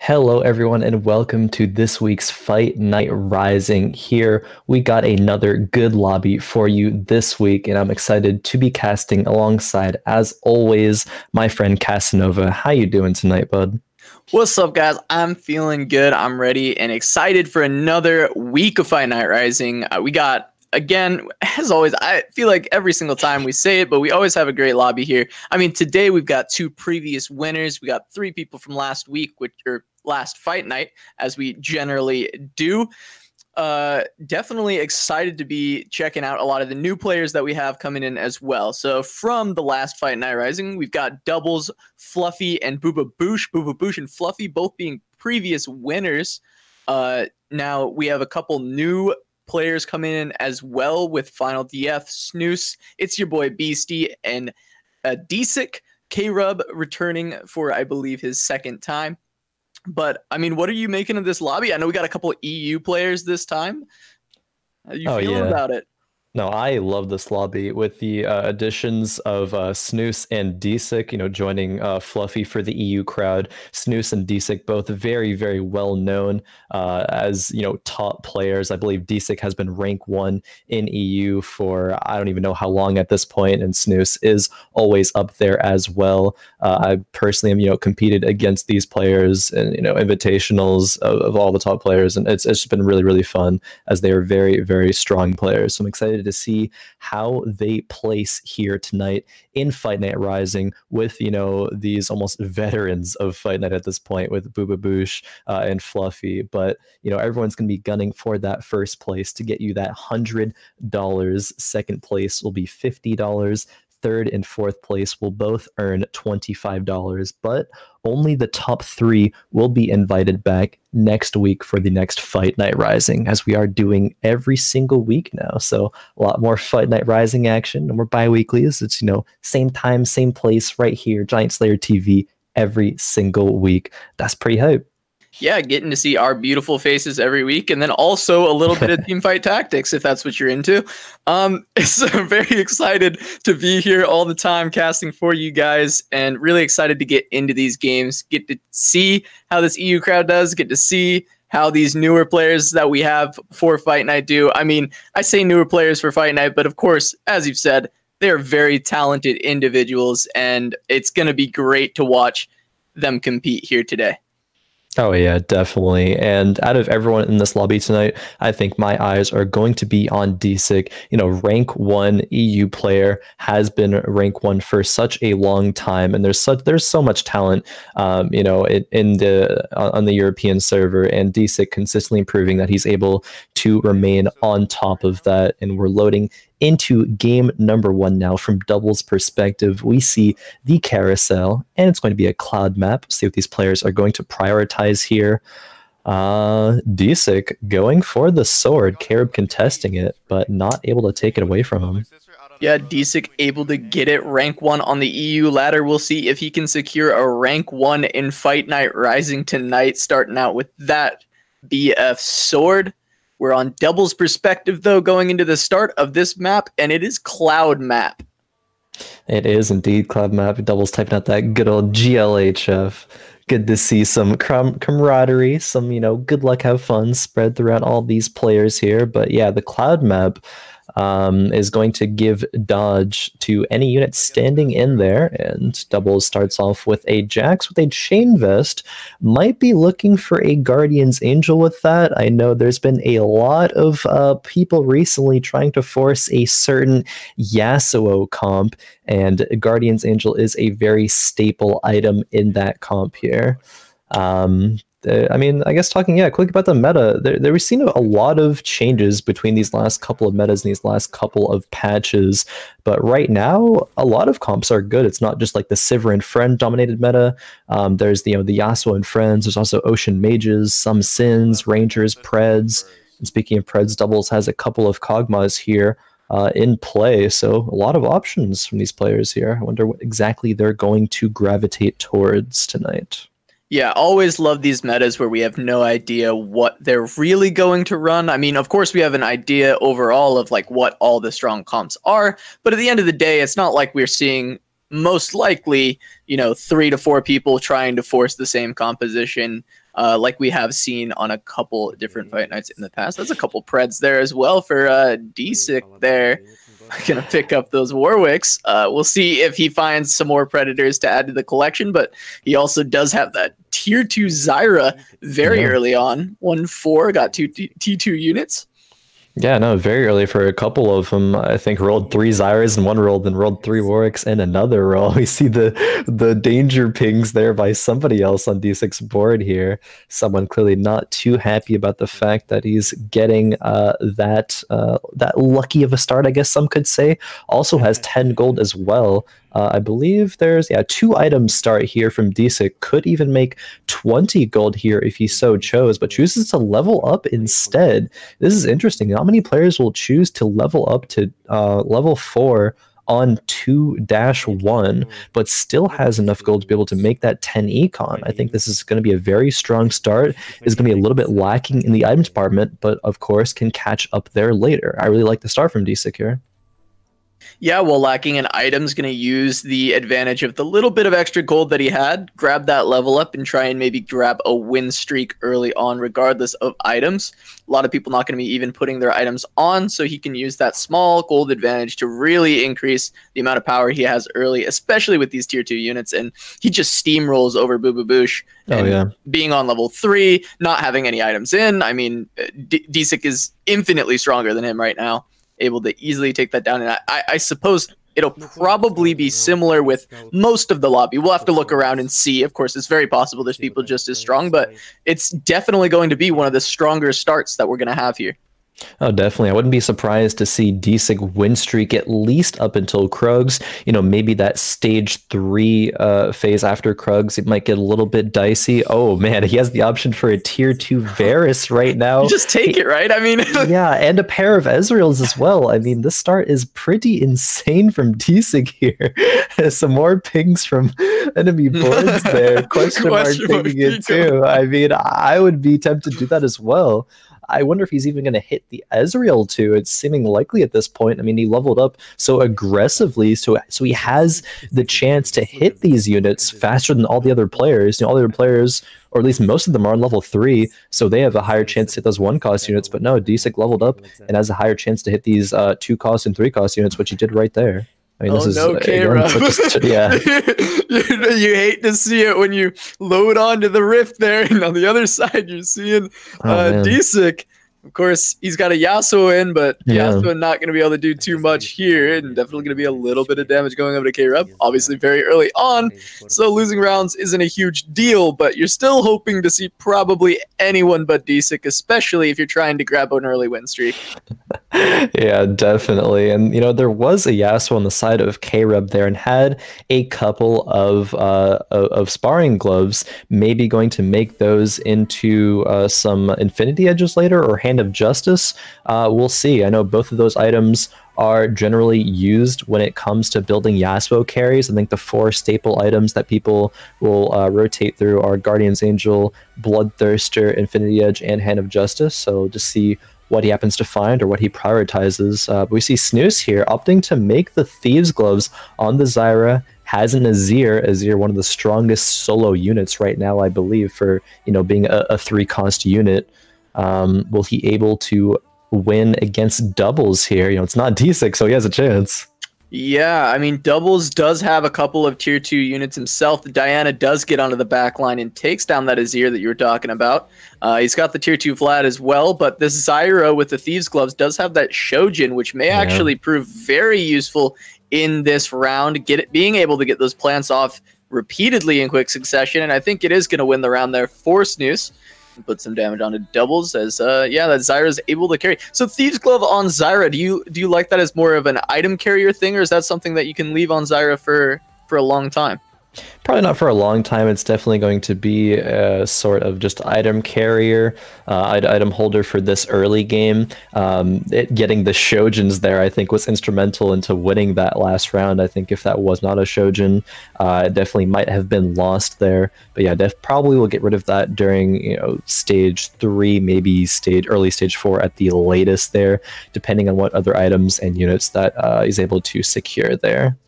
Hello, everyone, and welcome to this week's Fight Night Rising. Here, we got another good lobby for you this week, and I'm excited to be casting alongside, as always, my friend Casanova. How you doing tonight, bud? What's up, guys? I'm feeling good. I'm ready and excited for another week of Fight Night Rising. We got, again, as always, I feel like every single time we say it, but we always have a great lobby here. I mean, today we've got two previous winners. We got three people from last week, which are last fight night, as we generally do. Definitely excited to be checking out a lot of the new players that we have coming in as well. So from the last Fight Night Rising, we've got Doublezzzz, Fluffy, and Bububoosh. Bububoosh and Fluffy both being previous winners. Now we have a couple new players coming in as well with Final DF, Snooze, ItzYaBoyBeasty, and Deisik. K-Rub returning for, I believe, his second time. But, I mean, what are you making of this lobby? I know we got a couple of EU players this time. How are you feeling about it? No, I love this lobby with the additions of Snooze and Deisik, joining Fluffy for the EU crowd. Snooze and Deisik, both very, very well known as, top players. I believe Deisik has been rank 1 in EU for I don't even know how long at this point, and Snooze is always up there as well. I personally have, competed against these players and, invitationals of all the top players, and it's just been really, really fun as they are very, very strong players. So I'm excited to see how they place here tonight in Fight Night Rising with these almost veterans of Fight Night at this point with Bububoosh and Fluffy. But everyone's gonna be gunning for that first place to get you that $100. Second place will be $50. Third and fourth place will both earn $25, but only the top 3 will be invited back next week for the next Fight Night Rising, as we are doing every single week now. So a lot more Fight Night Rising action, and we're bi-weeklies. It's, same time, same place right here, Giant Slayer TV, every single week. That's pretty hype. Yeah, getting to see our beautiful faces every week, and then also a little bit of Teamfight tactics, if that's what you're into. So I'm very excited to be here all the time casting for you guys, and really excited to get into these games, get to see how this EU crowd does, get to see how these newer players that we have for Fight Night do. I mean, I say newer players for Fight Night, but of course, as you've said, they're very talented individuals, and it's going to be great to watch them compete here today. Oh yeah, definitely. And out of everyone in this lobby tonight, I think my eyes are going to be on Deisik. Rank 1 EU player, has been rank 1 for such a long time, and there's so much talent, on the European server, and Deisik consistently proving that he's able to remain on top of that. And we're loading into game number 1 now. From Doublezzzz's perspective, we see the carousel, and it's going to be a cloud map. See what these players are going to prioritize here. Deisik going for the sword, Carib contesting it, but not able to take it away from him. Yeah, Deisik able to get it rank 1 on the EU ladder. We'll see if he can secure a rank 1 in Fight Night Rising tonight, starting out with that BF sword. We're on Doublezzzz's perspective, though, going into the start of this map, and it is Cloud Map. It is indeed Cloud Map. Doublezzz typing out that good old GLHF. Good to see some camaraderie, some, good luck, have fun spread throughout all these players here. But yeah, the Cloud Map is going to give dodge to any unit standing in there, and Doublezzz starts off with a Jax with a chain vest. Might be looking for a Guardian's Angel with that. I know there's been a lot of people recently trying to force a certain Yasuo comp, and Guardian's Angel is a very staple item in that comp here. I mean, I guess talking, quick about the meta, we've seen a lot of changes between these last couple of metas and these last couple of patches, but right now, a lot of comps are good. It's not just like the Sivir and Friend dominated meta. There's, the Yasuo and Friends. There's also Ocean Mages, some Sins, Rangers, Preds. And speaking of Preds, Doublezzz has a couple of Kog'Maws here in play, so a lot of options from these players here. I wonder what exactly they're going to gravitate towards tonight. Yeah, always love these metas where we have no idea what they're really going to run. I mean, of course, we have an idea overall of like what all the strong comps are, but at the end of the day, it's not like we're seeing most likely, 3 to 4 people trying to force the same composition, like we have seen on a couple different fight nights in the past. That's a couple Preds there as well for Deisik there. Gonna pick up those Warwicks. We'll see if he finds some more Predators to add to the collection, but he also does have that tier 2 Zyra very early on. 1-4, got 2 T2 units. Yeah, no, very early for a couple of them. I think rolled 3 Zyras in one roll, then rolled 3 Warwicks in another roll. We see the danger pings there by somebody else on Deisik's board here. Someone clearly not too happy about the fact that he's getting that lucky of a start, I guess some could say. Also has 10 gold as well. I believe there's 2 items start here from Deisik. Could even make 20 gold here if he so chose, but chooses to level up instead. This is interesting. Not many players will choose to level up to level 4 on 2-1, but still has enough gold to be able to make that 10 econ. I think this is going to be a very strong start. It's going to be a little bit lacking in the item department, but of course can catch up there later. I really like the start from Deisik here. Yeah, well, lacking an item's going to use the advantage of the little bit of extra gold that he had, grab that level up, and try and maybe grab a win streak early on, regardless of items. A lot of people not going to be even putting their items on, so he can use that small gold advantage to really increase the amount of power he has early, especially with these tier 2 units, and he just steamrolls over Bububoosh. Being on level 3, not having any items in, I mean, Deisik is infinitely stronger than him right now, able to easily take that down. And I suppose it'll probably be similar with most of the lobby. We'll have to look around and see. Of course, it's very possible there's people just as strong, but it's definitely going to be one of the stronger starts that we're going to have here. Oh, definitely. I wouldn't be surprised to see Deisik win streak at least up until Krugs. Maybe that stage 3 phase after Krugs, it might get a little bit dicey. Oh man, he has the option for a tier 2 Varus right now. You just take it, right? I mean, yeah, and a pair of Ezreals as well. I mean, this start is pretty insane from Deisik here. Some more pings from enemy boards there. Question mark pinging it too. I mean, I would be tempted to do that as well. I wonder if he's even going to hit the Ezreal too. It's seeming likely at this point. I mean, he leveled up so aggressively, so he has the chance to hit these units faster than all the other players. All the other players, or at least most of them, are on level 3, so they have a higher chance to hit those 1-cost units. But no, Deisik leveled up and has a higher chance to hit these 2-cost and 3-cost units, which he did right there. I mean, this is yeah. You hate to see it when you load onto the rift there, and on the other side you're seeing Deisik. Of course, he's got a Yasuo in, but Yasuo not going to be able to do too much here, and definitely going to be a little bit of damage going over to K-Rub. Obviously, very early on, so losing rounds isn't a huge deal, but you're still hoping to see probably anyone but Deisik, especially if you're trying to grab an early win streak. Yeah, definitely. And there was a Yasuo on the side of K-Rub there, and had a couple of sparring gloves, maybe going to make those into some Infinity Edges later, or Hand of Justice. We'll see. I know both of those items are generally used when it comes to building Yasuo carries. I think the 4 staple items that people will rotate through are Guardian's Angel, Bloodthirster, Infinity Edge, and Hand of Justice. So just see what he happens to find or what he prioritizes. But we see Snooze here opting to make the Thieves Gloves on the Zyra. Has an Azir, one of the strongest solo units right now, I believe, for being a 3-cost unit. Will he able to win against Doublezz here? It's not Deisik, so he has a chance. Yeah, I mean, Doublezz does have a couple of tier 2 units himself. Diana does get onto the back line and takes down that Azir that you were talking about. He's got the tier 2 Vlad as well, but this Zyra with the Thieves Gloves does have that Shojin, which may actually prove very useful in this round, being able to get those plants off repeatedly in quick succession, and I think it is going to win the round there for Snooze. Put some damage onto Doublezz as that Zyra is able to carry. So Thieves Glove on Zyra, do you like that as more of an item carrier thing, or is that something that you can leave on Zyra for a long time? Probably not for a long time. It's definitely going to be a sort of just item carrier, item holder for this early game. Getting the Shojins there, I think, was instrumental into winning that last round. I think if that was not a Shojin, it definitely might have been lost there. But yeah, probably will get rid of that during stage 3, maybe early stage 4 at the latest there, depending on what other items and units that he's able to secure there.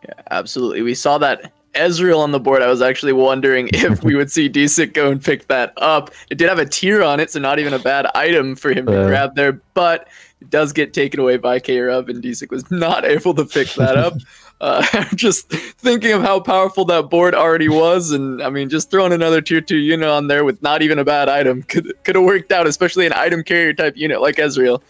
Yeah, absolutely. We saw that Ezreal on the board. I was actually wondering if we would see Deisik go and pick that up. It did have a tier on it, so not even a bad item for him to grab there, but it does get taken away by K-Rub, and Deisik was not able to pick that up. Just thinking of how powerful that board already was, and I mean, just throwing another tier 2 unit on there with not even a bad item could have worked out, especially an item carrier type unit like Ezreal.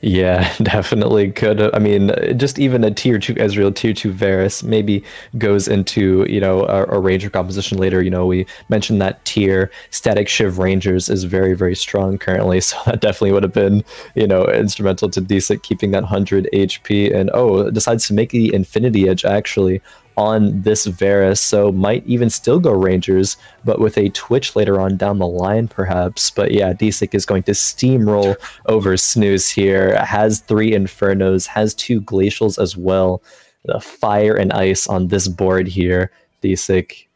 Yeah, definitely could. I mean, just even a tier 2 Ezreal, tier 2 Varus maybe goes into, you know, a Ranger composition later. You know, we mentioned that tier Static Shiv Rangers is very, very strong currently. So that definitely would have been, you know, instrumental to Deisik keeping that 100 HP. And decides to make the Infinity Edge actually on this Varus, so might even still go Rangers, but with a Twitch later on down the line, perhaps. But yeah, Deisik is going to steamroll over Snooze here. Has 3 Infernos, has 2 Glacials as well. The Fire and Ice on this board here. Deisik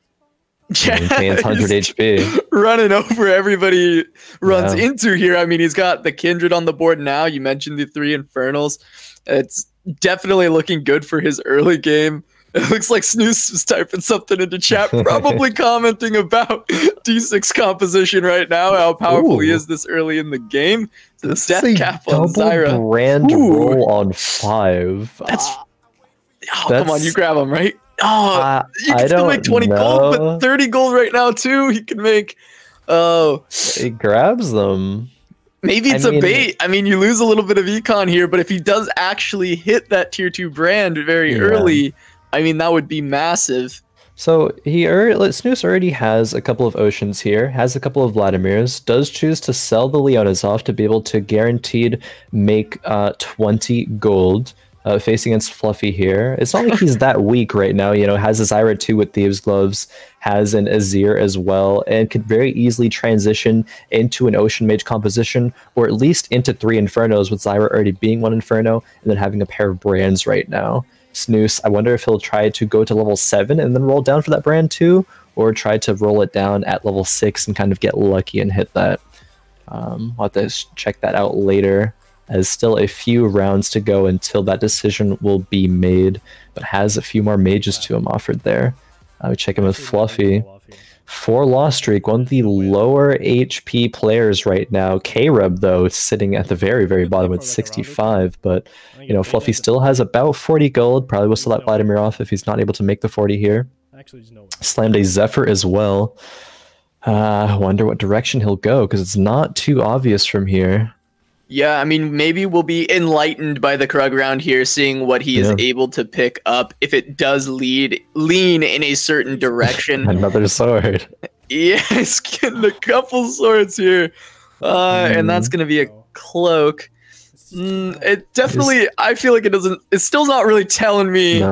maintains 100 HP. Running over everybody runs into here. I mean, he's got the Kindred on the board now. You mentioned the 3 Infernals. It's definitely looking good for his early game. It looks like Snooze is typing something into chat, probably commenting about D6's composition right now, how powerful he is this early in the game. So the death cap on Zyra. Brand roll on 5. That's come on, you grab him, right? Oh, you can still make 20 gold, but 30 gold right now too. He can make. Oh, he grabs them. Maybe it's a bait. I mean, you lose a little bit of econ here, but if he does actually hit that tier 2 brand very early, I mean, that would be massive. So Snooze already has a couple of Oceans here, has a couple of Vladimirs, does choose to sell the Leonas off to be able to guaranteed make 20 gold. Facing against Fluffy here. It's not like he's that weak right now, you know, has a Zyra 2 with Thieves' Gloves, has an Azir as well, and could very easily transition into an Ocean Mage composition, or at least into 3 Infernos, with Zyra already being 1 Inferno, and then having a pair of brands right now. Snooze, I wonder if he'll try to go to level 7 and then roll down for that brand too, or try to roll it down at level 6 and kind of get lucky and hit that. I'll have to check that out later, as still a few rounds to go until that decision will be made, but has a few more mages to him offered there. We check him with Fluffy. 4 loss streak, one of the lower HP players right now. K-Rub, though, sitting at the very, very bottom with 65, but, you know, Fluffy still has about 40 gold. Probably will still let Vladimir off if he's not able to make the 40 here. Slammed a Zephyr as well. Wonder what direction he'll go, because it's not too obvious from here. Yeah, I mean, maybe we'll be enlightened by the Krug round here, seeing what he is able to pick up, if it does lean in a certain direction. Another sword. Yeah, he's getting a couple swords here. And that's going to be a cloak. It definitely, I feel like it's still not really telling me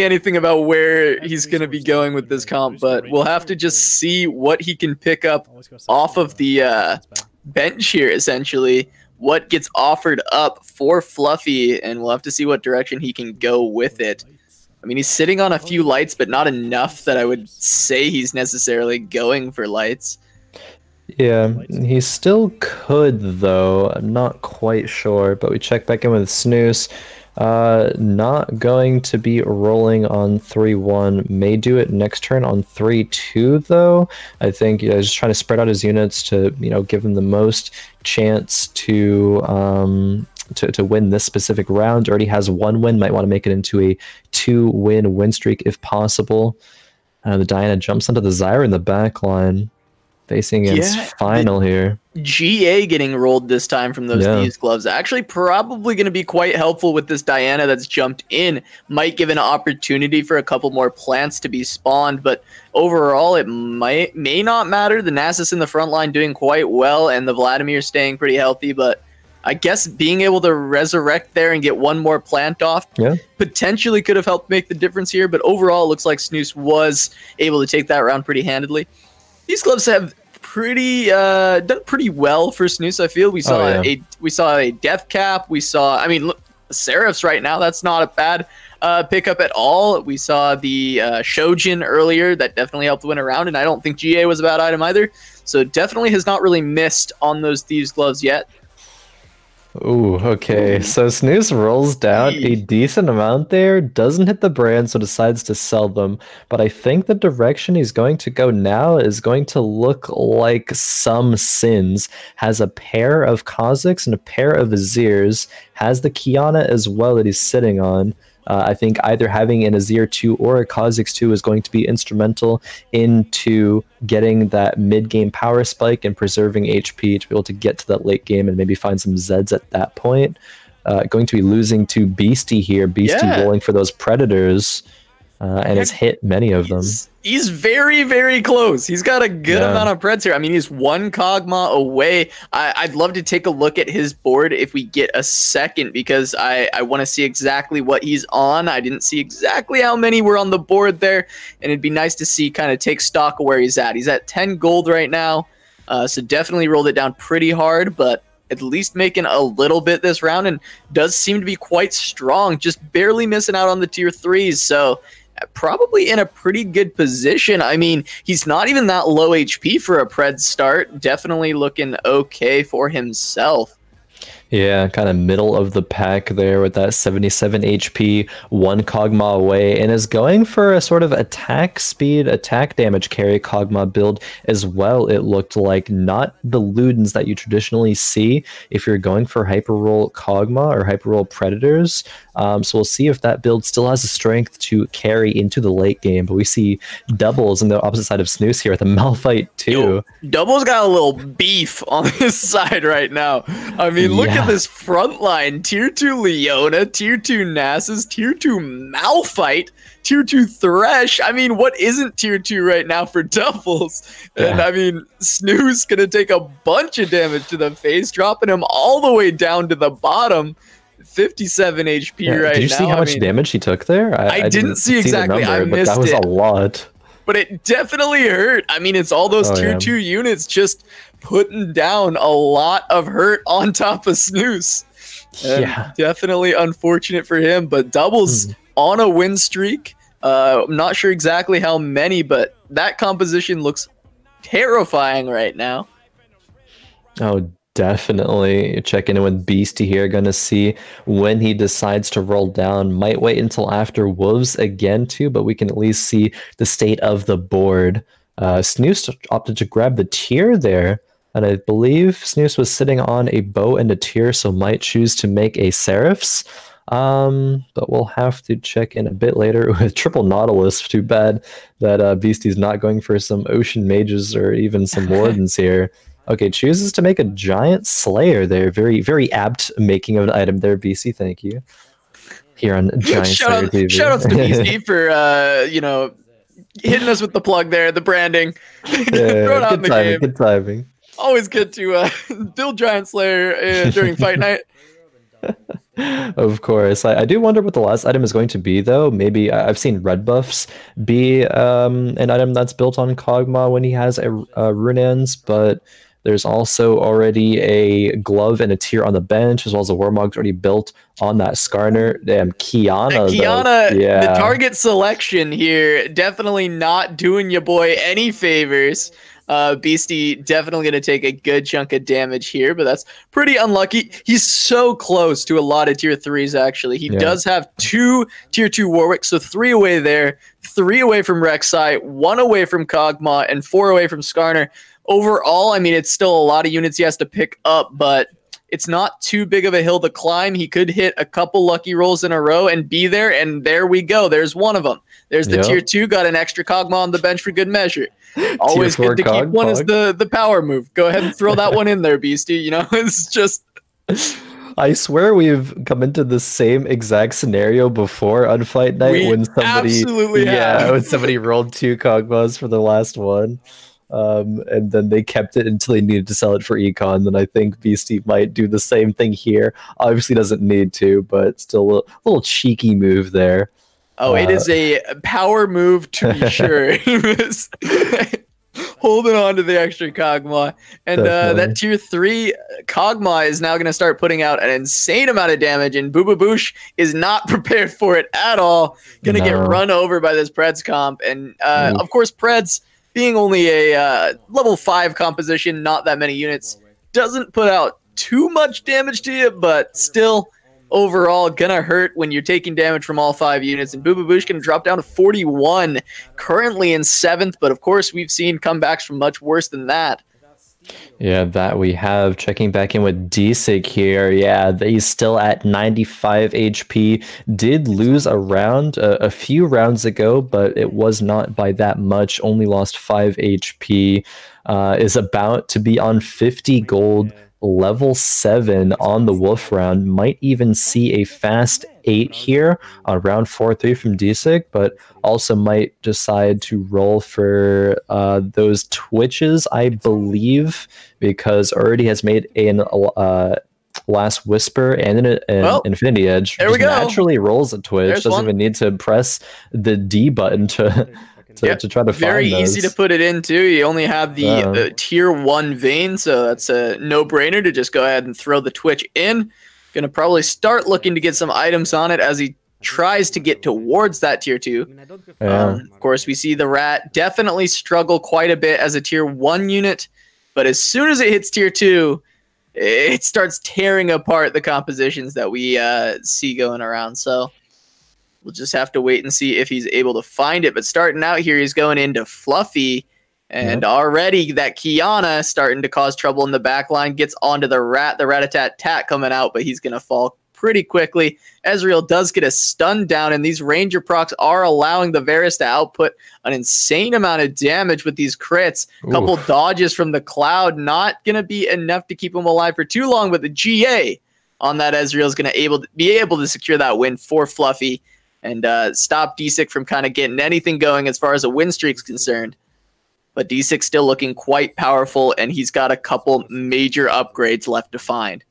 anything about where he's going to be going with this comp, but we'll have to just see what he can pick up off of the bench here, essentially. What gets offered up for Fluffy, and we'll have to see what direction he can go with it. I mean, he's sitting on a few lights, but not enough that I would say he's necessarily going for lights. Yeah, he still could, though. I'm not quite sure, but we check back in with Snooze. Not going to be rolling on 3-1. May do it next turn on 3-2, though. I think, you know, just trying to spread out his units to, you know, give him the most chance to win this specific round. Already has 1 win. Might want to make it into a 2-win win streak if possible. The Diana jumps onto the Zyra in the back line. Facing against Final here. GA getting rolled this time from those Thieves' Gloves. Actually, probably going to be quite helpful with this Diana that's jumped in. Might give an opportunity for a couple more plants to be spawned, but overall, it may not matter. The Nasus in the front line doing quite well, and the Vladimir staying pretty healthy, but I guess being able to resurrect there and get 1 more plant off potentially could have helped make the difference here, but overall, it looks like Snooze was able to take that round pretty handedly. These gloves have done pretty well for Snooze. I feel we saw a death cap. We saw, I mean, look, Seraphs right now. That's not a bad pickup at all. We saw the Shojin earlier. That definitely helped win a round, and I don't think GA was a bad item either. So definitely has not really missed on those Thieves' Gloves yet. Ooh, okay. Ooh. So Snooze rolls down a Eee. decent amount there, doesn't hit the brand, so decides to sell them. But I think the direction he's going to go now is going to look like some Sins. Has a pair of Kazakhs and a pair of Azirs, has the Kiana as well that he's sitting on. I think either having an Azir 2 or a Kha'Zix 2 is going to be instrumental into getting that mid-game power spike and preserving HP to be able to get to that late game and maybe find some Zeds at that point. Going to be losing to Beasty here. Beasty rolling for those Predators. And has hit many of them. He's very, very close. He's got a good amount of Preds here. I mean, he's one Kog'Maw away. I'd love to take a look at his board if we get a second, because I want to see exactly what he's on. I didn't see exactly how many were on the board there, and it'd be nice to see, kind of take stock of where he's at. He's at 10 gold right now, so definitely rolled it down pretty hard, but at least making a little bit this round, and does seem to be quite strong, just barely missing out on the tier 3s. So probably in a pretty good position. I mean, he's not even that low HP for a Pred start. Definitely looking okay for himself. Yeah, kind of middle of the pack there with that 77 HP, one Kog'Maw away, and is going for a sort of attack speed, attack damage carry Kog'Maw build as well. It looked like not the Ludens that you traditionally see if you're going for Hyperroll Kog'Maw or Hyperroll Predators. So we'll see if that build still has the strength to carry into the late game. But we see Doubles on the opposite side of Snooze here with a Malphite too. Doubles got a little beef on his side right now. I mean, look at this front line. Tier 2 Leona, Tier 2 Nasus, Tier 2 Malphite, Tier 2 Thresh. I mean, what isn't Tier 2 right now for Doubles? And I mean, Snooze gonna take a bunch of damage to the face, dropping him all the way down to the bottom. 57 HP right now. Did you see how much damage he took there? I didn't see exactly. The number, I missed but that was a lot. But it definitely hurt. I mean, it's all those tier 2 units just putting down a lot of hurt on top of Snooze. And definitely unfortunate for him, but Doubles on a win streak. I'm not sure exactly how many, but that composition looks terrifying right now. Oh, definitely. Checking in with Beastie here. Gonna see when he decides to roll down. Might wait until after Wolves again too, but we can at least see the state of the board. Snooze opted to grab the tier there, and I believe Snooze was sitting on a bow and a tier, so might choose to make a Seraphs. But we'll have to check in a bit later with triple Nautilus. Too bad that Beastie's not going for some Ocean Mages or even some Wardens here. Okay, chooses to make a Giant Slayer there. Very, very apt making of an item there, BC. Thank you. Here on Giant Slayer TV. Shout out to BC for, you know, hitting us with the plug there, the branding. Good timing, good timing. Always good to build Giant Slayer during fight night. Of course. I do wonder what the last item is going to be, though. Maybe I've seen red buffs be an item that's built on Kog'Maw when he has a Runaan's, but there's also already a glove and a tier on the bench, as well as a Warmog's already built on that Skarner. Damn, Kiana. The target selection here, definitely not doing your boy any favors. Beastie definitely going to take a good chunk of damage here, but that's pretty unlucky. He's so close to a lot of tier 3s, actually. He does have 2 tier 2 Warwicks, so 3 away there, 3 away from Rek'Sai, 1 away from Kog'Maw, and 4 away from Skarner. Overall, I mean, it's still a lot of units he has to pick up, but it's not too big of a hill to climb. He could hit a couple lucky rolls in a row and be there, and there we go. There's one of them. There's the tier 2, got an extra Kog'Maw on the bench for good measure. Always good to keep one as the power move. Go ahead and throw that one in there, Beastie. You know, it's just... I swear we've come into the same exact scenario before on Fight Night when somebody... when somebody rolled 2 Kog'Maws for the last one. And then they kept it until they needed to sell it for econ. Then I think Beastie might do the same thing here. Obviously doesn't need to, but still a little cheeky move there. Oh, it is a power move to be sure. He was holding on to the extra Kog'Maw. And that tier 3 Kog'Maw is now going to start putting out an insane amount of damage, and Bububoosh is not prepared for it at all. Going to get run over by this Preds comp. And of course, Preds, being only a level 5 composition, not that many units, doesn't put out too much damage to you, but still overall gonna hurt when you're taking damage from all 5 units. And Bububoosh gonna drop down to 41, currently in 7th, but of course we've seen comebacks from much worse than that. Yeah, that we have. Checking back in with Deisik here. Yeah, he's still at 95 HP. Did lose a round a few rounds ago, but it was not by that much. Only lost 5 HP. Is about to be on 50 gold, level 7 on the Wolf round. Might even see a fast 8 here on round 4-3 from Deisik, but also might decide to roll for those Twitches, I believe, because already has made an Last Whisper and an Infinity Edge. There we go. Naturally rolls a Twitch. There's doesn't one. even need to press the D button to try to very find easy those. to put it in too. You only have the tier 1 vein, so that's a no-brainer to just go ahead and throw the Twitch in. Gonna probably start looking to get some items on it as he tries to get towards that tier 2. Of course, we see the Rat definitely struggle quite a bit as a tier 1 unit, but as soon as it hits tier 2, it starts tearing apart the compositions that we see going around. So we'll just have to wait and see if he's able to find it. But starting out here, he's going into Fluffy. And already that Kiana starting to cause trouble in the back line. Gets onto the Rat-a-tat-tat coming out, but he's going to fall pretty quickly. Ezreal does get a stun down, and these Ranger procs are allowing the Varus to output an insane amount of damage with these crits. A couple dodges from the Cloud, not going to be enough to keep him alive for too long, but the GA on that Ezreal is going to be able to secure that win for Fluffy and stop Deisik from kind of getting anything going as far as a win streak's concerned. But Deisik's still looking quite powerful, and he's got a couple major upgrades left to find.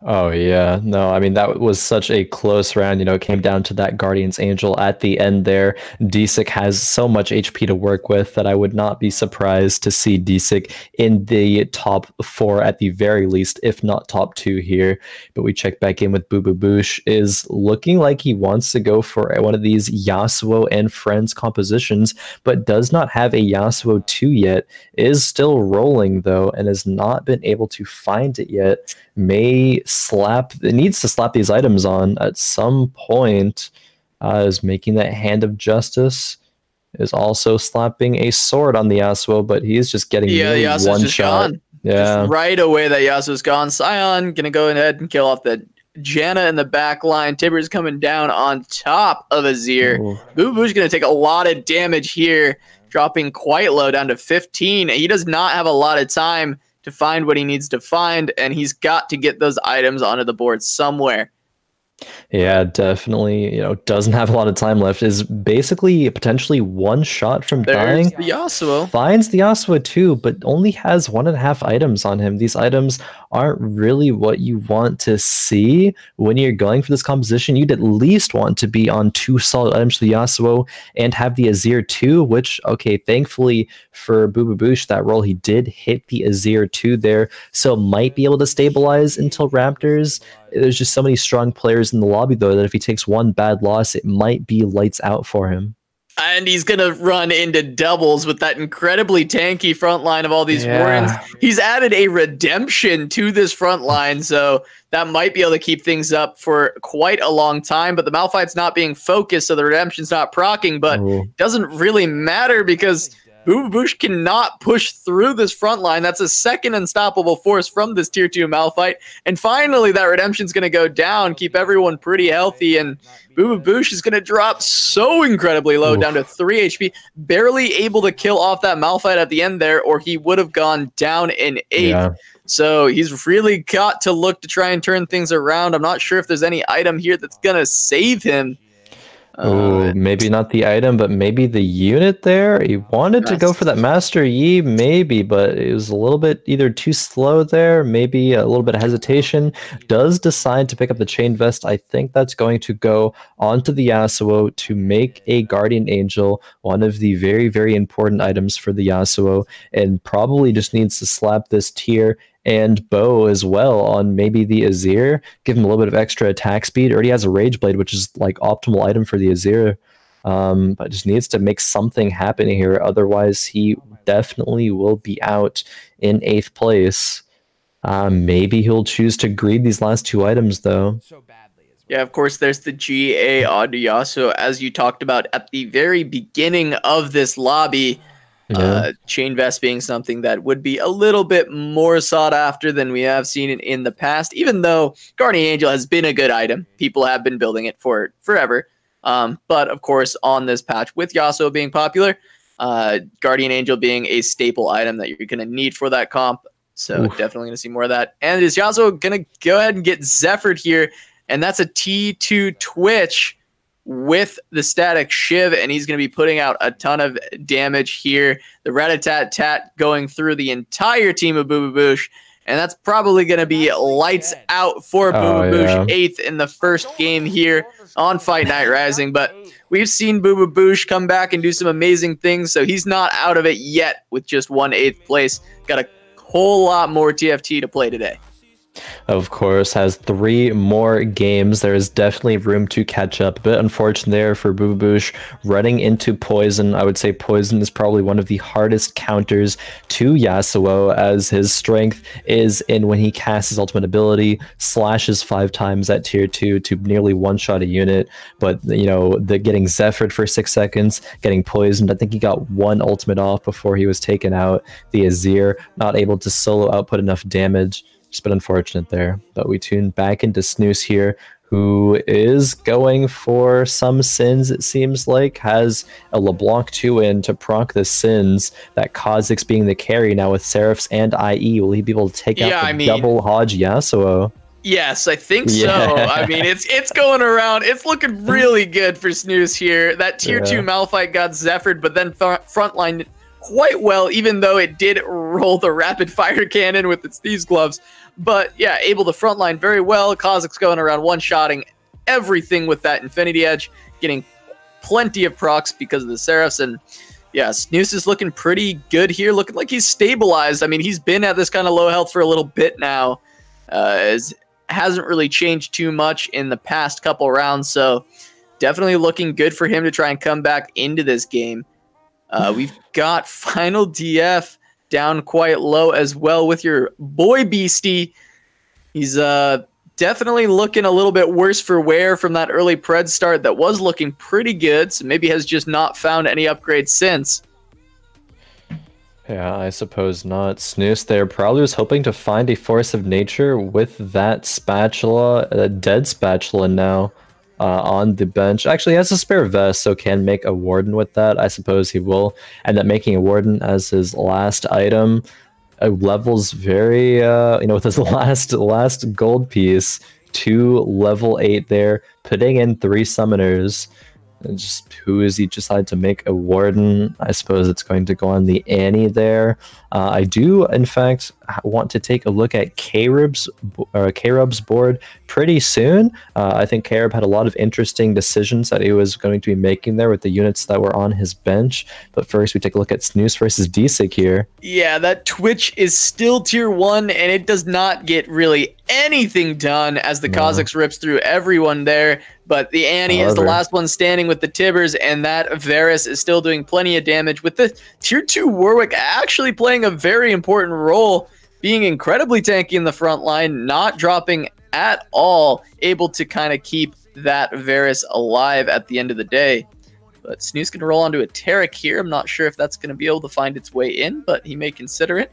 Oh, yeah. No, I mean, that was such a close round. You know, it came down to that Guardian's Angel at the end there. Deisik has so much HP to work with that I would not be surprised to see Deisik in the top 4 at the very least, if not top 2 here. But we check back in with Bububoosh. Is looking like he wants to go for one of these Yasuo and Friends compositions, but does not have a Yasuo 2 yet. Is still rolling, though, and has not been able to find it yet. It needs to slap these items on at some point. Is making that Hand of Justice, is also slapping a sword on the Yasuo, but he is just getting one shot. Gone. Just right away that Yasuo's gone. Sion gonna go ahead and kill off the Janna in the back line. Tibbers coming down on top of Azir. Bububoosh gonna take a lot of damage here, dropping quite low down to 15. He does not have a lot of time to find what he needs to find, and he's got to get those items onto the board somewhere. Yeah, definitely. You know, doesn't have a lot of time left. Is basically potentially one shot from dying. The Yasuo finds the Yasuo too, but only has 1.5 items on him. These items aren't really what you want to see when you're going for this composition. You'd at least want to be on 2 solid items for the Yasuo and have the Azir too, which, okay, thankfully for Bububoosh, that roll, he did hit the Azir too there, so might be able to stabilize until Raptors. There's just so many strong players in the lobby, though, that if he takes one bad loss, it might be lights out for him. And he's going to run into doubles with that incredibly tanky front line of all these Warrens. He's added a redemption to this front line, so that might be able to keep things up for quite a long time. But the Malphite's not being focused, so the redemption's not proccing, but doesn't really matter because Bububoosh cannot push through this front line. That's a second unstoppable force from this tier 2 Malphite. And finally, that redemption's going to go down, keep everyone pretty healthy, and Bububoosh is going to drop so incredibly low, down to 3 HP, barely able to kill off that Malphite at the end there, or he would have gone down in 8. Yeah. So he's really got to look to try and turn things around. I'm not sure if there's any item here that's going to save him. Maybe not the item, but maybe the unit there. He wanted to go for that Master Yi, maybe, but it was a little bit either too slow there, maybe a little bit of hesitation. Does decide to pick up the Chain Vest. I think that's going to go onto the Yasuo to make a Guardian Angel, one of the very, very important items for the Yasuo, and probably just needs to slap this tier and bow as well on maybe the Azir, give him a little bit of extra attack speed. Already has a Rage Blade, which is like optimal item for the Azir, but just needs to make something happen here. Otherwise, he definitely will be out in 8th place. Maybe he'll choose to greed these last 2 items, though. Yeah, of course, there's the GA onto Yasuo, as you talked about at the very beginning of this lobby. Yeah. Chain Vest being something that would be a little bit more sought after than we have seen it in the past, even though Guardian Angel has been a good item. People have been building it for forever. But of course, on this patch, with Yasuo being popular, Guardian Angel being a staple item that you're going to need for that comp. So definitely going to see more of that. And is Yasuo going to go ahead and get Zephyred here? And that's a T2 Twitch with the static Shiv, and he's going to be putting out a ton of damage here. The rat-a-tat-tat going through the entire team of Bububoosh, and that's probably going to be lights out for Bububoosh, 8th in the first game here on Fight Night Rising. But we've seen Bububoosh come back and do some amazing things, so he's not out of it yet with just 1/8 place. Got a whole lot more TFT to play today. Of course, has 3 more games. There is definitely room to catch up. A bit unfortunate there for Bububoosh running into Poison. I would say Poison is probably one of the hardest counters to Yasuo, as his strength is in when he casts his ultimate ability, slashes 5 times at tier 2 to nearly one-shot a unit. But, you know, the getting Zephyred for 6 seconds, getting Poisoned. I think he got 1 ultimate off before he was taken out. The Azir, not able to solo output enough damage. Just been unfortunate there. But we tune back into Snooze here, who is going for some sins, it seems like. Has a LeBlanc 2 in to proc the sins. That Kha'Zix being the carry now with Seraphs and IE. Will he be able to take out the double Hodge Yasuo? Yes, I think so. I mean, it's going around. It's looking really good for Snooze here. That tier 2 Malphite got Zephyred, but then frontline quite well, even though it did roll the rapid fire cannon with its Thieves Gloves. But yeah, able to frontline very well. Kha'Zix going around one-shotting everything with that Infinity Edge, getting plenty of procs because of the Seraphs. And yeah, Snooze is looking pretty good here, looking like he's stabilized. I mean, he's been at this kind of low health for a little bit now. Hasn't really changed too much in the past couple rounds, so definitely looking good for him to try and come back into this game. We've got Final DF down quite low as well with your boy Beasty. He's definitely looking a little bit worse for wear from that early Pred start that was looking pretty good, so maybe has just not found any upgrades since. Yeah, I suppose not. Snooze there probably was hoping to find a force of nature with that spatula, a dead spatula now. On the bench. Actually, he has a spare vest, so can make a warden with that. I suppose he will end up making a warden as his last item. Levels very, with his last gold piece to level 8 there, putting in 3 summoners. And just who is he decide to make a warden? I suppose it's going to go on the Annie there. I do, in fact, want to take a look at K-Rub's board pretty soon. I think K-Rub had a lot of interesting decisions that he was going to be making there with the units that were on his bench. But first, we take a look at Snooze versus Deisik here. Yeah, that Twitch is still tier 1, and it does not get really anything done as the Kha'Zix rips through everyone there. But the Annie is the last one standing with the Tibbers, and that Varus is still doing plenty of damage, with the tier 2 Warwick actually playing a very important role, being incredibly tanky in the front line, not dropping at all, able to kind of keep that Varus alive at the end of the day. But Snooze can roll onto a Taric here. I'm not sure if that's going to be able to find its way in, but he may consider it.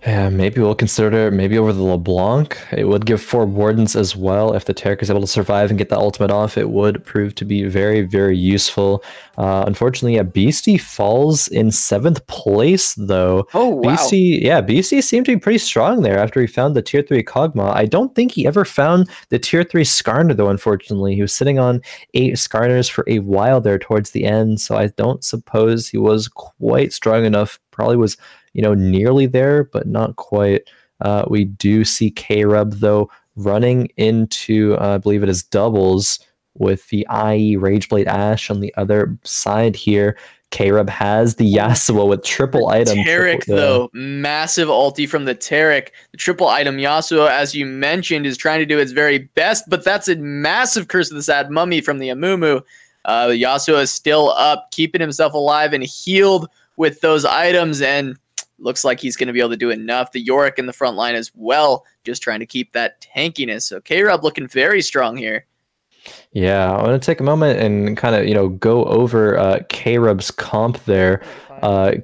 Yeah, maybe we'll consider it maybe over the LeBlanc. It would give 4 wardens as well. If the Taric is able to survive and get the ultimate off, it would prove to be very, very useful. Unfortunately, yeah, Beasty falls in 7th place, though. Oh, wow. Beasty seemed to be pretty strong there after he found the tier 3 Kog'Maw. I don't think he ever found the tier 3 Skarner, though, unfortunately. He was sitting on 8 Skarners for a while there towards the end, so I don't suppose he was quite strong enough. Probably was, nearly there, but not quite. We do see K-Rub, though, running into, I believe it is Doublezzzz, with the IE Rageblade Ash on the other side here. K-Rub has the Yasuo with triple item. Taric, though, massive ulti from the Taric. The triple item Yasuo, as you mentioned, is trying to do its very best, but that's a massive Curse of the Sad Mummy from the Amumu. Yasuo is still up, keeping himself alive and healed with those items, and looks like he's going to be able to do enough. The Yorick in the front line as well, just trying to keep that tankiness. So K-Rub looking very strong here. Yeah, I want to take a moment and kind of, go over K-Rub's comp there.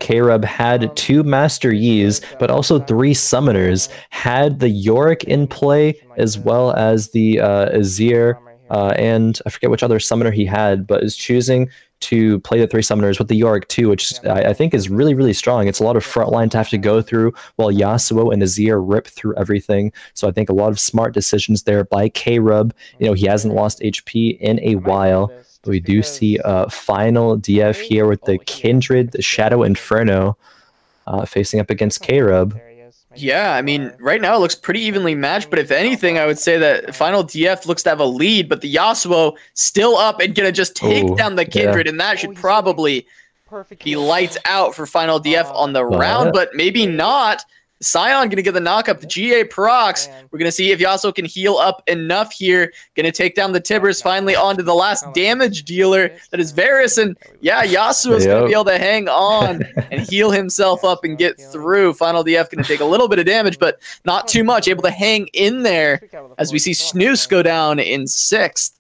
K-Rub had 2 Master Yis, but also 3 Summoners. Had the Yorick in play, as well as the Azir, and I forget which other Summoner he had, but is choosing to play the 3 Summoners with the Yorick too, which I think is really, really strong. It's a lot of front line to have to go through, while Yasuo and Azir rip through everything. So I think a lot of smart decisions there by K-Rub. He hasn't lost HP in a while. But we do see a final DF here with the Kindred, the Shadow Inferno, facing up against K-Rub. Yeah, I mean, right now it looks pretty evenly matched, but if anything, I would say that final DF looks to have a lead, but the Yasuo still up and gonna just take down the Kindred, and that should probably be lights out for final DF on the round, but maybe not. Sion gonna get the knockup, the GA procs. We're gonna see if Yasuo can heal up enough here. Gonna take down the Tibbers, finally onto the last damage dealer, that is Varus, and yeah, Yasuo's gonna be able to hang on and heal himself up and get through. Final DF gonna take a little bit of damage, but not too much, able to hang in there as we see Snooze go down in 6th.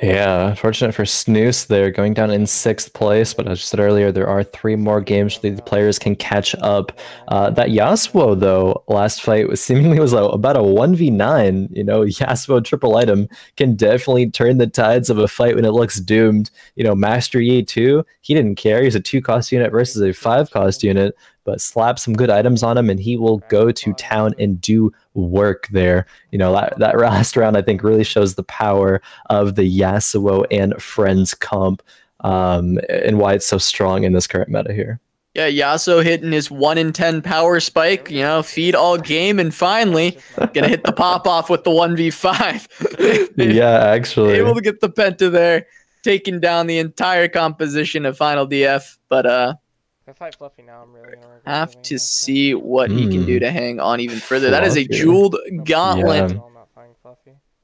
Yeah, unfortunate for Snooze there, going down in 6th place, but as I said earlier, there are 3 more games the players can catch up. That Yasuo, though, last fight was seemingly about a 1v9. Yasuo triple item can definitely turn the tides of a fight when it looks doomed. Master Yi too, he didn't care. He's a 2-cost unit versus a 5-cost unit, but slap some good items on him and he will go to town and do work there. That last round I think really shows the power of the Yasuo and Friends comp, and why it's so strong in this current meta here. Yeah, Yasuo hitting his 1 in 10 power spike, feed all game, and finally gonna hit the pop off with the 1v5. Yeah, actually able to get the penta there, taking down the entire composition of final DF, but If I fight Fluffy now, I'm really gonna have to see what he can do to hang on even further. That is a jeweled gauntlet,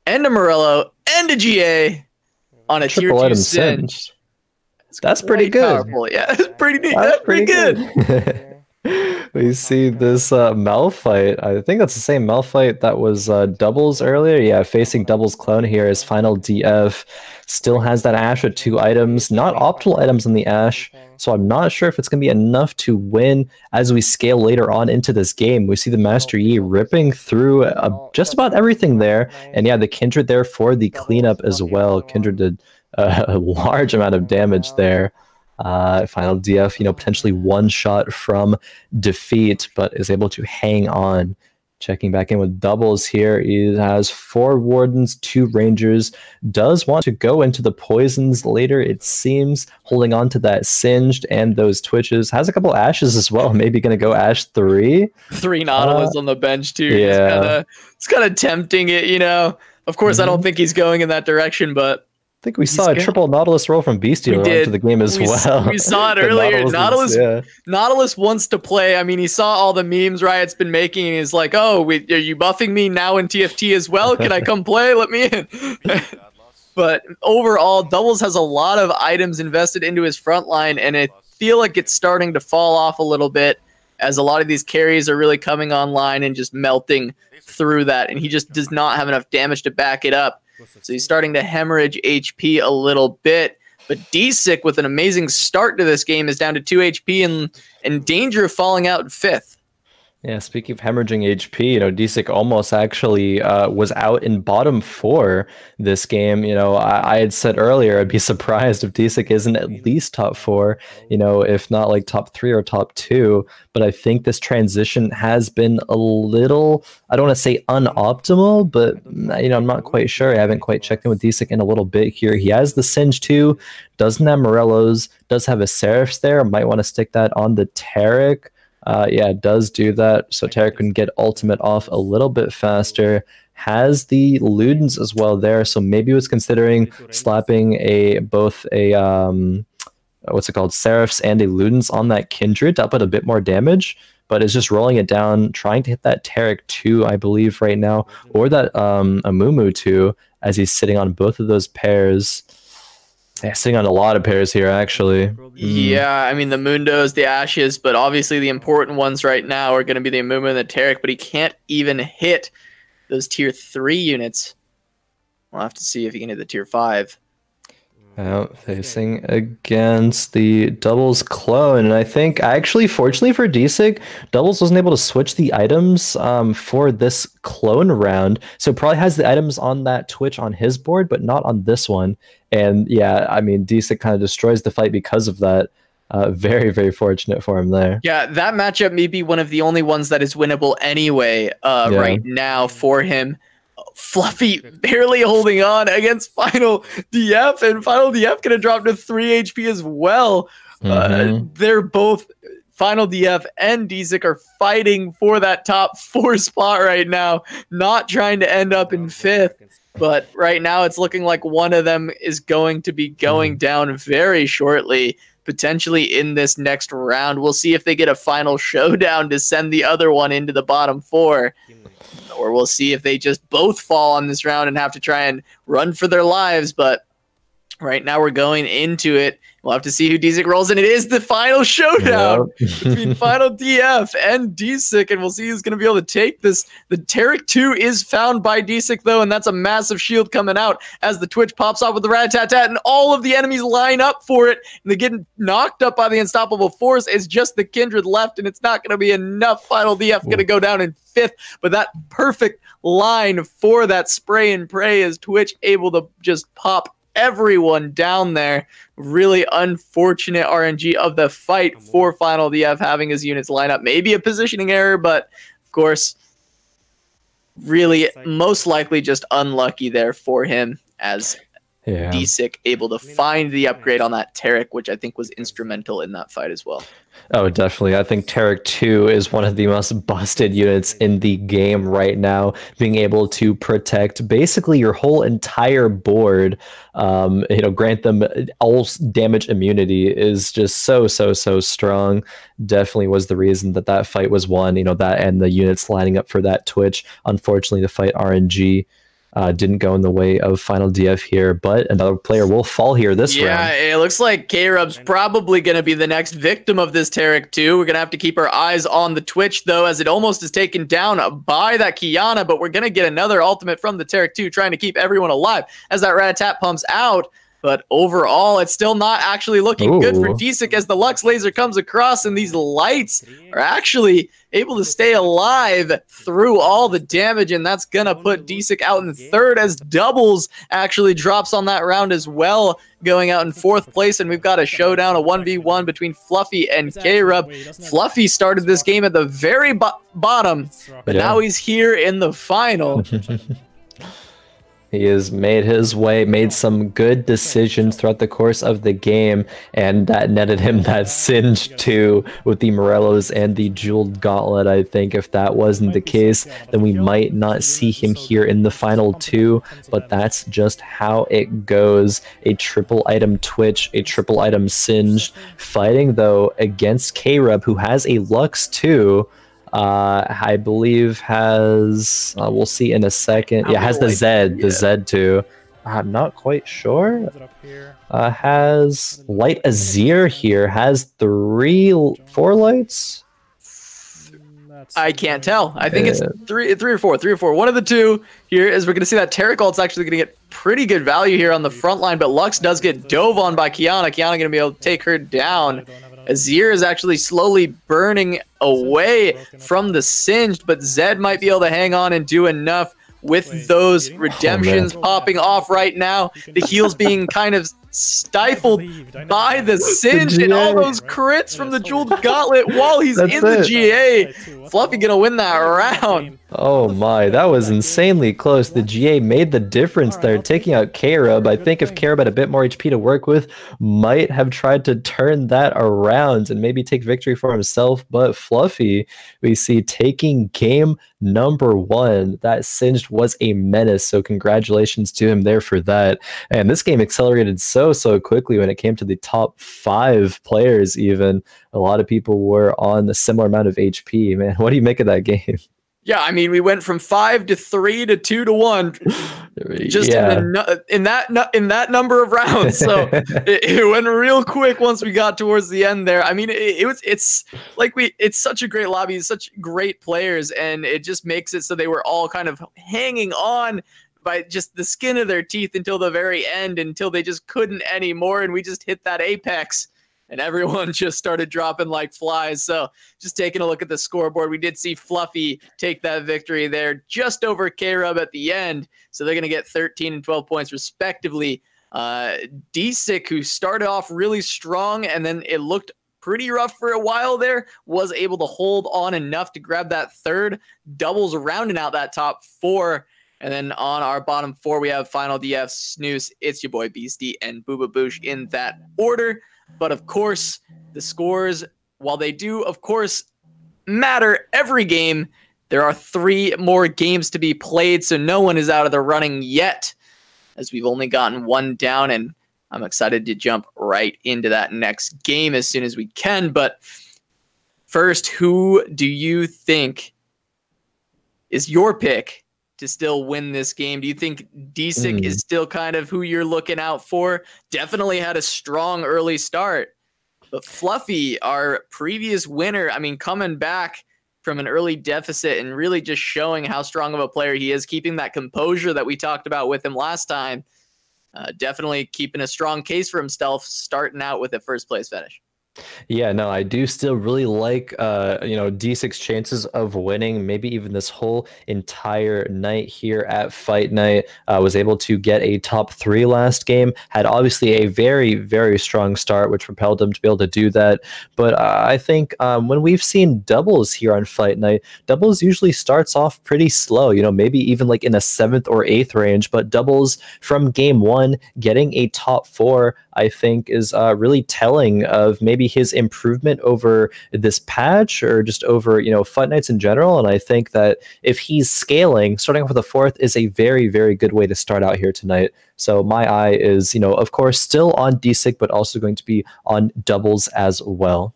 and a Morello, and a GA on a tier 2 Singe. That's pretty good. Powerful. Yeah, that's pretty neat. That's pretty good. We see this Malphite. I think that's the same Malphite that was Doublezz earlier. Yeah, facing Doublezz clone here as final DF. Still has that Ashe with 2 items. Not optimal items on the Ashe, so I'm not sure if it's going to be enough to win as we scale later on into this game. We see the Master Yi ripping through just about everything there. And yeah, the Kindred there for the cleanup as well. Kindred did a large amount of damage there. Final DF, potentially 1 shot from defeat, but is able to hang on. Checking back in with Doublezz here, he has 4 Wardens, 2 Rangers, does want to go into the Poisons later, it seems, holding on to that Singed and those Twitches. Has a couple Ashes as well, maybe going to go Ashe 3. 3 Nautilus on the bench too. Yeah. It's kind of tempting it, Of course, I don't think he's going in that direction, but I think we saw a triple Nautilus roll from Beastie into the game as well. We saw it earlier. Nautilus wants to play. I mean, he saw all the memes Riot's been making, and he's like, "Oh, are you buffing me now in TFT as well? Can I come play? Let me in." But overall, Doublezz has a lot of items invested into his front line, and I feel like it's starting to fall off a little bit as a lot of these carries are really coming online and just melting through that, and he just does not have enough damage to back it up. So he's starting to hemorrhage HP a little bit. But Deisik, with an amazing start to this game, is down to 2 HP and in danger of falling out in 5th. Yeah, speaking of hemorrhaging HP, Deisik almost actually was out in bottom 4 this game. I had said earlier I'd be surprised if Deisik isn't at least top 4, if not like top 3 or top 2. But I think this transition has been a little, I don't want to say unoptimal, but I'm not quite sure. I haven't quite checked in with Deisik in a little bit here. He has the Singe 2, doesn't have Morellos, does have a Seraphs there. Might want to stick that on the Taric. Yeah, it does do that, so Taric can get ultimate off a little bit faster. Has the Ludens as well there, so maybe was considering slapping both a what's it called, Seraphs and a Ludens on that Kindred to put a bit more damage, but is just rolling it down, trying to hit that Taric 2, I believe, right now, or that Amumu 2, as he's sitting on both of those pairs. Yeah, sitting on a lot of pairs here, actually. Yeah, I mean, the Mundos, the Ashes, but obviously the important ones right now are going to be the Amumu and the Taric, but he can't even hit those tier 3 units. We'll have to see if he can hit the tier 5. Out facing against the Doublezzzz clone, and I think actually, fortunately for Deisik, Doublezzzz wasn't able to switch the items for this clone round, so probably has the items on that Twitch on his board, but not on this one. And yeah, I mean, Deisik kind of destroys the fight because of that. Very, very fortunate for him there. Yeah, that matchup may be one of the only ones that is winnable anyway right now for him. Fluffy barely holding on against Final DF, and Final DF gonna drop to 3 HP as well. They're both, Final DF and Deisik are fighting for that top 4 spot right now, not trying to end up in 5th. But right now it's looking like one of them is going to be going down very shortly, potentially in this next round. We'll see if they get a final showdown to send the other one into the bottom 4. Or we'll see if they just both fall on this round and have to try and run for their lives. But right now we're going into it. We'll have to see who Deisik rolls, and it is the final showdown between Final DF and Deisik, and we'll see who's going to be able to take this. The Taric 2 is found by Deisik, though, and that's a massive shield coming out as the Twitch pops off with the rat-tat-tat, and all of the enemies line up for it, and they get knocked up by the Unstoppable Force. It's just the Kindred left, and it's not going to be enough. Final DF going to go down in 5th, but that perfect line for that spray and pray is Twitch able to just pop everyone down there. Really unfortunate RNG of the fight for Final DF having his units line up. Maybe a positioning error, but of course, really most likely just unlucky there for him as Deisik able to find the upgrade on that Taric, which I think was instrumental in that fight as well. Oh, definitely. I think Taric 2 is one of the most busted units in the game right now. Being able to protect basically your whole entire board, grant them all damage immunity is just so strong. Definitely was the reason that that fight was won. That and the units lining up for that Twitch. Unfortunately, the fight RNG didn't go in the way of Final DF here, but another player will fall here this round. Yeah, it looks like K-Rub's probably going to be the next victim of this Taric 2. We're going to have to keep our eyes on the Twitch, though, as it almost is taken down by that Kiana, but we're going to get another ultimate from the Taric 2, trying to keep everyone alive as that Rat-a-tat pumps out. But overall, it's still not actually looking good for Deisik as the Lux Laser comes across, and these lights are actually able to stay alive through all the damage, and that's going to put Deisik out in 3rd as Doublezzzz actually drops on that round as well, going out in 4th place, and we've got a showdown, a 1v1 between Fluffy and K-Rub. Fluffy started this game at the very bottom, but now he's here in the final. He has made his way, made some good decisions throughout the course of the game, and that netted him that Singe too with the Morellos and the Jeweled Gauntlet. I think if that wasn't the case, then we might not see him here in the final 2, but that's just how it goes. A triple item Twitch, a triple item Singed, fighting though against K-Rub, who has a Lux too. I believe has we'll see in a second. Yeah, has the Z too. I'm not quite sure. Has Light Azir here. Has 4 lights. I can't tell. I think it's three or four. One of the two here is we're going to see that Taric ult's actually going to get pretty good value here on the front line, but Lux does get dove on by Kiana. Kiana going to be able to take her down. Azir is actually slowly burning away from the Singed, but Zed might be able to hang on and do enough with those redemptions popping off right now. The heals being kind of stifled by the Singe and all those crits from the Jeweled Gauntlet while he's in the GA. Fluffy gonna win that round. Oh my, that was insanely close. The GA made the difference there, taking out K-Rub. I think if K-Rub had a bit more HP to work with, might have tried to turn that around and maybe take victory for himself. But Fluffy, we see taking game number 1. That Singed was a menace, so congratulations to him there for that. And this game accelerated so quickly when it came to the top 5 players even. A lot of people were on a similar amount of HP. Man, what do you make of that game? Yeah, I mean, we went from 5 to 3 to 2 to 1, just in that number of rounds. So it went real quick once we got towards the end there. I mean, it's such a great lobby, such great players, and it just makes it so they were all kind of hanging on by just the skin of their teeth until the very end, until they just couldn't anymore, and we just hit that apex. And everyone just started dropping like flies. So just taking a look at the scoreboard, we did see Fluffy take that victory there just over K-Rub at the end. So they're going to get 13 and 12 points respectively. Deisik, who started off really strong and then it looked pretty rough for a while there, was able to hold on enough to grab that third. Doubles rounding out that top 4. And then on our bottom 4, we have Final DF, Snooze, ItzYaBoyBeasty, and Bububoosh in that order. But of course, the scores, while they do, of course, matter every game, there are 3 more games to be played, so no one is out of the running yet, as we've only gotten 1 down, and I'm excited to jump right into that next game as soon as we can. But first, who do you think is your pick to still win this game? Do you think Deisik is still kind of who you're looking out for? Definitely had a strong early start. But Fluffy, our previous winner, I mean, coming back from an early deficit and really just showing how strong of a player he is, keeping that composure that we talked about with him last time. Definitely keeping a strong case for himself, starting out with a first place finish. Yeah, no, I do still really like, D6's chances of winning, maybe even this whole entire night here at Fight Night. Was able to get a top 3 last game, had obviously a very, very strong start, which propelled him to be able to do that. But I think when we've seen doubles here on Fight Night, doubles usually starts off pretty slow, maybe even like in a 7th or 8th range, but doubles from game 1, getting a top 4, I think is really telling of maybe his improvement over this patch or just over, Fight Nights in general. And I think that if he's scaling, starting off with a 4th is a very, very good way to start out here tonight. So my eye is, of course, still on Deisik, but also going to be on doubles as well.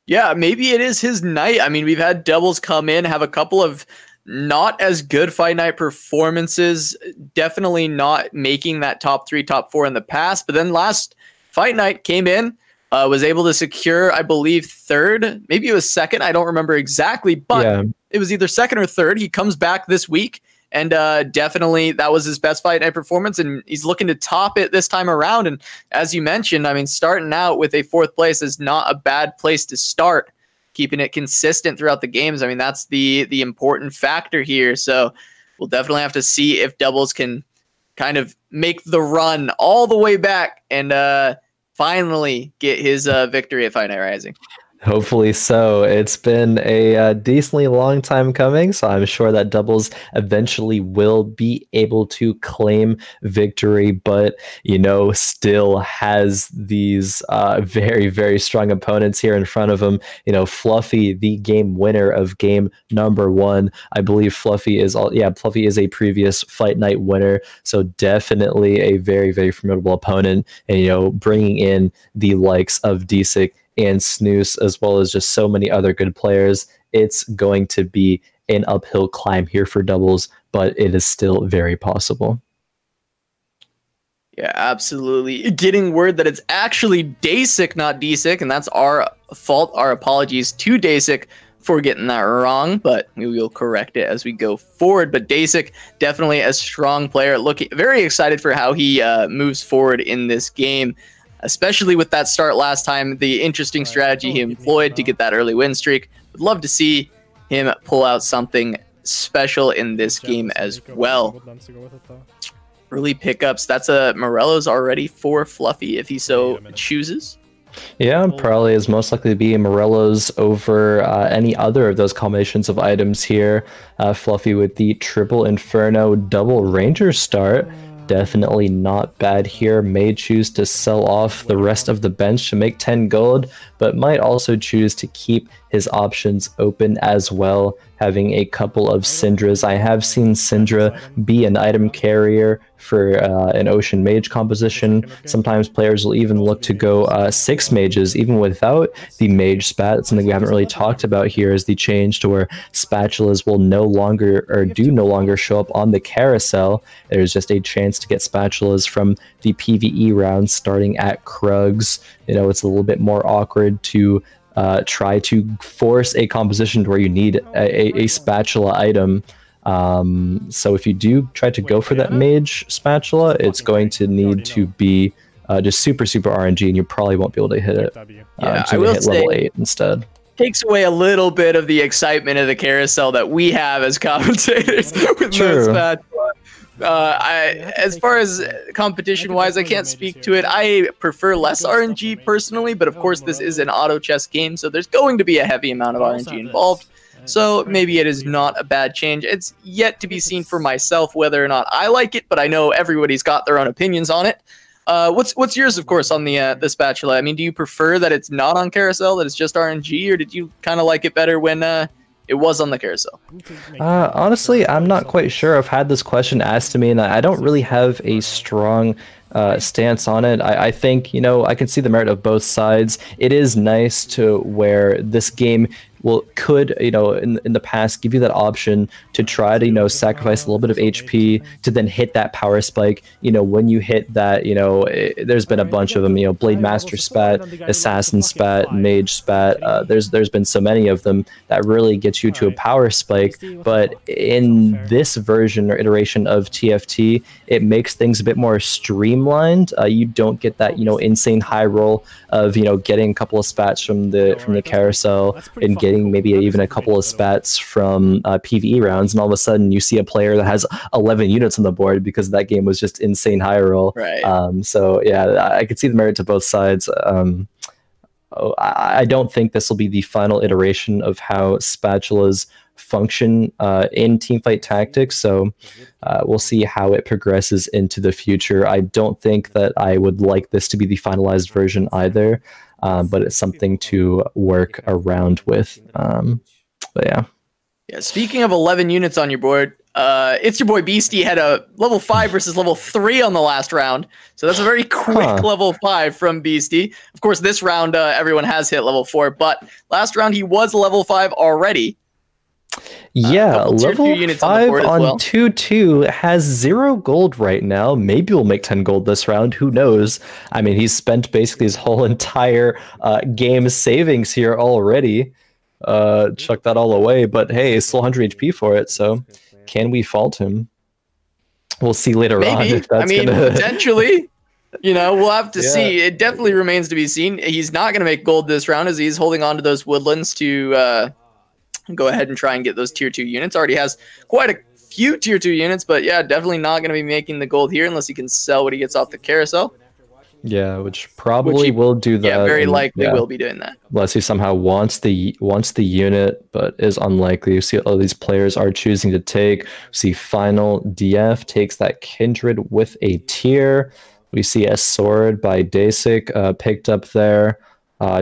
Yeah, maybe it is his night. I mean, we've had doubles come in, have a couple of not as good Fight Night performances, definitely not making that top 3, top 4 in the past. But then last Fight Night came in, was able to secure, I believe, 3rd. Maybe it was 2nd. I don't remember exactly, but it was either 2nd or 3rd. He comes back this week, and definitely that was his best Fight Night performance, and he's looking to top it this time around. And as you mentioned, I mean, starting out with a 4th place is not a bad place to start. Keeping it consistent throughout the games, I mean, that's the important factor here. So we'll definitely have to see if doubles can kind of make the run all the way back and finally get his victory at Fight Night Rising. Hopefully so. It's been a decently long time coming, so I'm sure that doubles eventually will be able to claim victory, but, still has these very, very strong opponents here in front of him. Fluffy, the game winner of game number 1. I believe Fluffy is Fluffy is a previous Fight Night winner, so definitely a very, very formidable opponent, and, bringing in the likes of Deisik and Snooze, as well as just so many other good players. It's going to be an uphill climb here for doubles, but it is still very possible. Yeah, absolutely. Getting word that it's actually Deisik, not Deisik, and that's our fault. Our apologies to Deisik for getting that wrong, but we will correct it as we go forward. But Deisik, definitely a strong player. Looking very excited for how he moves forward in this game, especially with that start last time, the interesting strategy he employed to get that early win streak. Would love to see him pull out something special in this game as well. Early pickups, that's a Morello's already for Fluffy if he so chooses. Yeah, probably is most likely to be Morello's over any other of those combinations of items here. Fluffy with the triple Inferno double Ranger start. Definitely not bad here. May choose to sell off the rest of the bench to make 10 gold, but might also choose to keep his options open as well, having a couple of Syndras. I have seen Syndra be an item carrier for an Ocean Mage composition. Sometimes players will even look to go 6 mages, even without the Mage spat. It's something we haven't really talked about here, is the change to where spatulas will no longer show up on the carousel. There's just a chance to get spatulas from the PvE rounds starting at Krugs. You know, it's a little bit more awkward to try to force a composition where you need a spatula item. So if you do try to go for that mage spatula, it's going to need to be just super RNG, and you probably won't be able to hit it. I will hit level 8 instead. Takes away a little bit of the excitement of the carousel that we have as commentators with no spatula. As far as competition-wise, I can't speak to it. I prefer less RNG personally, but of course this is an auto chess game, so there's going to be a heavy amount of RNG involved. So maybe it is not a bad change. It's yet to be seen for myself whether or not I like it, but I know everybody's got their own opinions on it. What's yours, of course, on the spatula? I mean, do you prefer that it's not on carousel, that it's just RNG, or did you kind of like it better when it was on the carousel? Honestly, I'm not quite sure. I've had this question asked to me, and I don't really have a strong stance on it. I think, you know, I can see the merit of both sides. It is nice to where this game could, you know, in the past give you that option to try to, you know, sacrifice a little bit of HP to then hit that power spike. You know, when you hit that, you know, there's been a bunch of them, you know, Blade Master spat, Assassin spat, Mage spat. There's been so many of them that really gets you to a power spike. But in this version or iteration of TFT, it makes things a bit more streamlined. You don't get that, you know, insane high roll of, you know, getting a couple of spats from the carousel and getting maybe even a couple of spats from PvE rounds, and all of a sudden you see a player that has 11 units on the board because that game was just insane high roll. Right. So yeah, I could see the merit to both sides. I don't think this will be the final iteration of how spatulas function in Teamfight Tactics, so we'll see how it progresses into the future. I don't think that I would like this to be the finalized version either. But it's something to work around with. But yeah. Yeah. Speaking of 11 units on your board, ItzYaBoyBeasty had a level 5 versus level 3 on the last round. So that's a very quick level 5 from Beasty. Of course, this round, everyone has hit level 4, but last round he was level 5 already. Yeah, level 5 on 2-2 has 0 gold right now. Maybe we'll make 10 gold this round. Who knows? I mean, he's spent basically his whole entire game savings here already. Chuck that all away. But hey, it's still 100 HP for it. So can we fault him? We'll see later on. If that's potentially. You know, we'll have to see. It definitely remains to be seen. He's not going to make gold this round as he's holding on to those woodlands to go ahead and try and get those tier 2 units. Already has quite a few tier 2 units, but yeah, definitely not going to be making the gold here unless he can sell what he gets off the carousel. Yeah, which probably will do that. Yeah, very likely will be doing that. Unless he somehow wants the unit, but is unlikely. You see all these players are choosing to take. See Final DF takes that Kindred with a tier. We see a sword by Deisik picked up there.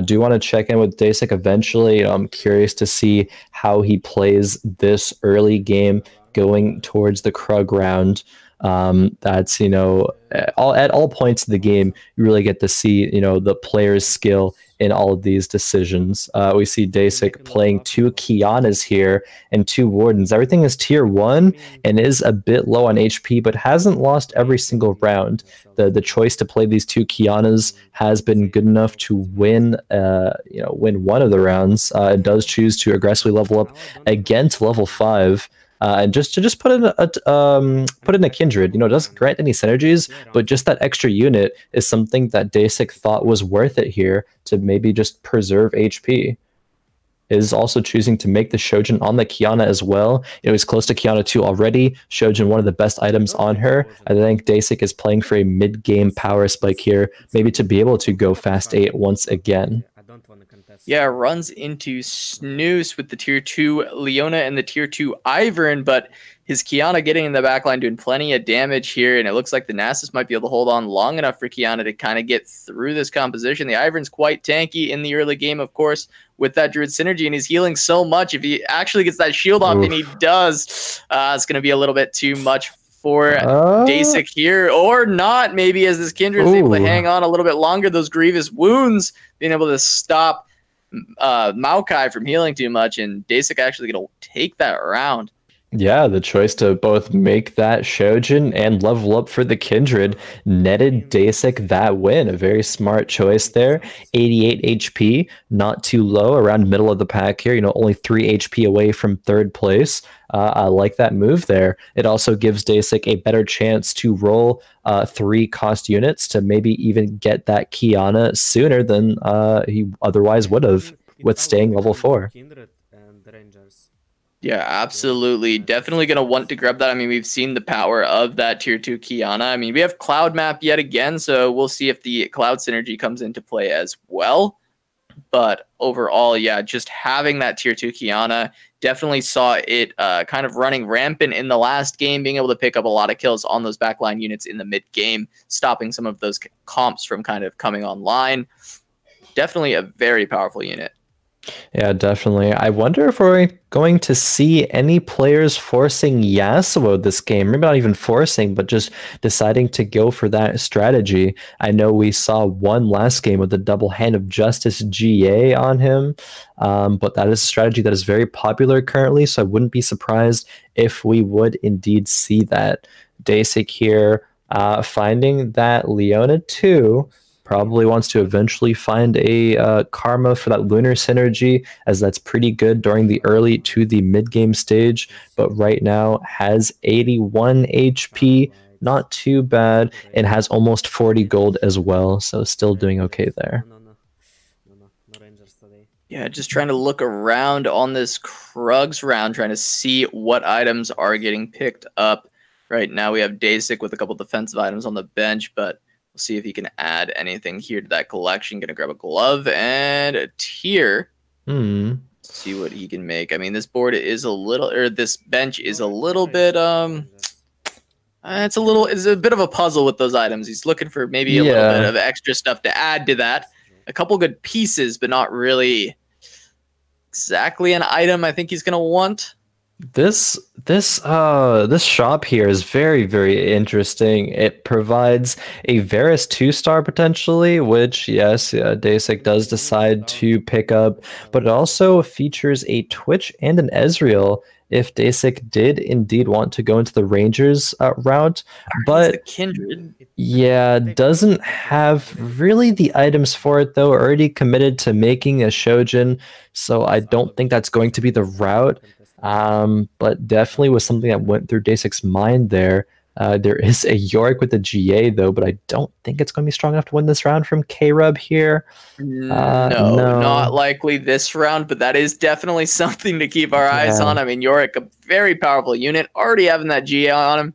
Do want to check in with Deisik eventually. I'm curious to see how he plays this early game going towards the Krug round. That's, you know, at all points of the game, you really get to see, you know, the player's skill in all of these decisions. We see Deisik playing 2 Kianas here and 2 Wardens. Everything is tier 1 and is a bit low on HP, but hasn't lost every single round. The choice to play these 2 Kianas has been good enough to win, win one of the rounds. It does choose to aggressively level up again to level 5. And just put in a Kindred. You know, it doesn't grant any synergies, but just that extra unit is something that Deisik thought was worth it here to maybe just preserve HP. Is also choosing to make the Shojin on the Kiana as well. It was close to Kiana 2 already. Shojin, one of the best items on her. I think Deisik is playing for a mid-game power spike here, maybe to be able to go fast 8 once again. Yeah, runs into Snooze with the tier 2 Leona and the tier 2 Ivern, but his Kiana getting in the backline doing plenty of damage here, and it looks like the Nasus might be able to hold on long enough for Kiana to kind of get through this composition. The Ivern's quite tanky in the early game, of course, with that Druid synergy, and he's healing so much. If he actually gets that shield off, and he does, it's going to be a little bit too much for Deisik here, or not, maybe, as this Kindred is able to hang on a little bit longer. Those grievous wounds being able to stop Maokai from healing too much, and Deisik actually going to take that round. Yeah, the choice to both make that Shojin and level up for the Kindred netted Deisik that win. A very smart choice there. 88 HP, not too low, around middle of the pack here. You know, only 3 HP away from third place. I like that move there. It also gives Deisik a better chance to roll 3 cost units to maybe even get that Kiana sooner than he otherwise would have with staying level 4. Yeah, absolutely. Definitely going to want to grab that. I mean, we've seen the power of that tier 2 Kiana. I mean, we have Cloud map yet again, so we'll see if the Cloud synergy comes into play as well. But overall, yeah, just having that tier 2 Kiana, definitely saw it kind of running rampant in the last game, being able to pick up a lot of kills on those backline units in the mid game, stopping some of those comps from kind of coming online. Definitely a very powerful unit. Yeah, definitely. I wonder if we're going to see any players forcing Yasuo this game. Maybe not even forcing, but just deciding to go for that strategy. I know we saw one last game with the double hand of justice GA on him, but that is a strategy that is very popular currently, so I wouldn't be surprised if we would indeed see that. Deisik here finding that Leona 2 probably wants to eventually find a Karma for that Lunar synergy, as that's pretty good during the early to the mid-game stage, but right now has 81 HP, not too bad, and has almost 40 gold as well, so still doing okay there. Yeah, just trying to look around on this Krugs round, trying to see what items are getting picked up. Right now we have Deisik with a couple defensive items on the bench, but we'll see if he can add anything here to that collection. Gonna grab a glove and a tier. See what he can make. I mean, this board is a little, or this bench is a little bit, it's a bit of a puzzle with those items. He's looking for maybe a little bit of extra stuff to add to that. A couple good pieces, but not really exactly an item I think he's gonna want. This shop here is very, very interesting. It provides a Varus 2-star potentially, which, yes, Deisik does decide to pick up, but it also features a Twitch and an Ezreal if Deisik did indeed want to go into the Rangers route. But the Kindred. Yeah, doesn't have really the items for it, though. Already committed to making a Shojin, so I don't think that's going to be the route. But definitely was something that went through Deisik's mind there. There is a Yorick with the GA, though, but I don't think it's going to be strong enough to win this round from K-Rub here. No, not likely this round, but that is definitely something to keep our eyes on. I mean, Yorick, a very powerful unit, already having that GA on him.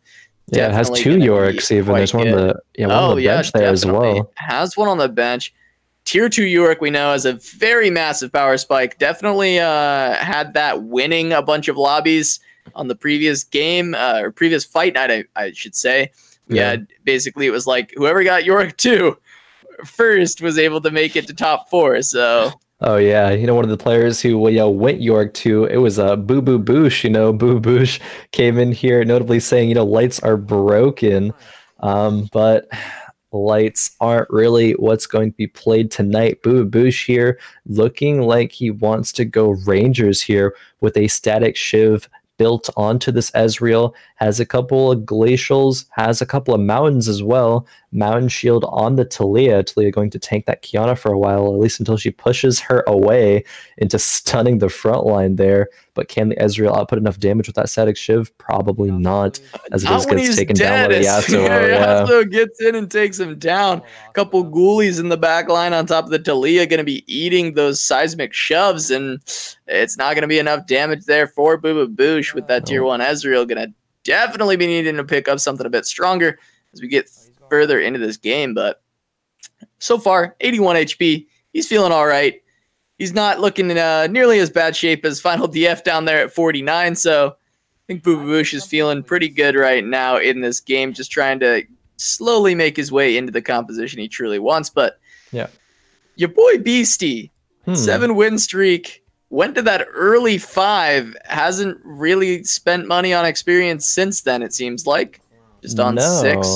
Yeah, it has 2 Yoricks even. There's one on the, one on the bench there as well. Has one on the bench. Tier 2 Yorick we know has a very massive power spike. Definitely had that winning a bunch of lobbies on the previous game, or previous fight night, I should say. Yeah, basically it was like whoever got Yorick 2 first was able to make it to top 4, so... Oh yeah, one of the players who went Yorick 2, it was Bububoosh. Bububoosh came in here notably saying, lights are broken, but... lights aren't really what's going to be played tonight. Bububoosh here looking like he wants to go Rangers here with a static Shiv built onto this Ezreal. Has a couple of glacials, has a couple of mountains as well. Mountain shield on the Talia. Talia going to tank that Kiana for a while, at least until she pushes her away into stunning the front line there. But can the Ezreal output enough damage with that static Shiv? Probably not, as it just gets taken down by Yasuo. Yasuo gets in and takes him down. A couple ghoulies in the back line on top of the Talia going to be eating those seismic shoves, and it's not going to be enough damage there for Bububoosh with that tier 1 Ezreal. Going to definitely be needing to pick up something a bit stronger as we get further into this game. But so far, 81 HP. He's feeling all right. He's not looking in nearly as bad shape as Final DF down there at 49. So I think Bububoosh is feeling pretty good right now in this game, just trying to slowly make his way into the composition he truly wants. But yeah, your boy Beasty, 7-win streak, went to that early 5, hasn't really spent money on experience since then, it seems like. Just on 6.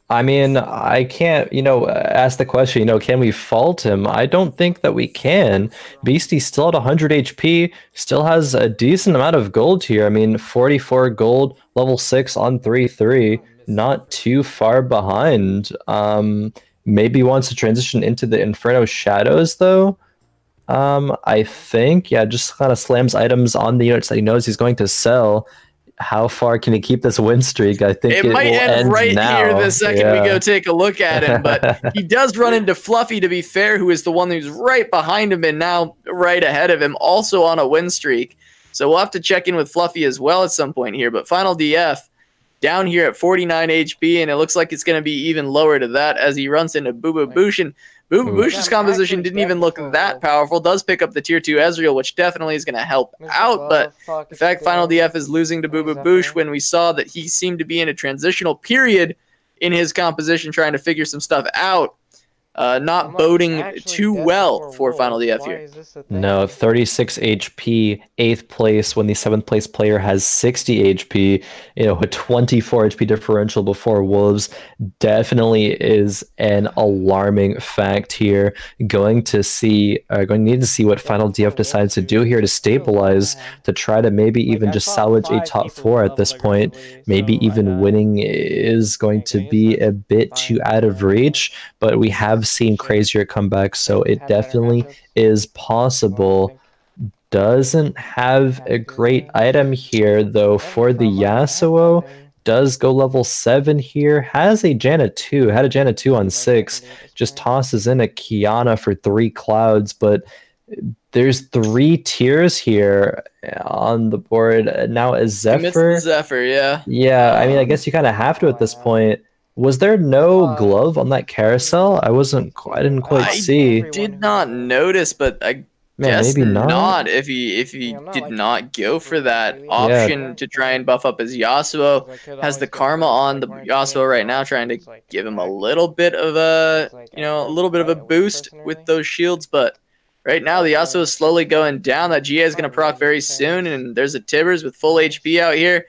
I mean, I can't, ask the question, can we fault him? I don't think that we can. Beastie's still at 100 HP, still has a decent amount of gold here. I mean, 44 gold, level 6 on 3-3, not too far behind. Maybe wants to transition into the Inferno Shadows, though. I think, yeah, just kind of slams items on the units that he knows he's going to sell. How far can he keep this win streak? I think it might end right now. Here the second we go take a look at him. But he does run into Fluffy, to be fair, who is the one who's right behind him and now right ahead of him, also on a win streak. So we'll have to check in with Fluffy as well at some point here. But Final DF down here at 49 HP, and it looks like it's going to be even lower to that as he runs into Bububoosh. And Bububoosh's composition didn't even look that powerful. Does pick up the tier 2 Ezreal, which definitely is going to help out. But in fact, Final DF is losing to Bububoosh when we saw that he seemed to be in a transitional period in his composition, trying to figure some stuff out. Not boding too well for Final DF here. No, 36 HP, 8th place when the 7th place player has 60 HP, a 24 HP differential before Wolves definitely is an alarming fact here. Going to need to see what Final DF decides to do here to stabilize, to try to maybe even just salvage a top 4 at this point. Maybe even winning is going to be a bit too out of reach, but we have seen crazier comebacks, so it definitely is possible. Doesn't have a great item here though for the Yasuo. Does go level 7 here, has a Janna 2, had a Janna 2 on 6, just tosses in a Kiana for 3 clouds, but there's 3 tiers here on the board. Now a Zephyr. Zephyr, yeah. Yeah, I mean, I guess you kind of have to at this point. Was there no glove on that carousel? I didn't quite see. I did not notice, but I guess maybe not. If he did not go for that option to try and buff up his Yasuo, has the karma on the Yasuo right now, trying to give him a little bit of a boost with those shields, but right now the Yasuo is slowly going down. That GA is going to proc very soon, and there's a Tibbers with full HP out here.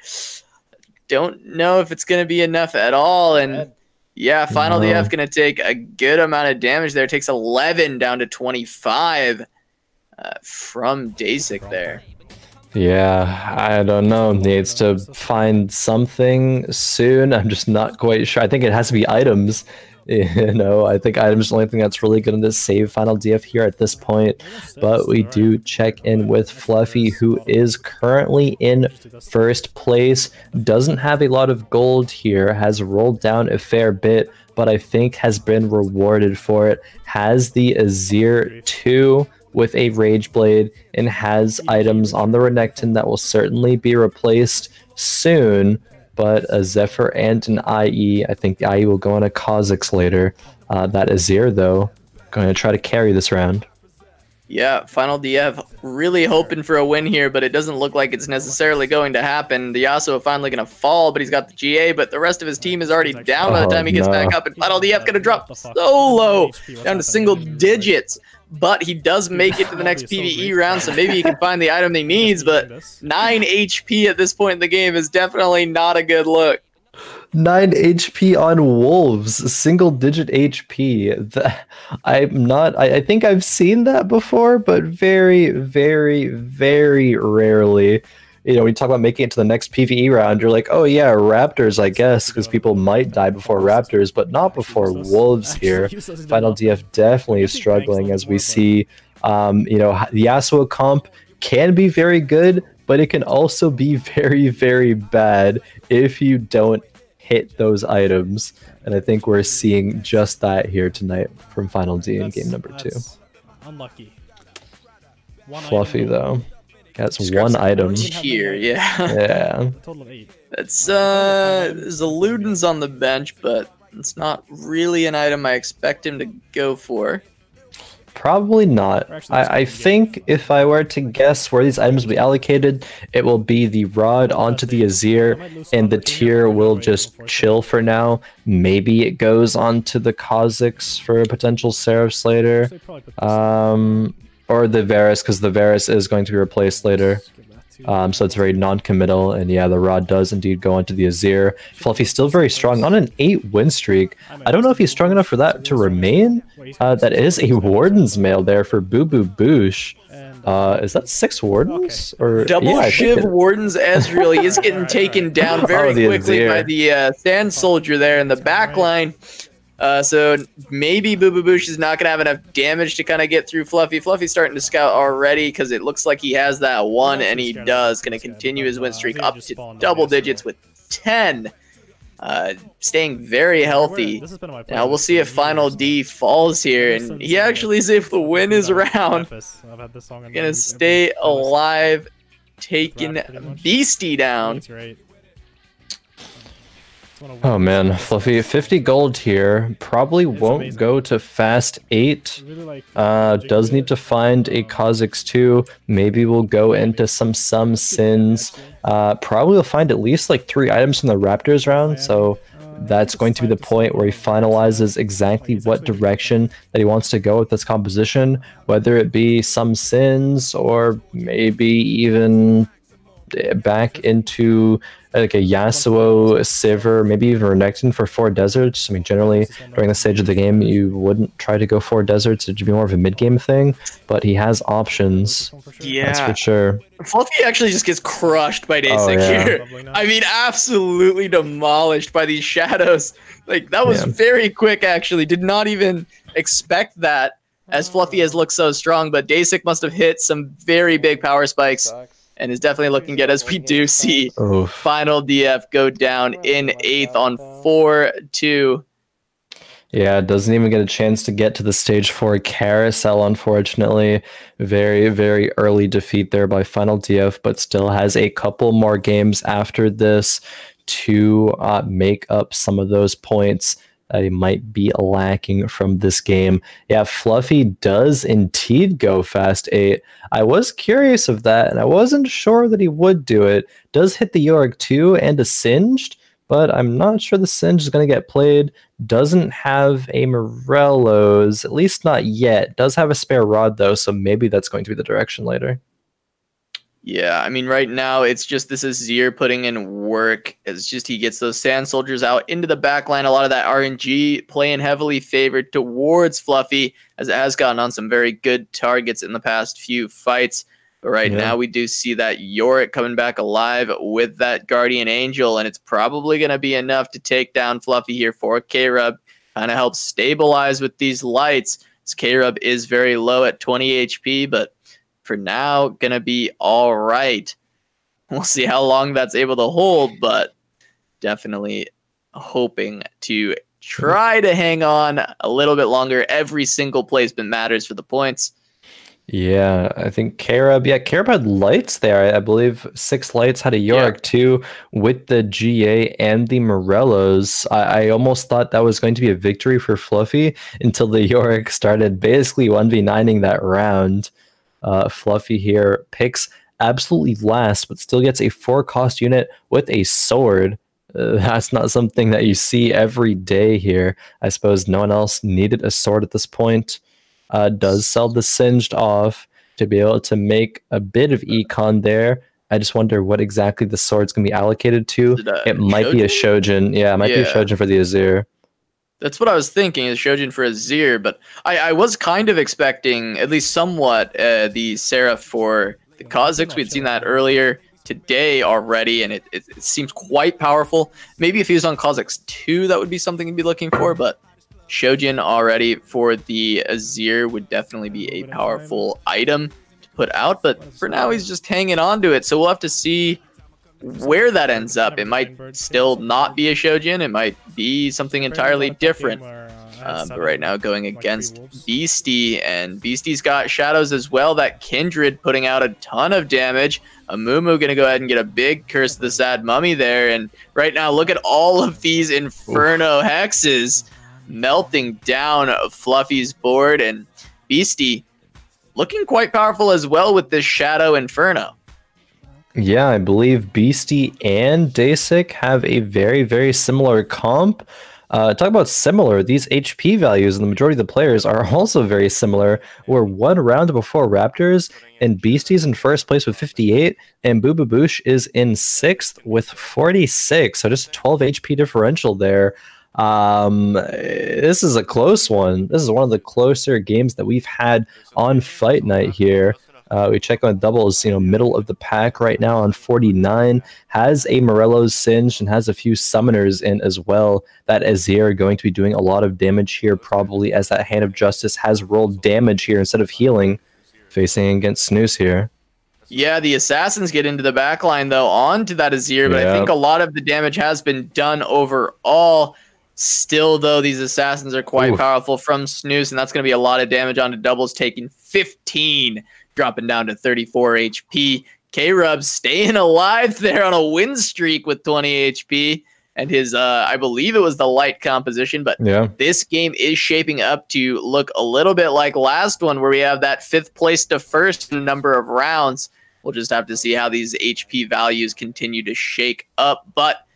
Don't know if it's going to be enough at all. And yeah, Final DF going to take a good amount of damage there. It takes 11 down to 25 from Deisik there. Yeah, I don't know. Needs to find something soon. I'm just not quite sure. I think it has to be items. I think items is the only thing that's really going to save Final DF here at this point. But we do check in with Fluffy, who is currently in first place. Doesn't have a lot of gold here, has rolled down a fair bit, but I think has been rewarded for it. Has the Azir 2 with a Rage Blade, and has items on the Renekton that will certainly be replaced soon. But a Zephyr and an IE. I think the IE will go on a Kha'Zix later. That Azir, though, going to try to carry this round. Yeah, Final DF really hoping for a win here, but it doesn't look like it's necessarily going to happen. The Yasuo finally going to fall, but he's got the GA, but the rest of his team is already down by the time he gets back up, and Final DF going to drop so low, down to single digits. But he does make it to the next PvE round, so maybe he can find the item he needs, but 9 HP at this point in the game is definitely not a good look. 9 HP on Wolves, single digit HP. I think I've seen that before, but very, very, very rarely. When you talk about making it to the next PvE round, you're like, oh yeah, Raptors, I guess, because people might die before Raptors, but not before Wolves here. Final DF definitely is struggling, as we see. The Yasuo comp can be very good, but it can also be very, very bad if you don't hit those items. And I think we're seeing just that here tonight from Final D in game number 2. Unlucky. Fluffy, though. That's one item here, yeah. Yeah. Total of 8. That's there's a Luden's on the bench, but it's not really an item I expect him to go for. Probably not. I think if I were to guess where these items will be allocated, it will be the Rod onto the Azir, and the tier will just chill for now. Maybe it goes onto the Kha'Zix for a potential Seraphs later. Or the Varus, because the Varus is going to be replaced later. So it's very non-committal, and yeah, the rod does indeed go onto the Azir. Fluffy's still very strong on an 8-win streak. I don't know if he's strong enough for that to remain. That is a Warden's Mail there for Bububoosh. Is that 6 Wardens? Or double Shiv Wardens Ezreal. He is getting taken down very quickly by the Sand Soldier there in the back line. So maybe Bububoosh is not going to have enough damage to kind of get through Fluffy. Fluffy's starting to scout already because it looks like he has that one, and he does. Going to continue his win streak up to double digits with 10. Staying very healthy. Now we'll see if Final D falls here, and he actually is able to win his round. Gonna stay alive, taking Beasty down. Oh man, Fluffy, 50 gold here. Probably won't go to fast 8. Does need to find a Kha'Zix 2. Maybe we'll go into some sins. Probably will find at least like 3 items from the Raptors round, so that's going to be the point where he finalizes exactly what direction that he wants to go with this composition, whether it be some sins or maybe even back into like a Yasuo, Sivir, maybe even Renekton for 4 deserts. I mean, generally during this stage of the game, you wouldn't try to go 4 deserts. It'd be more of a mid-game thing, but he has options. Yeah, that's for sure. Fluffy actually just gets crushed by Deisik here. I mean, absolutely demolished by these shadows. Like, that was very quick, actually. Did not even expect that, as Fluffy has looked so strong, but Deisik must have hit some very big power spikes. And is definitely looking good, as we do see Final DF go down in 8th on 4-2. Yeah, doesn't even get a chance to get to the stage 4 carousel, unfortunately. Very, very early defeat there by Final DF, but still has a couple more games after this to make up some of those points that he might be lacking from this game. Yeah, Fluffy does indeed go fast 8. I was curious of that, and I wasn't sure that he would do it. Does hit the Yorick 2 and a Singed, but I'm not sure the Singe is going to get played. Doesn't have a Morello's, at least not yet. Does have a spare rod, though, so maybe that's going to be the direction later. Yeah, I mean, right now, it's just this Azir putting in work. It's just he gets those Sand Soldiers out into the back line. A lot of that RNG playing heavily favored towards Fluffy, as it has gotten on some very good targets in the past few fights. But right now, we do see that Yorick coming back alive with that Guardian Angel, and it's probably going to be enough to take down Fluffy here for K-Rub. Kind of helps stabilize with these lights, as K-Rub is very low at 20 HP, but for now, gonna be all right. We'll see how long that's able to hold, but definitely hoping to try to hang on a little bit longer. Every single placement matters for the points. Yeah, I think K-Rub had lights there. I believe 6 lights, had a Yorick too with the GA and the Morellos. I almost thought that was going to be a victory for Fluffy until the Yorick started basically 1v9ing that round. Fluffy here picks absolutely last, but still gets a 4-cost unit with a sword. That's not something that you see every day here. I suppose no one else needed a sword at this point. Does sell the Singed off to be able to make a bit of econ there. I just wonder what exactly the sword's going to be allocated to. It might be a Shojin. Yeah, it might be a Shojin for the Azir. That's what I was thinking, is Shojin for Azir, but I was kind of expecting, at least somewhat, the Seraph for the Kha'Zix. We'd seen that earlier today already, and it seems quite powerful. Maybe if he was on Kha'Zix 2, that would be something he'd be looking for, but Shojin already for the Azir would definitely be a powerful item to put out, but for now he's just hanging on to it, so we'll have to see where that ends up. It might still not be a Shojin, it might be something entirely different. But right now going against Beasty, and Beasty's got shadows as well. That Kindred putting out a ton of damage. Amumu gonna go ahead and get a big Curse of the Sad Mummy there, and right now look at all of these Inferno hexes melting down Fluffy's board, and Beasty looking quite powerful as well with this Shadow Inferno. Yeah, I believe Beasty and Deisik have a very, very similar comp. Talk about similar. These HP values and the majority of the players are also very similar. We're one round before Raptors, and Beastie's in first place with 58, and Bububoosh is in 6th with 46. So just a 12 HP differential there. This is a close one. This is one of the closer games that we've had on Fight Night here. We check on doubles, middle of the pack right now on 49. Has a Morello's Singed and has a few summoners in as well. That Azir going to be doing a lot of damage here, probably as that Hand of Justice has rolled damage here instead of healing, facing against Snooze here. Yeah, the Assassins get into the backline, though, onto that Azir, but I think a lot of the damage has been done overall. Still, though, these Assassins are quite powerful from Snooze, and that's going to be a lot of damage onto doubles, taking 15. Dropping down to 34 HP. K-Rub staying alive there on a win streak with 20 HP. And his, I believe it was the light composition, but this game is shaping up to look a little bit like last one where we have that 5th place to 1st in a number of rounds. We'll just have to see how these HP values continue to shake up, but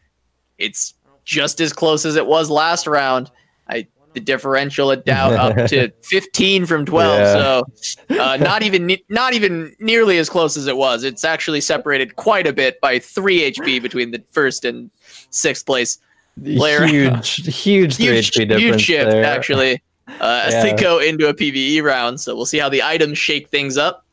it's just as close as it was last round. The differential of doubt up to 15 from 12, so not even nearly as close as it was. It's actually separated quite a bit by 3 HP between the 1st and 6th place player. Huge 3 HP difference. Huge shift there. Actually, as they go into a PvE round. So we'll see how the items shake things up.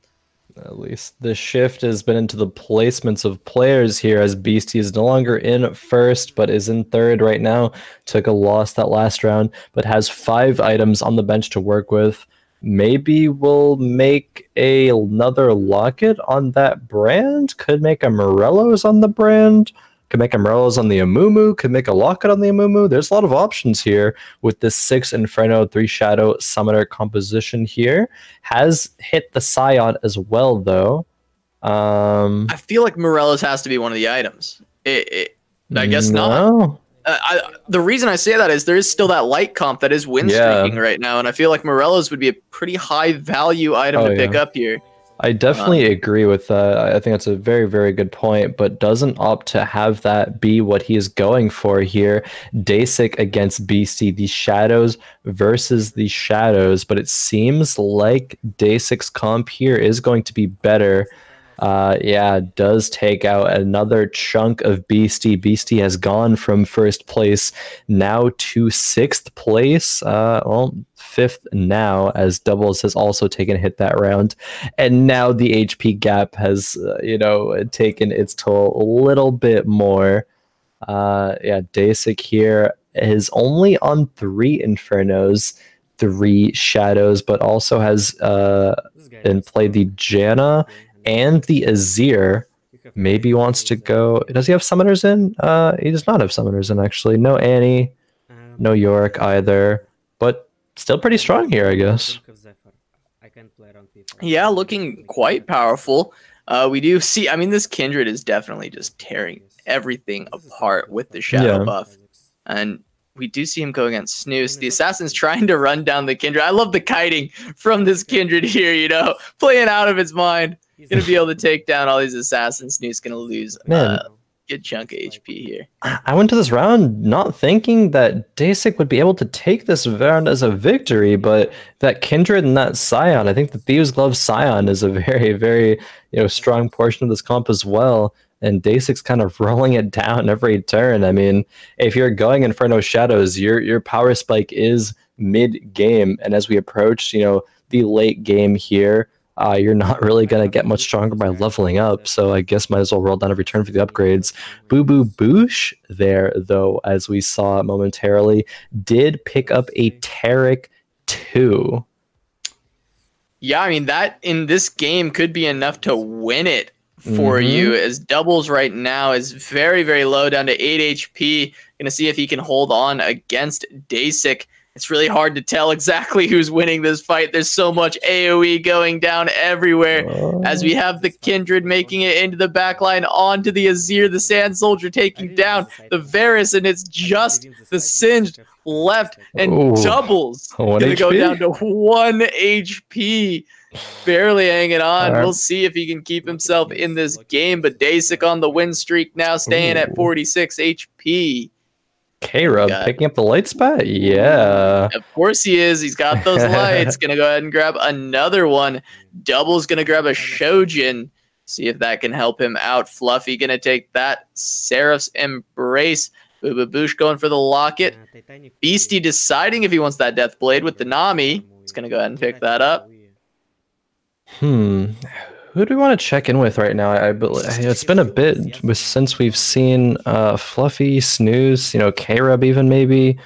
At least the shift has been into the placements of players here, as Beastie is no longer in 1st, but is in 3rd right now. Took a loss that last round, but has 5 items on the bench to work with. Maybe we'll make another locket on that brand. Could make a Morello's on the brand. Could make a Morello's on the Amumu. Could make a locket on the Amumu. There's a lot of options here with this 6 Inferno, 3 Shadow Summoner composition here. Has hit the Scion as well, though. I feel like Morello's has to be one of the items. I guess not. The reason I say that is there is still that light comp that is win streaking right now, and I feel like Morello's would be a pretty high value item to pick up here. I definitely agree with that. I think that's a very, very good point, but doesn't opt to have that be what he is going for here. Deisik against Beastie, the Shadows versus the Shadows, but it seems like Deisik's comp here is going to be better. Does take out another chunk of Beastie. Beastie has gone from 1st place now to 6th place. 5th now, as Doublezzzz has also taken a hit that round. And now the HP gap has, taken its toll a little bit more. Deisik here is only on 3 Infernos, 3 Shadows, but also has played the Janna and the Azir. Maybe wants to go. Does he have summoners in? He does not have summoners in, actually. No Annie, no Yorick either, but still pretty strong here, I guess. Yeah, looking quite powerful. We do see, this Kindred is definitely just tearing everything apart with the Shadow buff. And we do see him go against Snooze. The Assassin's trying to run down the Kindred. I love the kiting from this Kindred here, playing out of its mind. Gonna be able to take down all these Assassins. Snooze gonna lose a good chunk of HP here. I went to this round not thinking that Deisik would be able to take this round as a victory, but that Kindred and that Scion, I think the Thieves Glove Scion is a very, very strong portion of this comp as well. And Deisik's kind of rolling it down every turn. If you're going Inferno Shadows, your power spike is mid-game, and as we approach, the late game here, you're not really going to get much stronger by leveling up, so I guess might as well roll down every turn for the upgrades. Bububoosh there, though, as we saw momentarily, did pick up a Taric 2. Yeah, that in this game could be enough to win it for you, as Doublezzzz right now is very, very low, down to 8 HP. Gonna see if he can hold on against Deisik. It's really hard to tell exactly who's winning this fight. There's so much AoE going down everywhere, as we have the Kindred making it into the backline, onto the Azir, the Sand Soldier taking down the Varus, and it's just the Singed left, and Doublezzzz gonna go down to 1 HP. Barely hanging on. We'll see if he can keep himself in this game, but Deisik on the win streak now, staying at 46 HP. K-Rub picking up the light spot? Yeah. Of course he is. He's got those lights. Gonna go ahead and grab another one. Double's gonna grab a Shojin. See if that can help him out. Fluffy gonna take that. Seraph's Embrace. Bububoosh going for the locket. Beasty deciding if he wants that Death Blade with the Nami. He's gonna go ahead and pick that up. Who do we want to check in with right now? It's been a bit since we've seen Fluffy, Snooze, K-Rub even maybe,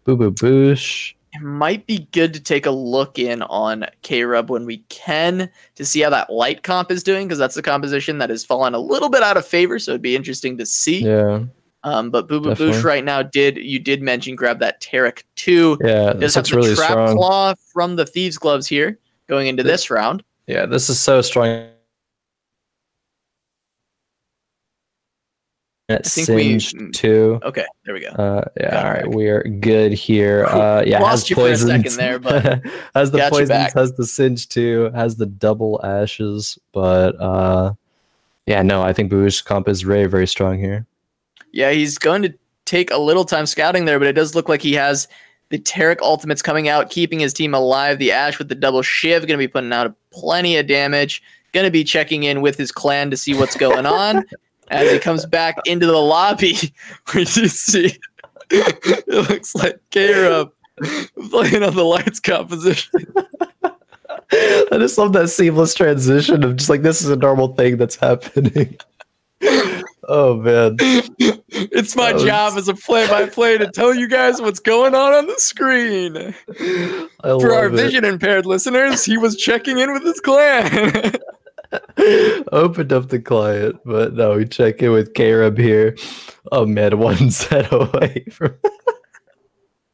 Bububoosh. It might be good to take a look in on K-Rub when we can to see how that light comp is doing, because that's the composition that has fallen a little bit out of favor, so it'd be interesting to see. Yeah. But Bububoosh right now you did mention grab that Tarek 2. Yeah, this looks really trap strong. Claw from the Thieves Gloves here going into this round. Yeah, this is so strong. Singed too. Okay, there we go. Yeah, all right, we are good here. Yeah, lost has you poisons. for a second there, but has the poisons, has the Singe too, has the double ashes, but yeah, no, I think Bububoosh's comp is very, very strong here. Yeah, he's going to take a little time scouting there, but it does look like he has the Tarek ultimates coming out, keeping his team alive. The Ash with the double Shiv, going to be putting out plenty of damage. Going to be checking in with his clan to see what's going on. As he comes back into the lobby, where you see it looks like K-Rub playing on the lights composition. I just love that seamless transition of just like, this is a normal thing that's happening. Oh man, it's my job as a play-by-play to tell you guys what's going on the screen. For our vision impaired listeners, he was checking in with his clan. Opened up the client, but no, we check in with K-Rub here. Oh man, one set away from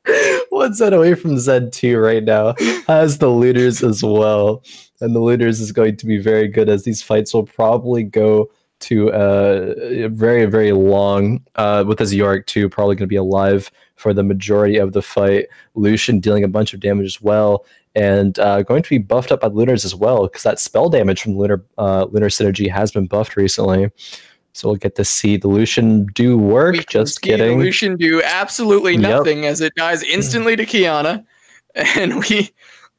Z2 right now. Has the looters as well, and the looters is going to be very good, as these fights will probably go to very, very long, with his Yorick too, probably going to be alive for the majority of the fight. Lucian dealing a bunch of damage as well, and going to be buffed up by Lunars as well, because that spell damage from Lunar Synergy has been buffed recently. So we'll get to see the Lucian do work. Just kidding. The Lucian do absolutely nothing, as it dies instantly to Kiana. And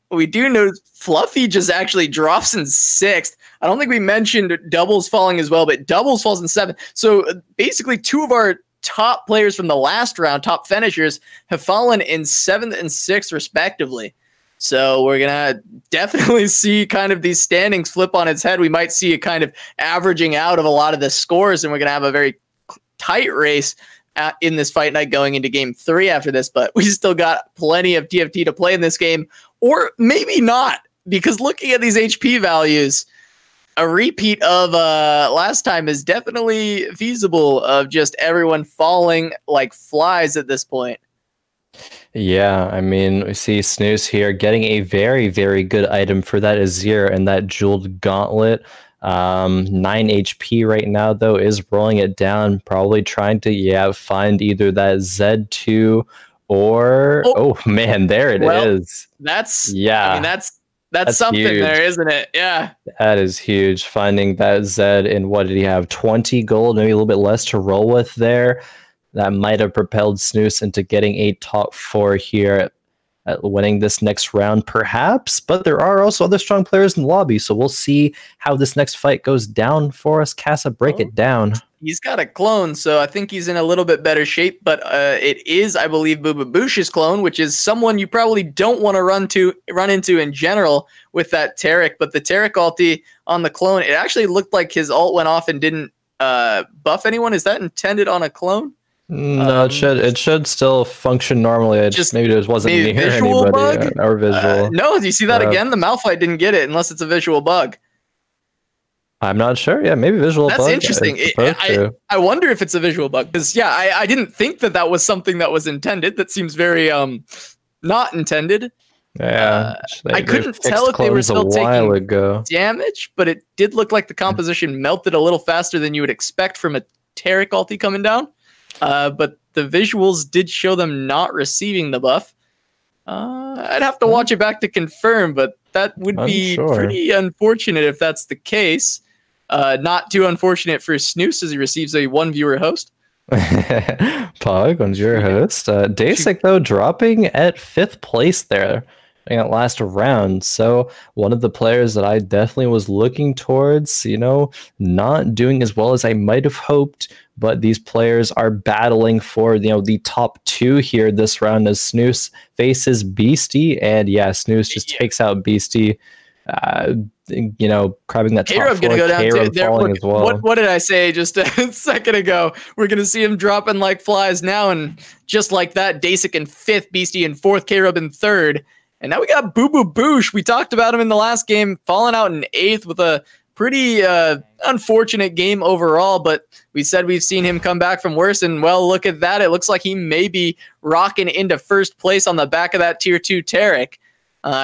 we do know Fluffy just actually drops in 6th. I don't think we mentioned Doubles falling as well, but Doubles falls in 7th. So basically 2 of our top players from the last round, top finishers, have fallen in 7th and 6th respectively. So we're going to definitely see kind of these standings flip on its head. We might see a kind of averaging out of a lot of the scores, and we're going to have a very tight race in this fight night going into game 3 after this. But we still got plenty of TFT to play in this game, or maybe not, because looking at these HP values, a repeat of last time is definitely feasible, of just everyone falling like flies at this point. Yeah, I mean, we see Snooze here getting a very, very good item for that Azir and that Jeweled Gauntlet. 9 HP right now, though, is rolling it down, probably trying to, find either that Z2 or... Oh, man, there it is. That's... Yeah. I mean, that's something huge. There, isn't it? Yeah. That is huge. Finding that Zed in, what did he have? 20 gold, maybe a little bit less to roll with there. That might have propelled Snooze into getting a top 4 here at winning this next round, perhaps. But there are also other strong players in the lobby, so we'll see how this next fight goes down for us. Casa, break it down. He's got a clone, so I think he's in a little bit better shape. But it is, I believe, Bububoosh's clone, which is someone you probably don't want to run into in general with that Tarek. But the Tarek ulti on the clone, it actually looked like his ult went off and didn't buff anyone. Is that intended on a clone? No, it should still function normally. Maybe it wasn't near anybody or visual. No, do you see that again? The Malphite didn't get it unless it's a visual bug. I'm not sure. Yeah, maybe visual bug. That's interesting. I wonder if it's a visual bug, because I didn't think that was something that was intended. That seems very not intended. Yeah, I couldn't tell if they were still taking damage, but it did look like the composition melted a little faster than you would expect from a Tarek ulti coming down. But the visuals did show them not receiving the buff. I'd have to watch it back to confirm, but that would be pretty unfortunate if that's the case. Not too unfortunate for Snooze, as he receives a 1 viewer host. Pug, one's your host. Deisik, though, dropping at 5th place there in that last round. So one of the players that I definitely was looking towards, not doing as well as I might have hoped. But these players are battling for, the top 2 here this round as Snooze faces Beasty. And yeah, Snooze just takes out Beasty. Grabbing that top 4, gonna go down too. falling as well. What did I say just a second ago? We're gonna see him dropping like flies now, and just like that, Deisik in 5th, Beasty in 4th, Khroen in 3rd, and now we got Bububoosh. We talked about him in the last game, falling out in 8th with a pretty unfortunate game overall, but we said we've seen him come back from worse, and well, look at that. It looks like he may be rocking into 1st place on the back of that tier 2 Taric.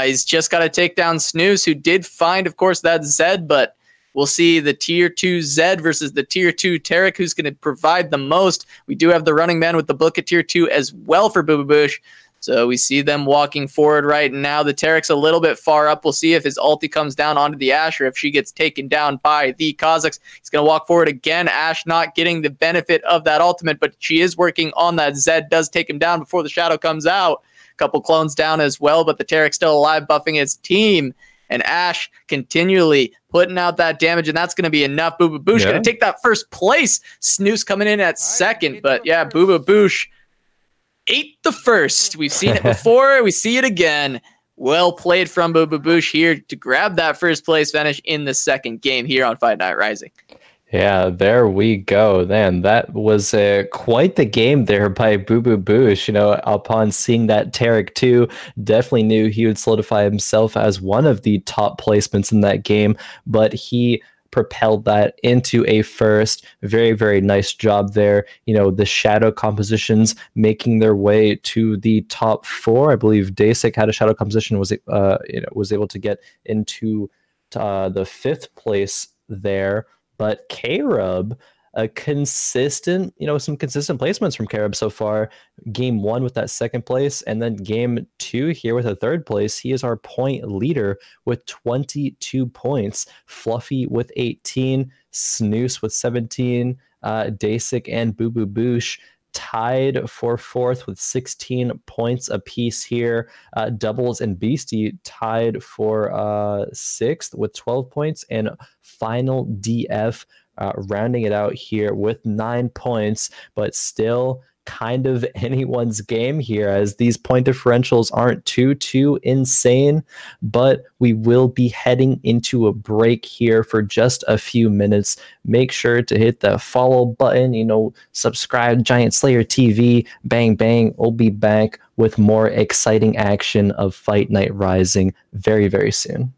He's just got to take down Snooze, who did find, of course, that Zed, but we'll see the tier 2 Zed versus the tier 2 Taric, who's going to provide the most. We do have the running man with the book at tier 2 as well for Bububoosh. So we see them walking forward right now. The Taric's a little bit far up. We'll see if his ulti comes down onto the Ashe or if she gets taken down by the Kazakhs. He's going to walk forward again. Ashe not getting the benefit of that ultimate, but she is working on that. Zed does take him down before the shadow comes out. Couple clones down as well, but the Taric still alive, buffing his team. And Ashe continually putting out that damage, and that's going to be enough. Bububoosh going to take that 1st place. Snooze coming in at 2nd, but yeah, Bububoosh ate the 1st. We've seen it before. We see it again. Well played from Bububoosh here to grab that 1st place finish in the 2nd game here on Fight Night Rising. Yeah, there we go. Then that was quite the game there by Bububoosh. Upon seeing that Taric 2, definitely knew he would solidify himself as one of the top placements in that game, but he propelled that into a 1st. Very, very nice job there. The shadow compositions making their way to the top 4. I believe Deisik had a shadow composition, was able to get into the 5th place there. But Khroen, some consistent placements from Khroen so far. Game 1 with that 2nd place, and then game 2 here with a 3rd place. He is our point leader with 22 points. Fluffy with 18, Snooze with 17, Deisik and Bububoosh tied for 4th with 16 points apiece here. Doublezzzz and Beasty tied for 6th with 12 points, and final DF rounding it out here with 9 points, but still kind of anyone's game here, as these point differentials aren't too insane. But we will be heading into a break here for just a few minutes. Make sure to hit the follow button, subscribe, Giant Slayer TV, bang bang. We'll be back with more exciting action of Fight Night Rising very, very soon.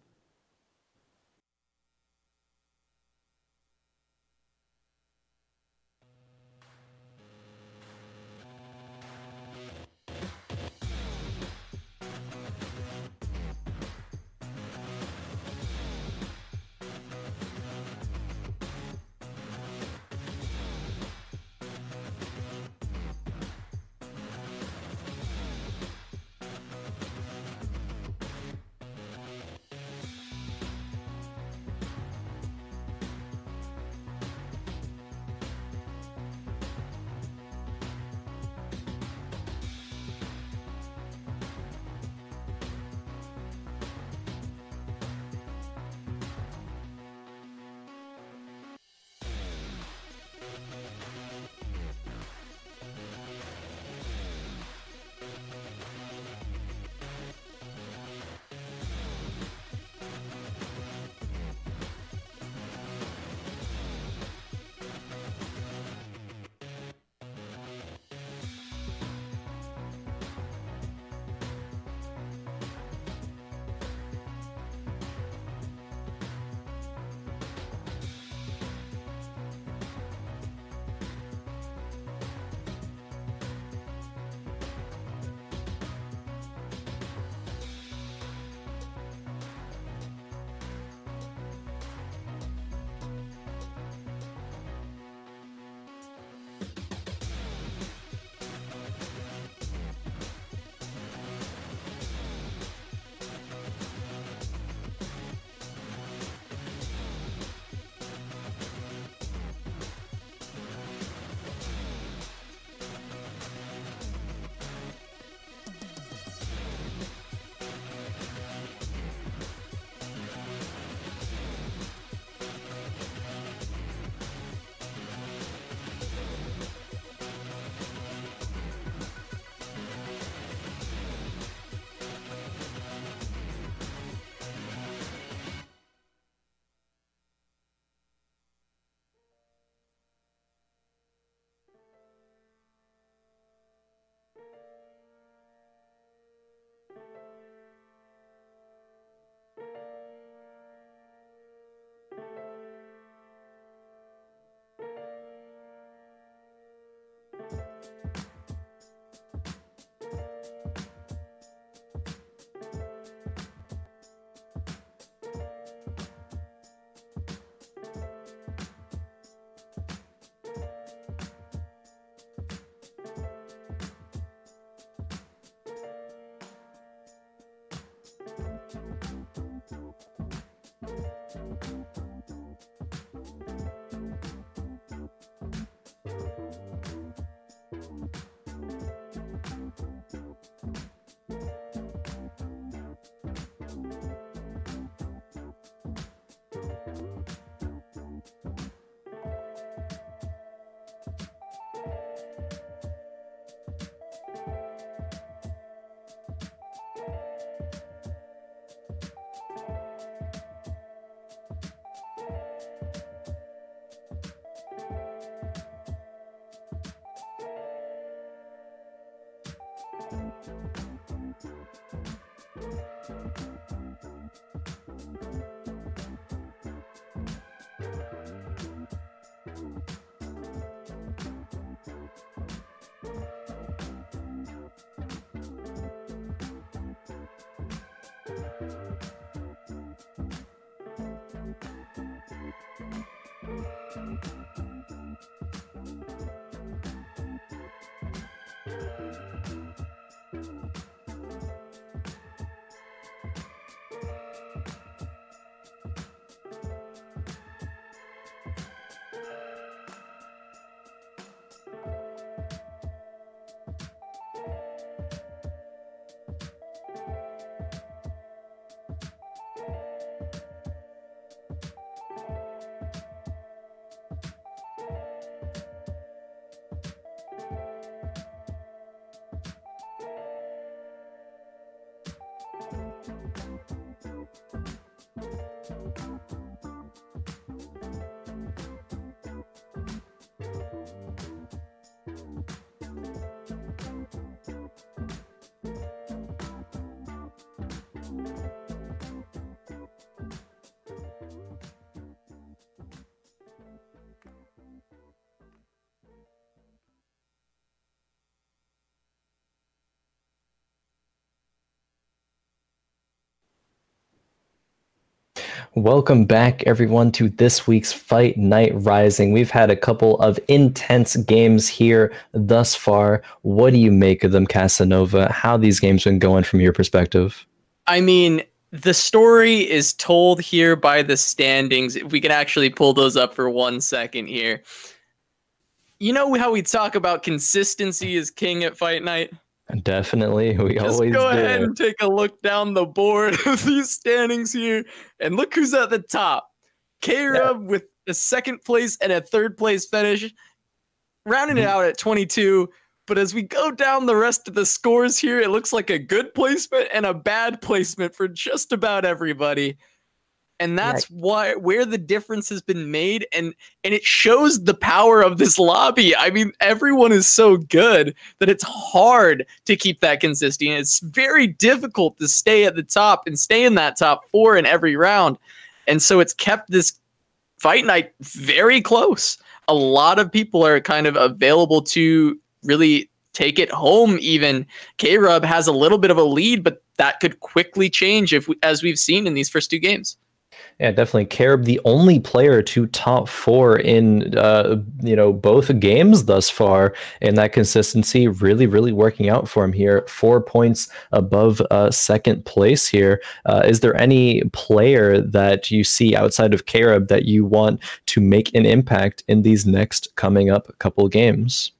Welcome back, everyone, to this week's Fight Night Rising. We've had a couple of intense games here thus far. What do you make of them, Casanova? How these games been going from your perspective? I mean, the story is told here by the standings. If we can actually pull those up for 1 second here. You know how we talk about consistency is king at Fight Night? Definitely, we Just always go do. ahead and take a look down the board of these standings here, and look who's at the top. K-Rub with a second place and a third place finish, rounding it out at 22. But as we go down the rest of the scores here, it looks like a good placement and a bad placement for just about everybody. And that's where the difference has been made, and it shows the power of this lobby. I mean, everyone is so good that it's hard to keep that consistent. It's very difficult to stay at the top and stay in that top 4 in every round. And so it's kept this Fight Night very close. A lot of people are kind of available to really take it home even. K-Rub has a little bit of a lead, but that could quickly change as we've seen in these first 2 games. Yeah, definitely. Carob, the only player to top 4 in both games thus far, and that consistency really, really working out for him here. 4 points above second place here. Is there any player that you see outside of Carob that you want to make an impact in these next coming up couple games?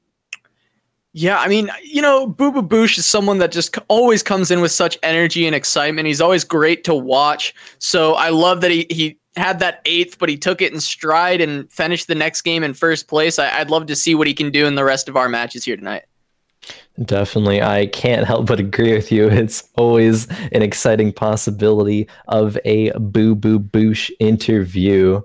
Yeah, I mean, Bububoosh is someone that just always comes in with such energy and excitement. He's always great to watch. So I love that he had that 8th, but he took it in stride and finished the next game in first place. I'd love to see what he can do in the rest of our matches here tonight. Definitely. I can't help but agree with you. It's always an exciting possibility of a Bububoosh interview.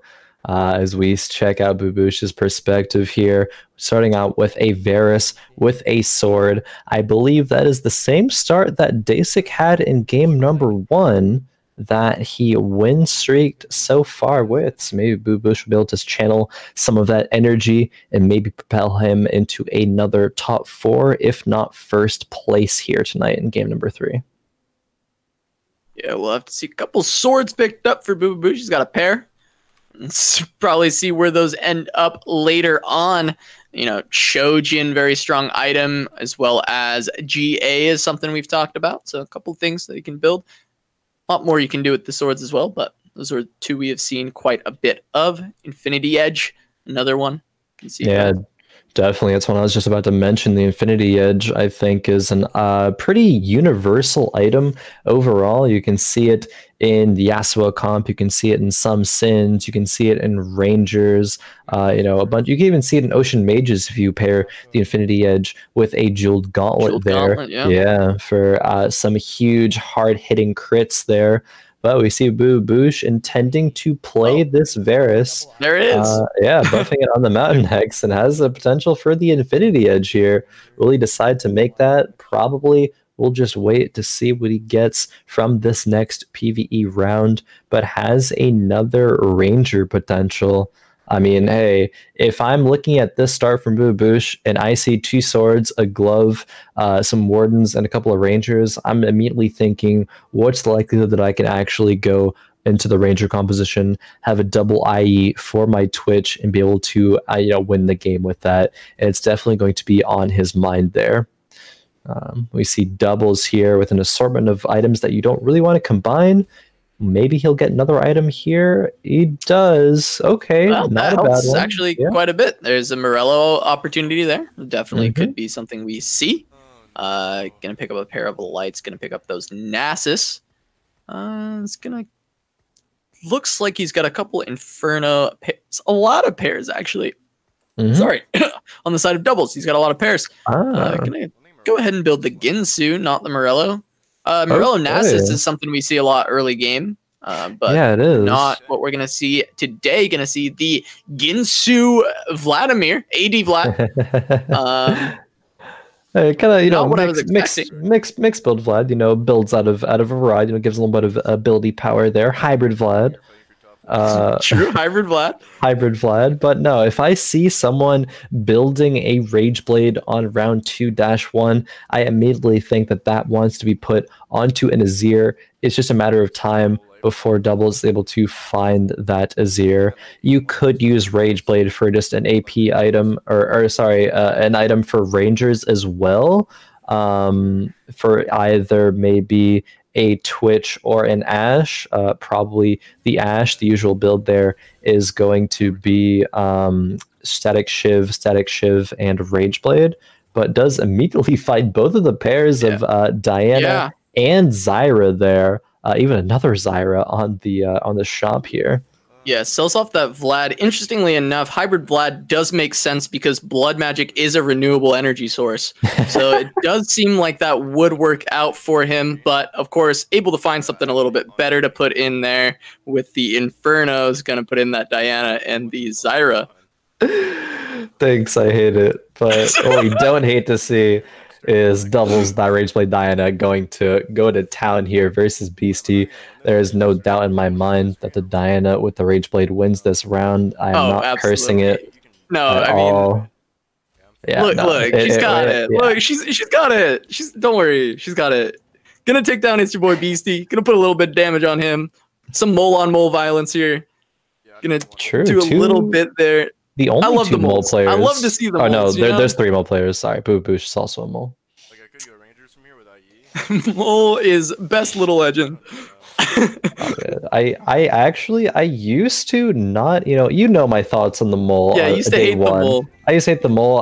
As we check out Bububoosh's perspective here, starting out with a Varus with a sword. I believe that is the same start that Deisik had in game number 1 that he win streaked so far with. So maybe Bububoosh will be able to channel some of that energy and maybe propel him into another top 4, if not first place here tonight in game number 3. Yeah, we'll have to see a couple swords picked up for Bububoosh. He's got a pair. Let's probably see where those end up later on. Shojin, very strong item, as well as GA is something we've talked about. So a couple things that you can build. A lot more you can do with the swords as well, but those are 2 we have seen quite a bit of. Infinity Edge, another one. You can see that. Definitely. That's what I was just about to mention. The Infinity Edge, I think, is a pretty universal item overall. You can see it in the Yasuo comp. You can see it in some Sins. You can see it in Rangers. A bunch. You can even see it in Ocean Mages if you pair the Infinity Edge with a Jeweled Gauntlet yeah, for some huge hard-hitting crits there. But we see Bububoosh intending to play this Varus. There it is. Buffing it on the Mountain Hex, and has the potential for the Infinity Edge here. Will he decide to make that? Probably. We'll just wait to see what he gets from this next PvE round, but has another Ranger potential. I mean, hey, if I'm looking at this start from Bububoosh and I see 2 swords, a glove, some wardens, and a couple of rangers, I'm immediately thinking, what's the likelihood that I can actually go into the Ranger composition, have a double IE for my Twitch, and be able to win the game with that. And it's definitely going to be on his mind there. We see doubles here with an assortment of items that you don't really want to combine. Maybe he'll get another item here. He does. Okay, well, not that a bad helps one. actually quite a bit. There's a Morello opportunity there. Definitely could be something we see. Gonna pick up a pair of lights. Gonna pick up those Nasus. It's gonna. Looks like he's got a couple Inferno pairs. A lot of pairs actually. Sorry, on the side of doubles, he's got a lot of pairs. Gonna go ahead and build the Ginsu, not the Morello. Morello Nasus is something we see a lot early game, but yeah, it is. Not what we're gonna see today. Gonna see the Ginsu Vladimir, AD Vlad. Kind of, Not what I was mixed build Vlad. Builds out of a variety. Gives a little bit of ability power there. Hybrid Vlad. True, hybrid Vlad. Hybrid Vlad. But no, if I see someone building a Rage Blade on round 2-1, I immediately think that wants to be put onto an Azir. It's just a matter of time before Doublezz is able to find that Azir. You could use Rage Blade for just an AP item, an item for Rangers as well, for either maybe a Twitch or an Ashe. Probably the Ashe, the usual build there is going to be Static Shiv, and Rage Blade, but does immediately fight both of the pairs of Diana and Zyra there. Even another Zyra on the shop here. Yeah, sells off that Vlad. Interestingly enough, hybrid Vlad does make sense because blood magic is a renewable energy source. So it does seem like that would work out for him. But of course, able to find something a little bit better to put in there with the Infernos. Going to put in that Diana and the Zyra. Thanks, I hate it. But what we don't hate to see is Doublezzzz, that Rage Blade Diana, going to go to town here versus Beasty. There is no doubt in my mind that the Diana with the Rage Blade wins this round. I am not absolutely. cursing it. No, I mean, yeah, look, she's got it. Look, she's got it. Don't worry, she's got it. Gonna take down ItzYaBoyBeasty. Gonna put a little bit of damage on him. Some mole on mole violence here. Gonna do a little bit there. The only I love two the mole moles. players. I love to see the moles. moles. Oh no, there's 3 mole players. Sorry, Bububoosh is also a mole. Like I could go Rangers from here without ye. Mole is best little legend. I used to not, my thoughts on the mole. Yeah, I used to hate the mole. I used to hate the mole.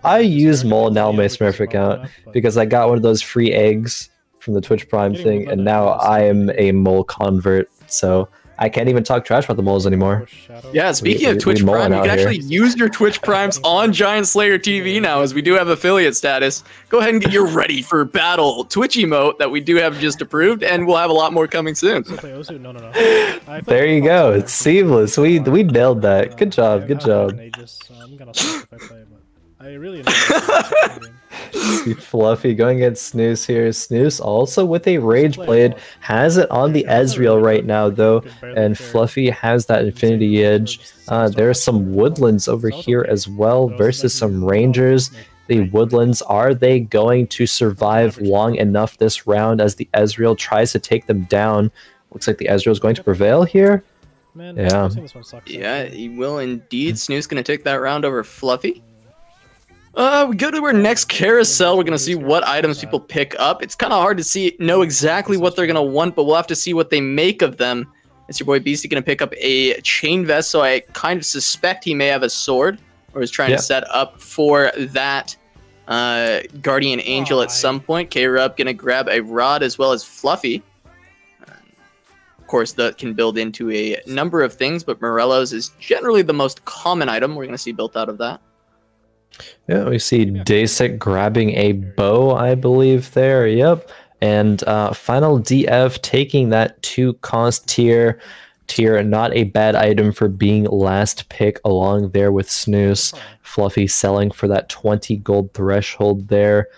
I use mole now on my Smurf account because I got one of those free eggs from the Twitch Prime thing, and now I am a mole convert. So I can't even talk trash about the moles anymore. Yeah, speaking of Twitch Prime, you can actually use your Twitch Primes on Giant Slayer TV now, as we do have affiliate status. Go ahead and get your ready for battle Twitch emote that we do have just approved, and we'll have a lot more coming soon. There you go. It's seamless. We nailed that. Good job. Good job. I really See Fluffy going against Snooze here. Snooze also with a Rage Blade has it on the Ezreal right now though, and Fluffy has that Infinity Edge. There are some Woodlands over here as well versus some Rangers. The Woodlands, are they going to survive long enough this round as the Ezreal tries to take them down? Looks like the Ezreal is going to prevail here. Yeah. Yeah, he will indeed. Snooze going to take that round over Fluffy. We go to our next carousel. We're going to see what items people pick up. It's kind of hard to know exactly what they're going to want, but we'll have to see what they make of them. ItzYaBoyBeasty going to pick up a chain vest, so I kind of suspect he may have a sword, or is trying to set up for that Guardian Angel at some point. K-Rub going to grab a rod as well as Fluffy. Of course, that can build into a number of things, but Morello's is generally the most common item we're going to see built out of that. Yeah, we see Deisik grabbing a bow, I believe there. Yep. And final DF taking that 2-cost tier. Not a bad item for being last pick along there with Snooze. Fluffy selling for that 20 gold threshold there.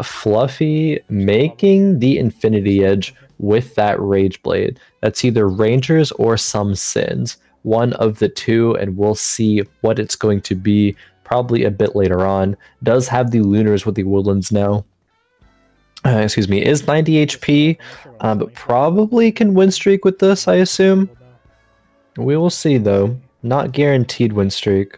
Fluffy making the Infinity Edge with that Rage Blade. That's either Rangers or some Sins. One of the two, and we'll see what it's going to be probably a bit later on. Does have the Lunars with the Woodlands now. excuse me, is 90 HP, but probably can win streak with this, I assume. We will see, though. Not guaranteed win streak.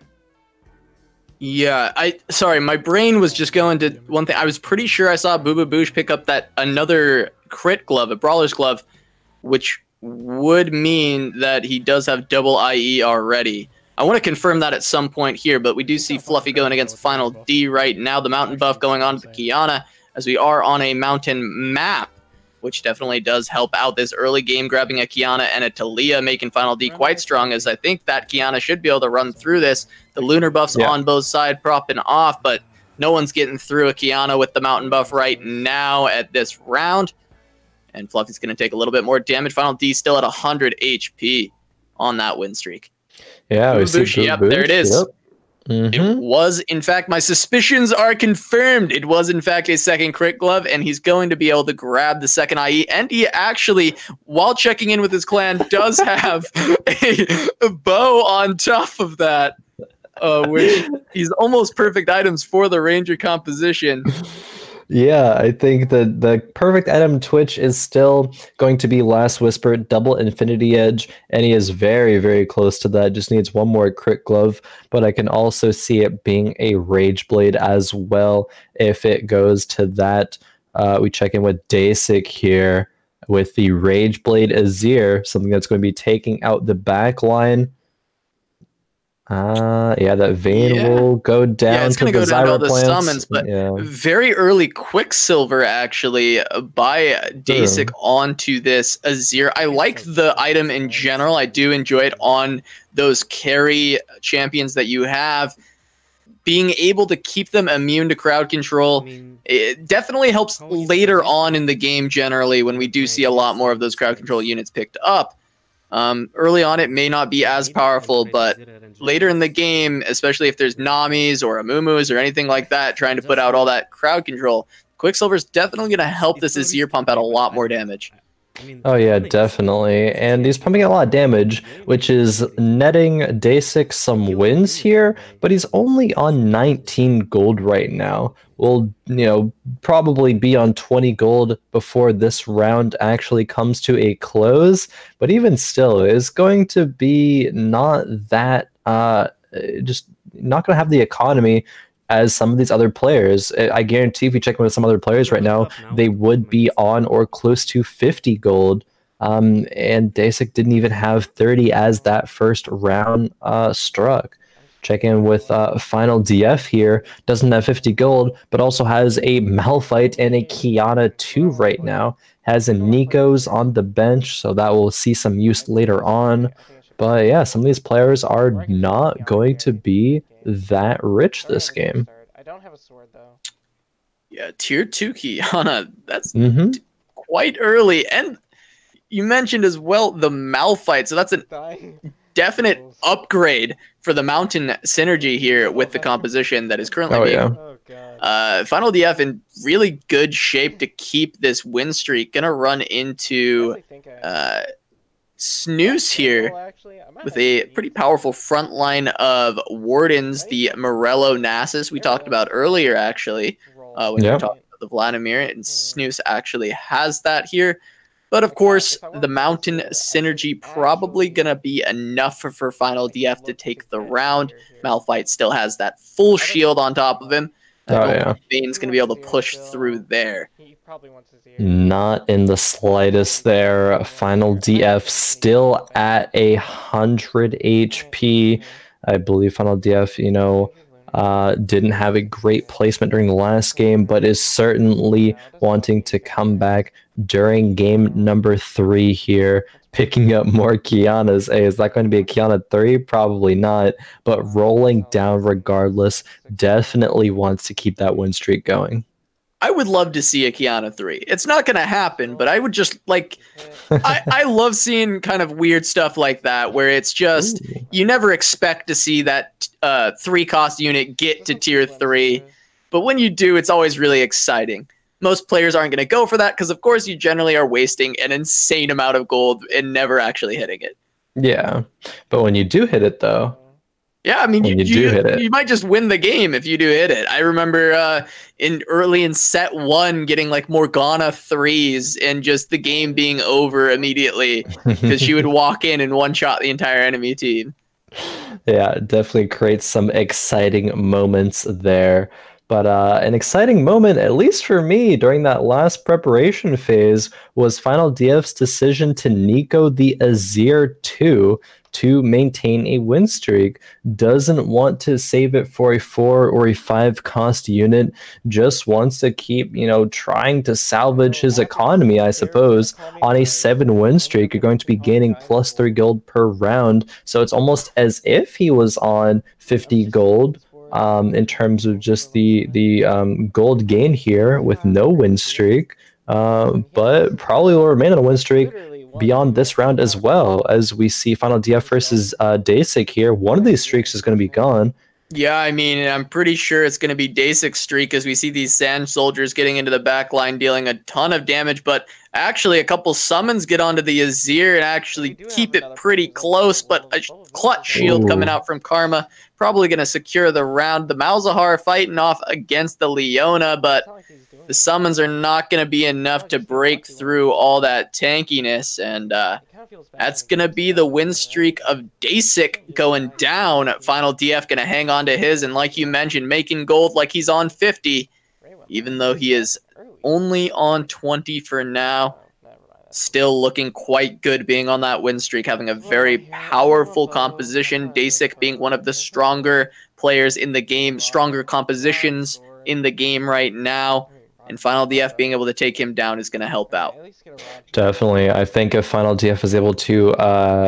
Yeah, sorry, my brain was just going to one thing. I was pretty sure I saw Bububoosh pick up that another crit glove, a brawler's glove, which would mean that he does have double IE already. I want to confirm that at some point here, but we do see Fluffy going against Final D right now. The mountain buff going on to Kiana, as we are on a mountain map, which definitely does help out this early game, grabbing a Kiana and a Talia, making Final D quite strong, as I think that Kiana should be able to run through this. The lunar buffs on both sides propping off, but no one's getting through a Kiana with the mountain buff right now at this round. And Fluffy's going to take a little bit more damage. Final D still at 100 HP on that win streak. Yeah, we see yep, there it is. Yep. It was, in fact, my suspicions are confirmed. It was, in fact, a second crit glove, and he's going to be able to grab the second IE. And he actually, while checking in with his clan, does have a bow on top of that, which he's almost perfect items for the Ranger composition. Yeah, I think that the perfect item Twitch is still going to be Last Whisper, double Infinity Edge, and he is very, very close to that. Just needs one more crit glove, but I can also see it being a Rage Blade as well if it goes to that. We check in with Deisik here with the Rage Blade Azir, something that's going to be taking out the back line. Yeah, that Vayne will go down. Yeah, it's going to go down to all the summons, but very early Quicksilver actually by Deisik onto this Azir. I like the item in general. I do enjoy it on those carry champions that you have. Being able to keep them immune to crowd control, it definitely helps later on in the game generally when we do see a lot more of those crowd control units picked up. Early on, it may not be as powerful, but later in the game, especially if there's Namis or Amumu's or anything like that, trying to put out all that crowd control, Quicksilver's definitely going to help this Azir pump out a lot more damage. Oh yeah, definitely. And he's pumping out a lot of damage, which is netting Deisik some wins here, but he's only on 19 gold right now. Will, probably be on 20 gold before this round actually comes to a close, but even still, it's going to be not that, just not going to have the economy as some of these other players. I guarantee if you check with some other players right now, they would be on or close to 50 gold. And Deisik didn't even have 30 as that first round struck. Check in with Final DF here. Doesn't have 50 gold, but also has a Malphite and a Kiana 2 right now. Has a Nico's on the bench, so that will see some use later on. But yeah, some of these players are not going to be that rich this game. I don't have a sword though. Yeah, tier 2 Kiana. That's quite early. And you mentioned as well the Malphite, so that's a definite upgrade for the mountain synergy here with the composition that is currently being. Final DF in really good shape to keep this win streak. Gonna run into Snooze here with a pretty powerful front line of Wardens, the Morello Nasus we talked about earlier, actually, when we were talking about the Vladimir, and Snooze actually has that here. But of course, the mountain synergy probably going to be enough for Final DF to take the round. Malphite still has that full shield on top of him. Vayne's going to be able to push through there. Not in the slightest there. Final DF still at 100 HP. I believe Final DF, didn't have a great placement during the last game, but is certainly wanting to come back during game number 3 here, picking up more Kianas. Hey, is that going to be a Kiana 3? Probably not, but rolling down regardless. Definitely wants to keep that win streak going. I would love to see a Kiana 3. It's not going to happen, but I would just like... I love seeing kind of weird stuff like that, where it's just... You never expect to see that 3-cost unit get to tier 3, but when you do, it's always really exciting. Most players aren't going to go for that, because of course you generally are wasting an insane amount of gold and never actually hitting it. Yeah, but when you do hit it, though... Yeah, I mean, when you do hit it. You might just win the game if you do hit it. I remember in set 1 getting like Morgana 3s and just the game being over immediately because she would walk in and one-shot the entire enemy team. Yeah, it definitely creates some exciting moments there. But an exciting moment, at least for me, during that last preparation phase was Final DF's decision to Nico the Azir 2 to maintain a win streak. Doesn't want to save it for a 4 or a 5 cost unit, just wants to keep, trying to salvage his economy, I suppose. On a 7 win streak, you're going to be gaining +3 gold per round, so it's almost as if he was on 50 gold. In terms of just the gold gain here with no win streak, but probably will remain on a win streak beyond this round as well, as we see Final DF versus Deisik here. One of these streaks is going to be gone. Yeah, I mean, I'm pretty sure it's going to be Deisik's streak as we see these Sand Soldiers getting into the back line, dealing a ton of damage, but actually a couple summons get onto the Azir and actually keep it pretty close, but a clutch shield coming out from Karma, probably going to secure the round. The Malzahar fighting off against the Leona, but the summons are not going to be enough to break through all that tankiness, and that's going to be the win streak of Deisik going down. Final DF going to hang on to his, and like you mentioned, making gold like he's on 50, even though he is only on 20 for now. Still looking quite good being on that win streak, having a very powerful composition. Deisik being one of the stronger players in the game, stronger compositions in the game right now. And Final DF being able to take him down is going to help out. Definitely. I think if Final DF is able to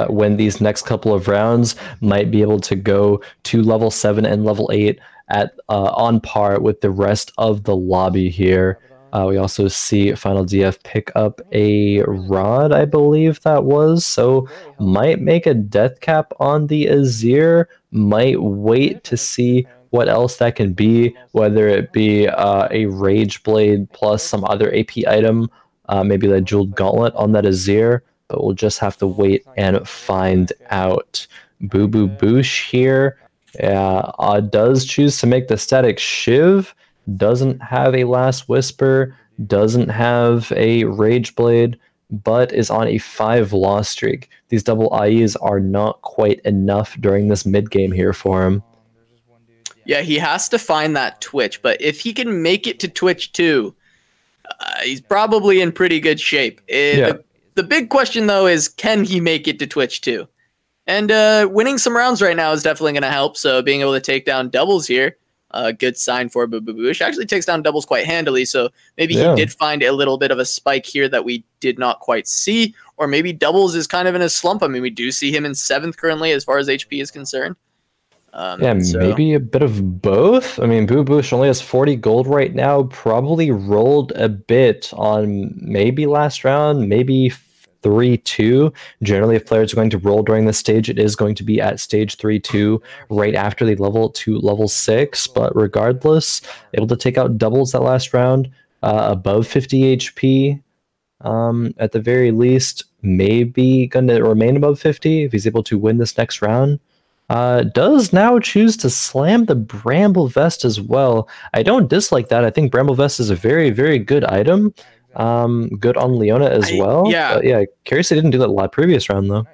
win these next couple of rounds, might be able to go to level 7 and level 8 at on par with the rest of the lobby here. We also see Final DF pick up a rod, I believe that was, so might make a death cap on the Azir, might wait to see what else that can be, whether it be a Rage Blade plus some other AP item, maybe that Jeweled Gauntlet on that Azir, but we'll just have to wait and find out. Bububoosh here does choose to make the static Shiv, doesn't have a Last Whisper, doesn't have a Rage Blade, but is on a 5 loss streak. These double IEs are not quite enough during this mid game here for him. Yeah, he has to find that Twitch, but if he can make it to Twitch too, he's probably in pretty good shape. The big question, though, is can he make it to Twitch too? And winning some rounds right now is definitely going to help, so being able to take down doubles here, a good sign for Bububoosh. Actually takes down doubles quite handily, so maybe he did find a little bit of a spike here that we did not quite see, or maybe doubles is kind of in a slump. I mean, we do see him in 7th currently as far as HP is concerned. Maybe a bit of both. I mean, Bububoosh only has 40 gold right now, probably rolled a bit on maybe last round, maybe 3-2. Generally, if players are going to roll during this stage, it is going to be at stage 3-2 right after they level to level 6. But regardless, able to take out doubles that last round, above 50 HP at the very least. Maybe going to remain above 50 if he's able to win this next round. Does now choose to slam the Bramble Vest as well. I don't dislike that. I think Bramble Vest is a very, very good item. Good on Leona as well. Yeah, curious they didn't do that previous round though.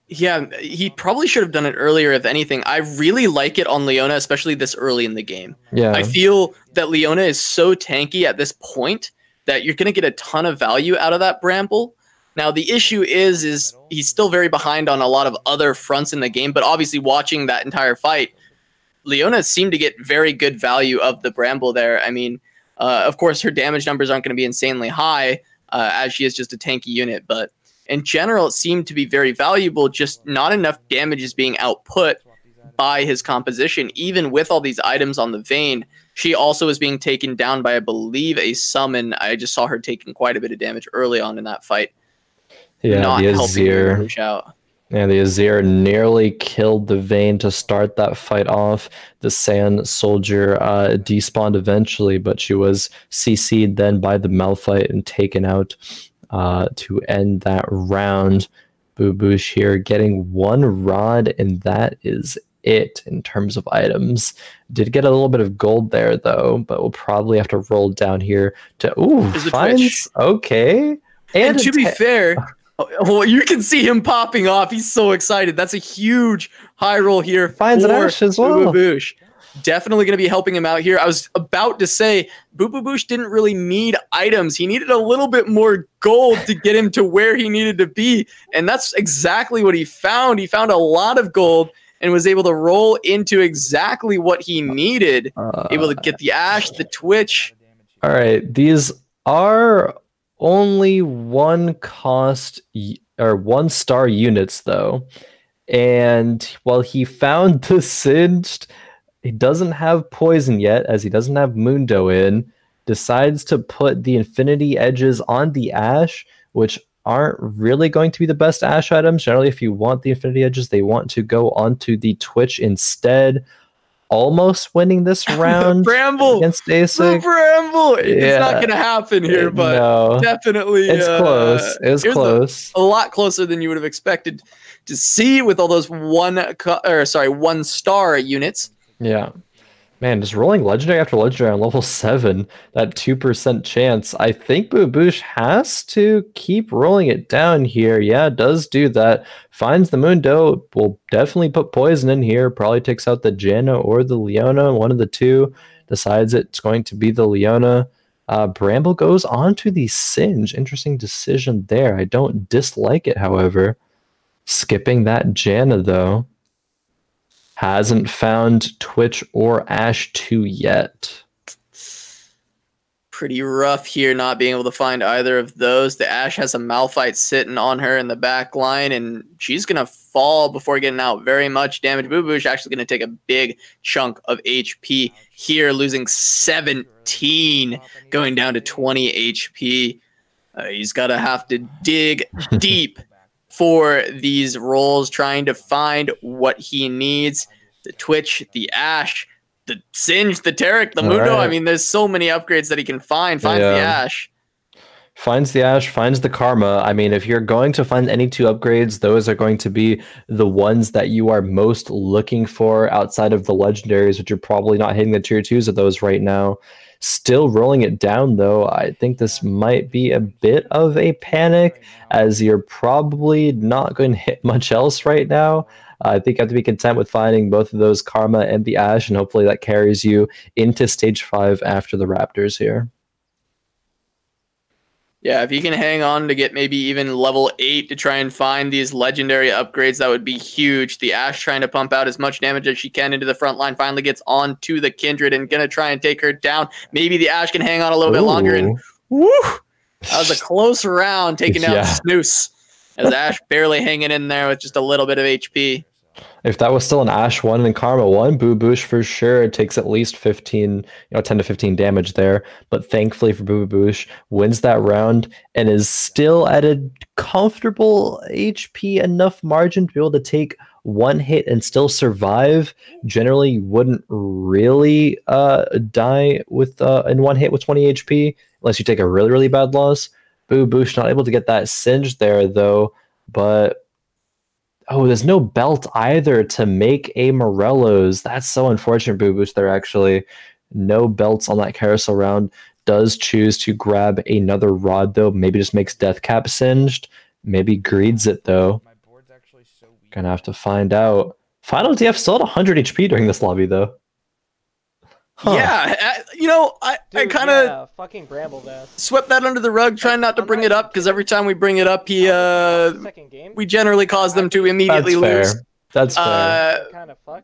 Yeah, he probably should have done it earlier, if anything. I really like it on Leona, especially this early in the game. Yeah. I feel that Leona is so tanky at this point that you're going to get a ton of value out of that Bramble. Now, the issue is he's still very behind on a lot of other fronts in the game, but obviously watching that entire fight, Leona seemed to get very good value of the Bramble there. I mean, of course, her damage numbers aren't going to be insanely high, as she is just a tanky unit, but in general, it seemed to be very valuable, just not enough damage is being output by his composition. Even with all these items on the Vayne, she also is being taken down by, I believe, a summon. I just saw her taking quite a bit of damage early on in that fight. Yeah, not the helping her Azir. push out. Yeah, the Azir nearly killed the Vayne to start that fight off. The Sand Soldier despawned eventually, but she was CC'd then by the Malphite and taken out to end that round. Bububoosh here getting 1 rod, and that is it in terms of items. Did get a little bit of gold there though, but we'll probably have to roll down here to finds okay. And to be fair, well, you can see him popping off. He's so excited. That's a huge high roll here. Finds an Ash as well. Bububoosh. Definitely going to be helping him out here. I was about to say, Bububoosh didn't really need items. He needed a little bit more gold to get him to where he needed to be. And that's exactly what he found. He found a lot of gold and was able to roll into exactly what he needed. Able to get the Ash, the Twitch. All right. These are only one star units though. And while he found the Singed, he doesn't have poison yet, as he doesn't have Mundo in. Decides to put the Infinity Edges on the Ash, which aren't really going to be the best Ash items. Generally, if you want the Infinity Edges, they want to go onto the Twitch instead. Almost winning this round Bramble against Deisik. Bramble! It's not going to happen here, but no. Definitely. It's close. It was close. A lot closer than you would have expected to see with all those one star units. Yeah. Man, just rolling legendary after legendary on level 7, that 2% chance. I think Bububoosh has to keep rolling it down here. Yeah, it does do that. Finds the Mundo, will definitely put poison in here. Probably takes out the Janna or the Leona, one of the two. Decides it's going to be the Leona. Bramble goes on to the Singe. Interesting decision there. I don't dislike it, however. Skipping that Janna, though. Hasn't found Twitch or Ash 2 yet. Pretty rough here not being able to find either of those. The Ash has a Malphite sitting on her in the back line, and she's going to fall before getting out. Very much damage. Bububoosh actually going to take a big chunk of HP here, losing 17, going down to 20 HP. He's going to have to dig deep for these rolls, trying to find what he needs. The Twitch, the Ash, the Singe, the Taric, the Mundo. Right. I mean, there's so many upgrades that he can find. Finds the Ash. Finds the Ash, finds the Karma. I mean, if you're going to find any two upgrades, those are going to be the ones that you are most looking for outside of the legendaries, which you're probably not hitting the tier 2s of those right now. Still rolling it down, though. I think this might be a bit of a panic, as you're probably not going to hit much else right now. I think you have to be content with finding both of those Karma and the Ash, and hopefully that carries you into stage 5 after the Raptors here. Yeah, if you can hang on to get maybe even level 8 to try and find these legendary upgrades, that would be huge. The Ash trying to pump out as much damage as she can into the front line, finally gets on to the Kindred and going to try and take her down. Maybe the Ash can hang on a little bit longer. And woo! That was a close round, taking down Snooze. As Ash barely hanging in there with just a little bit of HP. If that was still an Ash 1 and Karma 1, Bububoosh for sure it takes at least 10 to 15 damage there. But thankfully for Bububoosh, wins that round and is still at a comfortable HP enough margin to be able to take one hit and still survive. Generally, you wouldn't really die with in one hit with 20 HP unless you take a really, really bad loss. Bububoosh not able to get that Singe there though, but there's no belt either to make a Morello's. That's so unfortunate, Bububoosh. There actually no belts on that carousel round. Does choose to grab another rod though. Maybe just makes Deathcap Singed. Maybe greeds it though. Gonna have to find out. Final DF still at 100 HP during this lobby though. Huh. Yeah, I kind of fucking Bramble that. Swept that under the rug, trying not to bring it up, because every time we bring it up, we generally cause them to immediately lose. That's fair.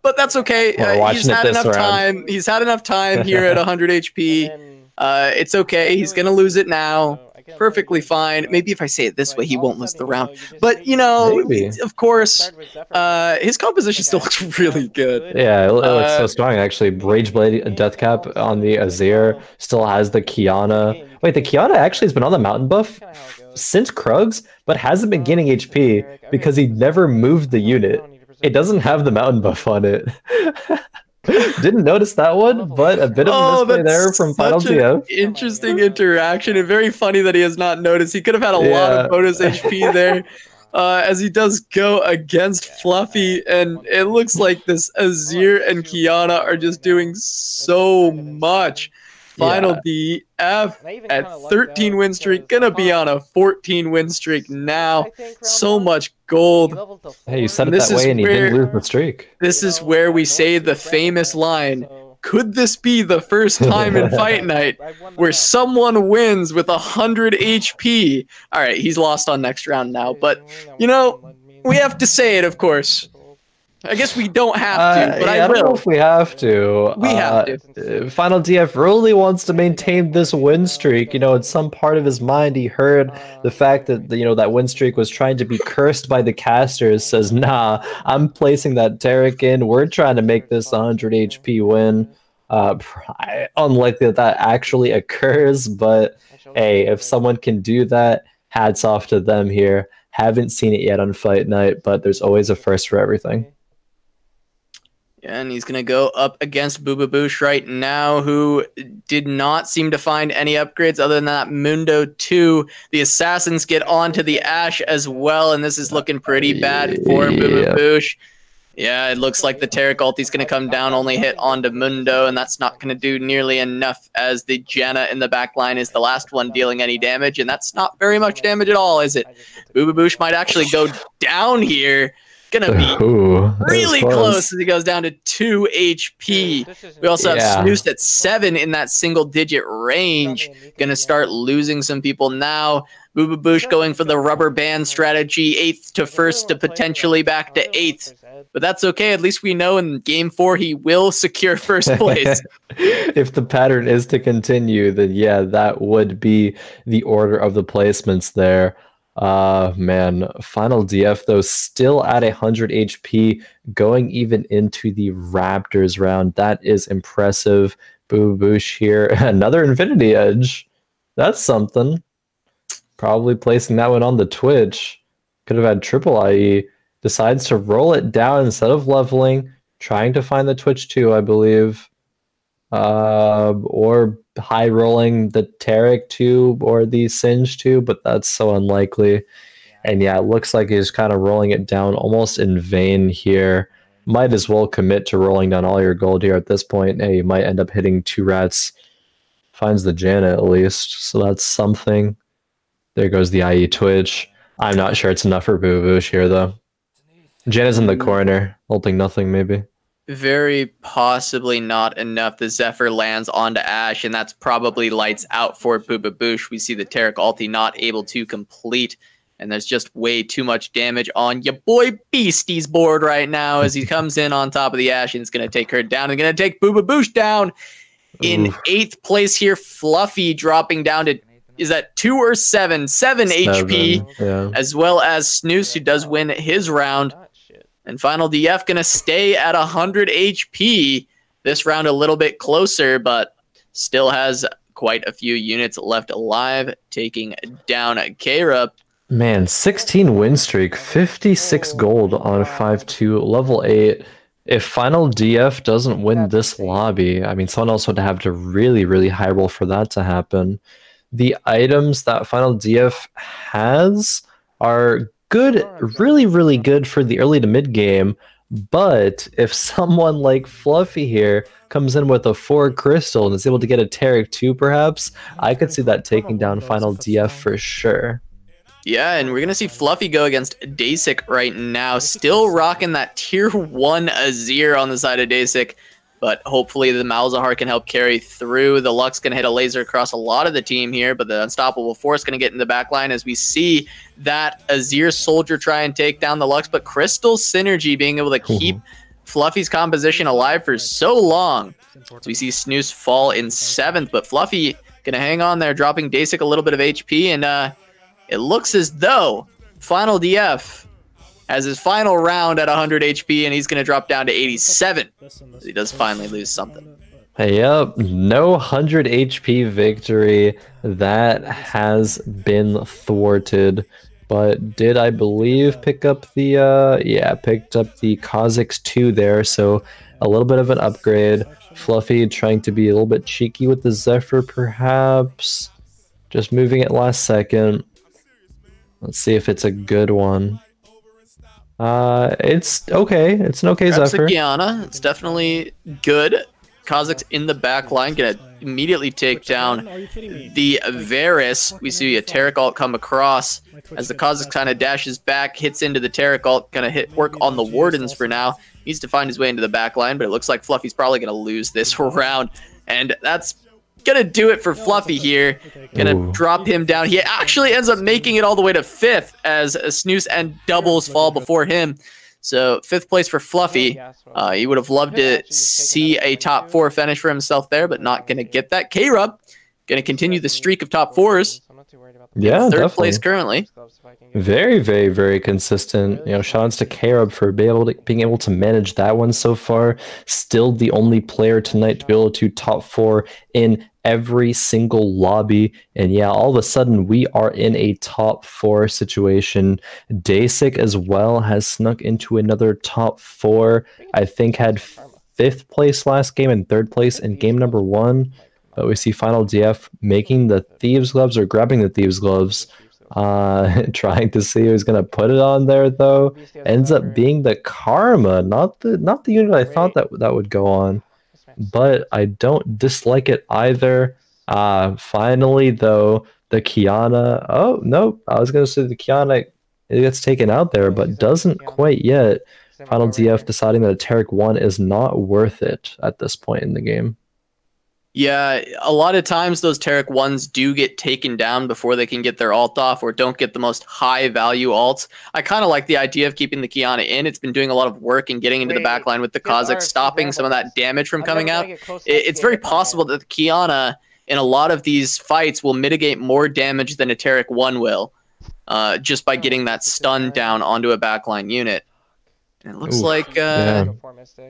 But that's okay. He's had enough time. He's had enough time here at 100 HP. It's okay. He's gonna lose it now. Perfectly fine. Maybe if I say it this way, he won't lose the round. But of course, his composition still looks really good. Yeah, it looks so strong. Actually, Rageblade Deathcap on the Azir still has the Kiana. Wait, the Kiana actually has been on the mountain buff since Krugs, but hasn't been gaining HP because he never moved the unit. It doesn't have the mountain buff on it. Didn't notice that one, but a bit of a misplay there from Final TF. Interesting interaction, and very funny that he has not noticed. He could have had a lot of bonus HP there. as he does go against Fluffy, and it looks like this Azir and Kiana are just doing so much. Final DF at 13 win streak, gonna be on a 14 win streak now. So much gold. Hey, you said it that way and you didn't lose the streak. This is where we say the famous line, could this be the first time in Fight Night where someone wins with 100 HP? All right, he's lost on next round now, but, you know, we have to say it, of course. I guess we don't have to, but I don't know if we have to. We have to. Final DF really wants to maintain this win streak. You know, in some part of his mind, he heard the fact that, you know, that win streak was trying to be cursed by the casters. Says, nah, I'm placing that Taric in. We're trying to make this 100 HP win. Unlikely that that actually occurs, but hey, if someone can do that, hats off to them here. Haven't seen it yet on Fight Night, but there's always a first for everything. Yeah, and he's going to go up against Bububoosh right now, who did not seem to find any upgrades other than that Mundo 2. The Assassins get onto the Ashe as well, and this is looking pretty bad for Bububoosh. Yeah, it looks like the Taric ulti's going to come down, only hit onto Mundo, and that's not going to do nearly enough as the Janna in the back line is the last one dealing any damage, and that's not very much damage at all, is it? Bububoosh might actually go down here. Gonna be really close as he goes down to 2 HP. We also have Snooze at 7 in that single-digit range. Gonna start losing some people now. Bububoosh going for the rubber band strategy, 8th to 1st to potentially back to 8th. But that's okay. At least we know in Game 4 he will secure first place. If the pattern is to continue, then yeah, that would be the order of the placements there. Man, Final DF though still at 100 HP, going even into the Raptors round. That is impressive. Bububoosh here, another Infinity Edge. That's something. Probably placing that one on the Twitch. Could have had triple IE. Decides to roll it down instead of leveling, trying to find the Twitch 2, I believe. Or high rolling the Taric 2 or the Singe 2, but that's so unlikely. And yeah, it looks like he's kind of rolling it down almost in vain here. Might as well commit to rolling down all your gold here at this point. Hey, you might end up hitting 2 rats. Finds the Janna at least, so that's something. There goes the IE Twitch. I'm not sure it's enough for Bububoosh here though. Janna's in the corner, holding nothing maybe. Very possibly not enough. The Zephyr lands onto Ashe, and that's probably lights out for Bububoosh. We see the Taric ulti not able to complete, and there's just way too much damage on your boy Beastie's board right now as he comes in on top of the Ashe, and it's going to take her down and going to take Bububoosh down. In 8th place here, Fluffy dropping down to, is that 2 or 7? 7 HP, yeah. As well as Snooze, who does win his round. And Final DF going to stay at 100 HP. This round a little bit closer, but still has quite a few units left alive, taking down Khroen. Man, 16 win streak, 56 gold on 5-2, level 8. If Final DF doesn't win this lobby, I mean, someone else would have to really, really high roll for that to happen. The items that Final DF has are good, really, really good for the early to mid game, but if someone like Fluffy here comes in with a 4 crystal and is able to get a Taric 2 perhaps, I could see that taking down Final DF for sure. Yeah, and we're going to see Fluffy go against Deisik right now, still rocking that tier 1 Azir on the side of Deisik, but hopefully the Malzahar can help carry through. The Lux going to hit a laser across a lot of the team here, but the Unstoppable Force going to get in the back line as we see that Azir Soldier try and take down the Lux, but Crystal Synergy being able to keep Fluffy's composition alive for so long. So we see Snooze fall in 7th, but Fluffy going to hang on there, dropping Deisik a little bit of HP, and it looks as though Final DF has his final round at 100 HP, and he's going to drop down to 87. He does finally lose something. Yep, no 100 HP victory. That has been thwarted. But did, I believe, pick up the, yeah, picked up the Kha'Zix 2 there, so a little bit of an upgrade. Fluffy trying to be a little bit cheeky with the Zephyr, perhaps. Just moving it last second. Let's see if it's a good one. It's okay. It's an okay Grabs the Zephyr. Kiana. It's definitely good. Kha'Zix in the back line, gonna immediately take down the Varus. We see a Taric ult come across as the Kha'Zix kind of dashes back, hits into the Taric ult, gonna work on the Wardens for now. Needs to find his way into the back line, but it looks like Fluffy's probably gonna lose this round, and that's gonna do it for Fluffy here. Gonna drop him down. He actually ends up making it all the way to 5th as Snooze and Doublezzzz fall before him. So 5th place for Fluffy. He would have loved to see a top 4 finish for himself there, but not going to get that. K-Rub going to continue the streak of top 4s. Yeah, 3rd definitely. place currently. Very, very, very consistent. You know, shoutouts to K-Rub for being able to manage that one so far. Still the only player tonight to be able to top 4 in every single lobby. And yeah, all of a sudden we are in a top 4 situation. Deisik as well has snuck into another top 4. I think had 5th place last game and 3rd place in game number 1. But we see Final DF making the Thieves Gloves, or grabbing the Thieves Gloves. Trying to see who's gonna put it on there though. Ends up being the Karma, not the unit I thought that would go on. But I don't dislike it either. Finally though, the Kiana. Oh no, I was gonna say the Kiana, it gets taken out there, but doesn't quite yet. Final DF deciding that a Taric 1 is not worth it at this point in the game. Yeah, a lot of times those Taric 1s do get taken down before they can get their ult off or don't get the most high value ults. I kind of like the idea of keeping the Kiana in. It's been doing a lot of work and getting into the backline with the Kha'Zix, stopping some of that damage from coming out. It's very possible that the Kiana in a lot of these fights will mitigate more damage than a Taric 1 will, just by getting that stun down onto a backline unit. And it looks like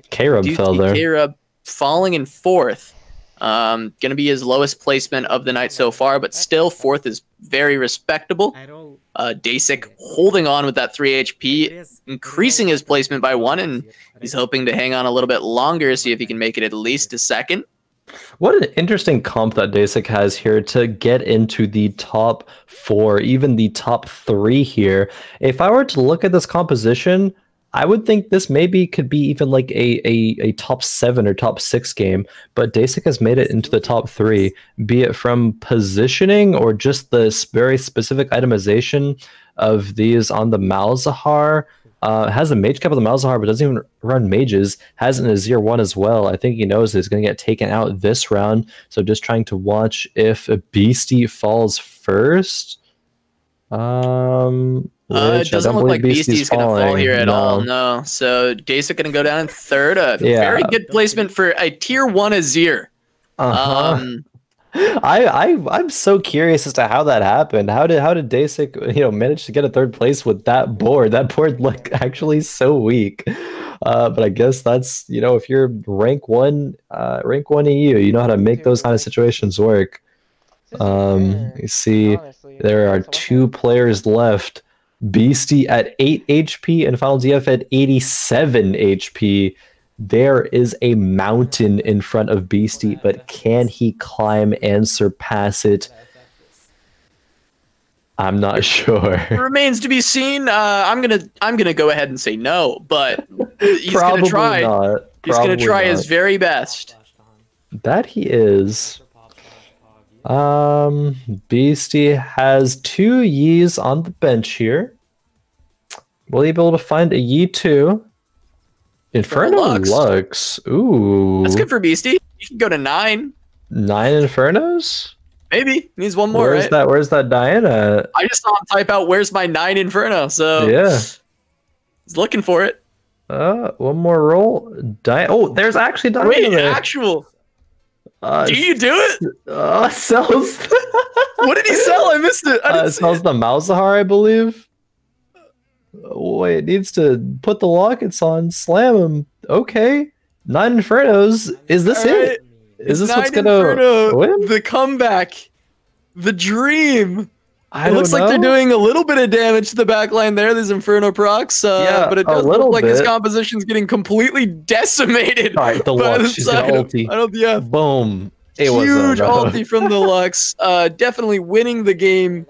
K-Rub fell there. K-Rub falling in 4th. Gonna be his lowest placement of the night so far, but still 4th is very respectable. Deisik holding on with that 3 HP, increasing his placement by 1, and he's hoping to hang on a little bit longer, see if he can make it at least to 2nd. What an interesting comp that Deisik has here to get into the top 4, even the top 3 here. If I were to look at this composition, I would think this maybe could be even like a top 7 or top 6 game, but Deisik has made it into the top 3, be it from positioning or just the very specific itemization of these on the Malzahar. Has a mage cap on the Malzahar, but doesn't even run mages. Has an Azir 1 as well. I think he knows he's going to get taken out this round, so just trying to watch if a Beastie falls first. It doesn't look like Beastie's going to fall here at all, no. So Deisik going to go down in 3rd. Very good placement for a tier 1 Azir. I'm so curious as to how that happened. How did Deisik manage to get a 3rd place with that board? That board looked actually so weak. But I guess that's if you're rank 1 EU, you know how to make those kind of situations work. You see there are 2 players left. Beastie at 8 HP and Final DF at 87 HP. There is a mountain in front of Beastie, but can he climb and surpass it? I'm not sure. It remains to be seen. I'm gonna go ahead and say no, but he's gonna try. He's gonna try his very best. That he is. Beastie has 2 Yees on the bench here. Will he be able to find a Yee 2? Inferno Lux. Ooh. That's good for Beastie. You can go to 9. 9 Infernos? Maybe. Needs one more, Where's that Diana? I just saw him type out, where's my 9 Inferno? So yeah. He's looking for it. One more roll. Oh, there's actually Diana. Wait, there. actual. Do you do it? Sells. What did he sell? I missed it. Sells the Malzahar, I believe. Wait, it needs to put the lockets on, slam him. Okay. 9 Infernos. Is this it? Is this what's gonna win? The comeback. The dream. It looks like they're doing a little bit of damage to the backline there. There's Inferno procs, but it does look like his composition's getting completely decimated. All right, the Lux. She's gonna ulti. Boom. Huge ulti from the Lux. Definitely winning the game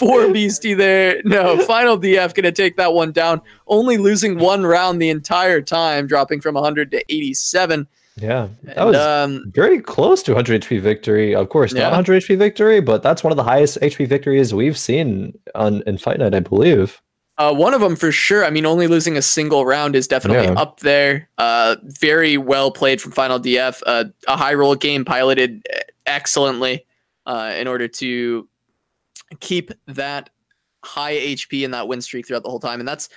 for Beasty there. No, final DF going to take that one down, only losing one round the entire time, dropping from 100 to 87. Yeah, that was very close to 100 HP victory. Of course, not 100 HP victory, but that's one of the highest HP victories we've seen in Fight Night, I believe. One of them for sure. I mean, only losing a single round is definitely up there. Very well played from Final DF. A high roll game piloted excellently in order to keep that high HP and that win streak throughout the whole time. And that's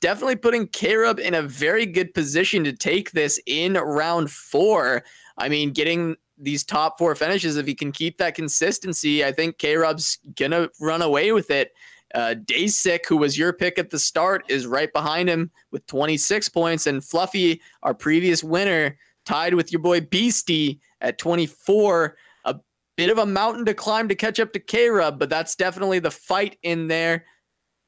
definitely putting Khroen in a very good position to take this in round 4. I mean, getting these top 4 finishes, if he can keep that consistency, I think Khroen's going to run away with it. Deisik, who was your pick at the start, is right behind him with 26 points. And Fluffy, our previous winner, tied with your boy Beasty at 24. A bit of a mountain to climb to catch up to Khroen, but that's definitely the fight in there.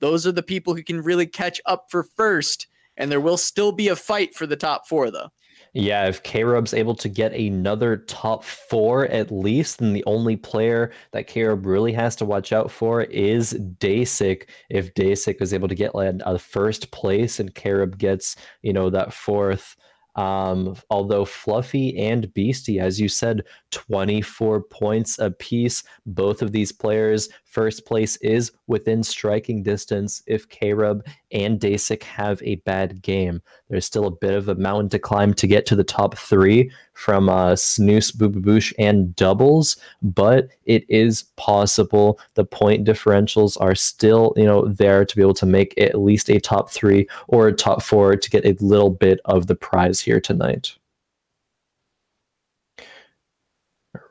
Those are the people who can really catch up for first. And there will still be a fight for the top 4, though. Yeah, if Khroen's able to get another top 4 at least, then the only player that Khroen really has to watch out for is Deisik. If Deisik is able to get like a first place and Khroen gets, you know, that 4th, although Fluffy and Beasty, as you said, 24 points apiece. Both of these players, first place is within striking distance. If Khroen and Deisik have a bad game, there's still a bit of a mountain to climb to get to the top 3 from Snooze, Bububoosh, and Doublezzzz, but it is possible. The point differentials are still, you know, there to be able to make at least a top 3 or a top 4 to get a little bit of the prize here tonight.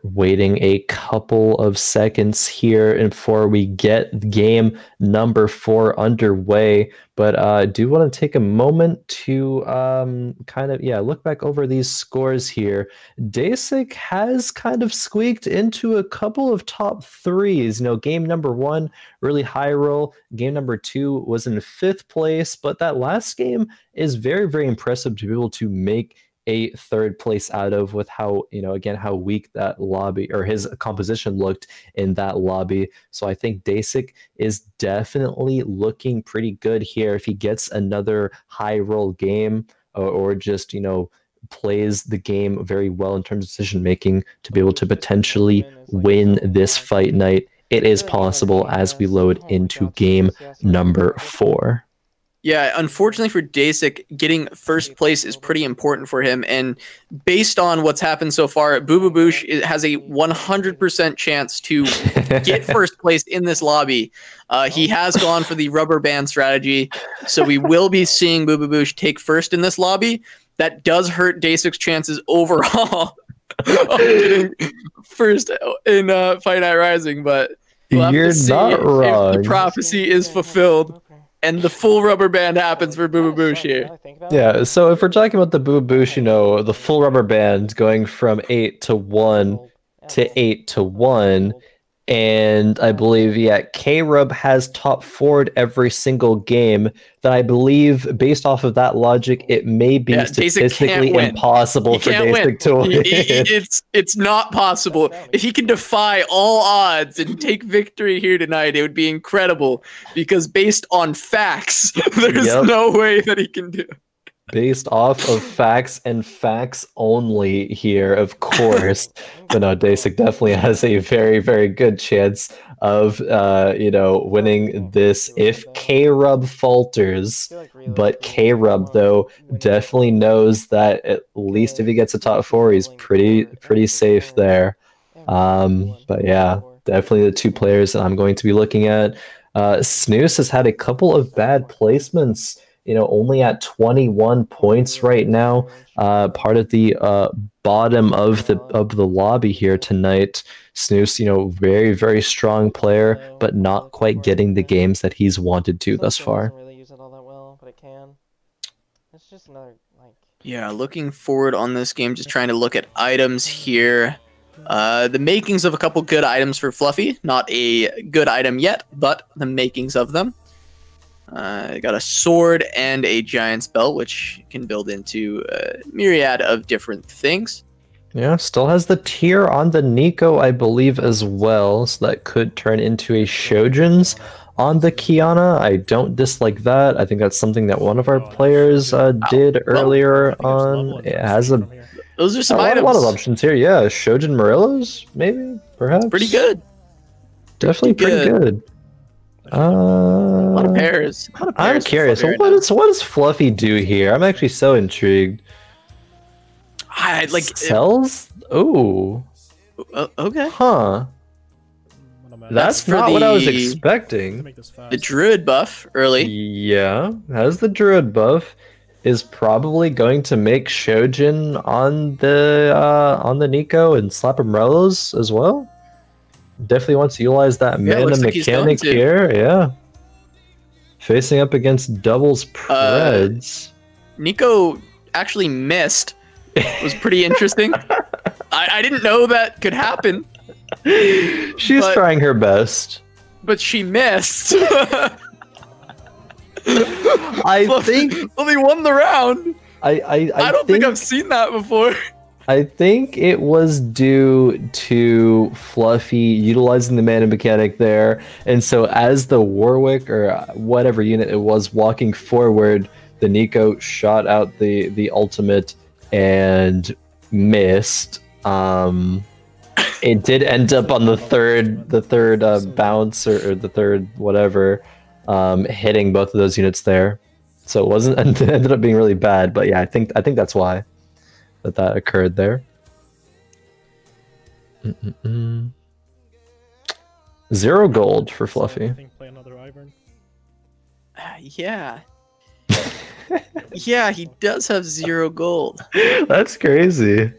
Waiting a couple of seconds here before we get game number 4 underway, but I do want to take a moment to kind of look back over these scores here. Deisik has kind of squeaked into a couple of top 3s. You know, game number 1 really high roll, game number 2 was in 5th place, but that last game is very, very impressive to be able to make a 3rd place out of, with how, you know, again, how weak that lobby or his composition looked in that lobby. So I think Deisik is definitely looking pretty good here if he gets another high roll game or just, you know, plays the game very well in terms of decision making to be able to potentially win this fight night. It is possible as we load into game number 4. Yeah, unfortunately for Deisik, getting first place is pretty important for him. And based on what's happened so far, Bububoosh has a 100% chance to get first place in this lobby. He has gone for the rubber band strategy, so we will be seeing Bububoosh take first in this lobby. That does hurt Deisik's chances overall of getting first in Fight Night Rising, but we'll have to see if the prophecy is fulfilled and the full rubber band happens for Bububoosh here. Yeah, so if we're talking about the Bububoosh, you know, the full rubber band going from 8 to 1 to 8 to 1, and I believe, Khroen has top 4'd every single game, then I believe, based off of that logic, it may be statistically impossible for Deisik to win. It's not possible. If he can defy all odds and take victory here tonight, it would be incredible, because based on facts, there's no way that he can do it. Based off of facts and facts only here, of course. But no, Deisik definitely has a very, very good chance of, you know, winning this if Khroen falters. But Khroen, though, definitely knows that at least if he gets a top 4, he's pretty safe there. But yeah, definitely the 2 players that I'm going to be looking at. Snooze has had a couple of bad placements. You know, only at 21 points right now, part of the bottom of the lobby here tonight. Snooze, you know, very, very strong player, but not quite getting the games that he's wanted to thus far. Yeah, looking forward on this game, just trying to look at items here. The makings of a couple good items for Fluffy. Not a good item yet, but the makings of them. Got a sword and a giant's belt, which can build into a myriad of different things. Yeah, still has the tier on the Nico, I believe, as well. So that could turn into a Shojin's on the Kiana. I don't dislike that. I think that's something that one of our players did earlier on. It has a Those are some lot items. of options here. Yeah, Shojin Morelos, maybe, perhaps. Pretty good. Definitely pretty good. A lot of pairs. I'm curious. What does Fluffy do here? I'm actually so intrigued. I like Cells? Oh. Okay. Huh. That's not what I was expecting. The Druid buff early. Yeah, has the Druid buff. Is probably going to make Shojin on the Nico and slap Morelos as well. Definitely wants to utilize that mana mechanic here. Yeah. Facing up against doubles Preds. Nico actually missed. It was pretty interesting. I didn't know that could happen. She's trying her best. But she missed. I think Fluffy won the round. I don't think I've seen that before. I think it was due to Fluffy utilizing the mana mechanic there, and so as the Warwick or whatever unit it was walking forward, the Nico shot out the ultimate and missed. It did end up on the third bounce or the third whatever, hitting both of those units there. So it wasn't. It ended up being really bad. But yeah, I think that's why that occurred there. 0 gold for Fluffy. Yeah. Yeah, he does have 0 gold. That's crazy.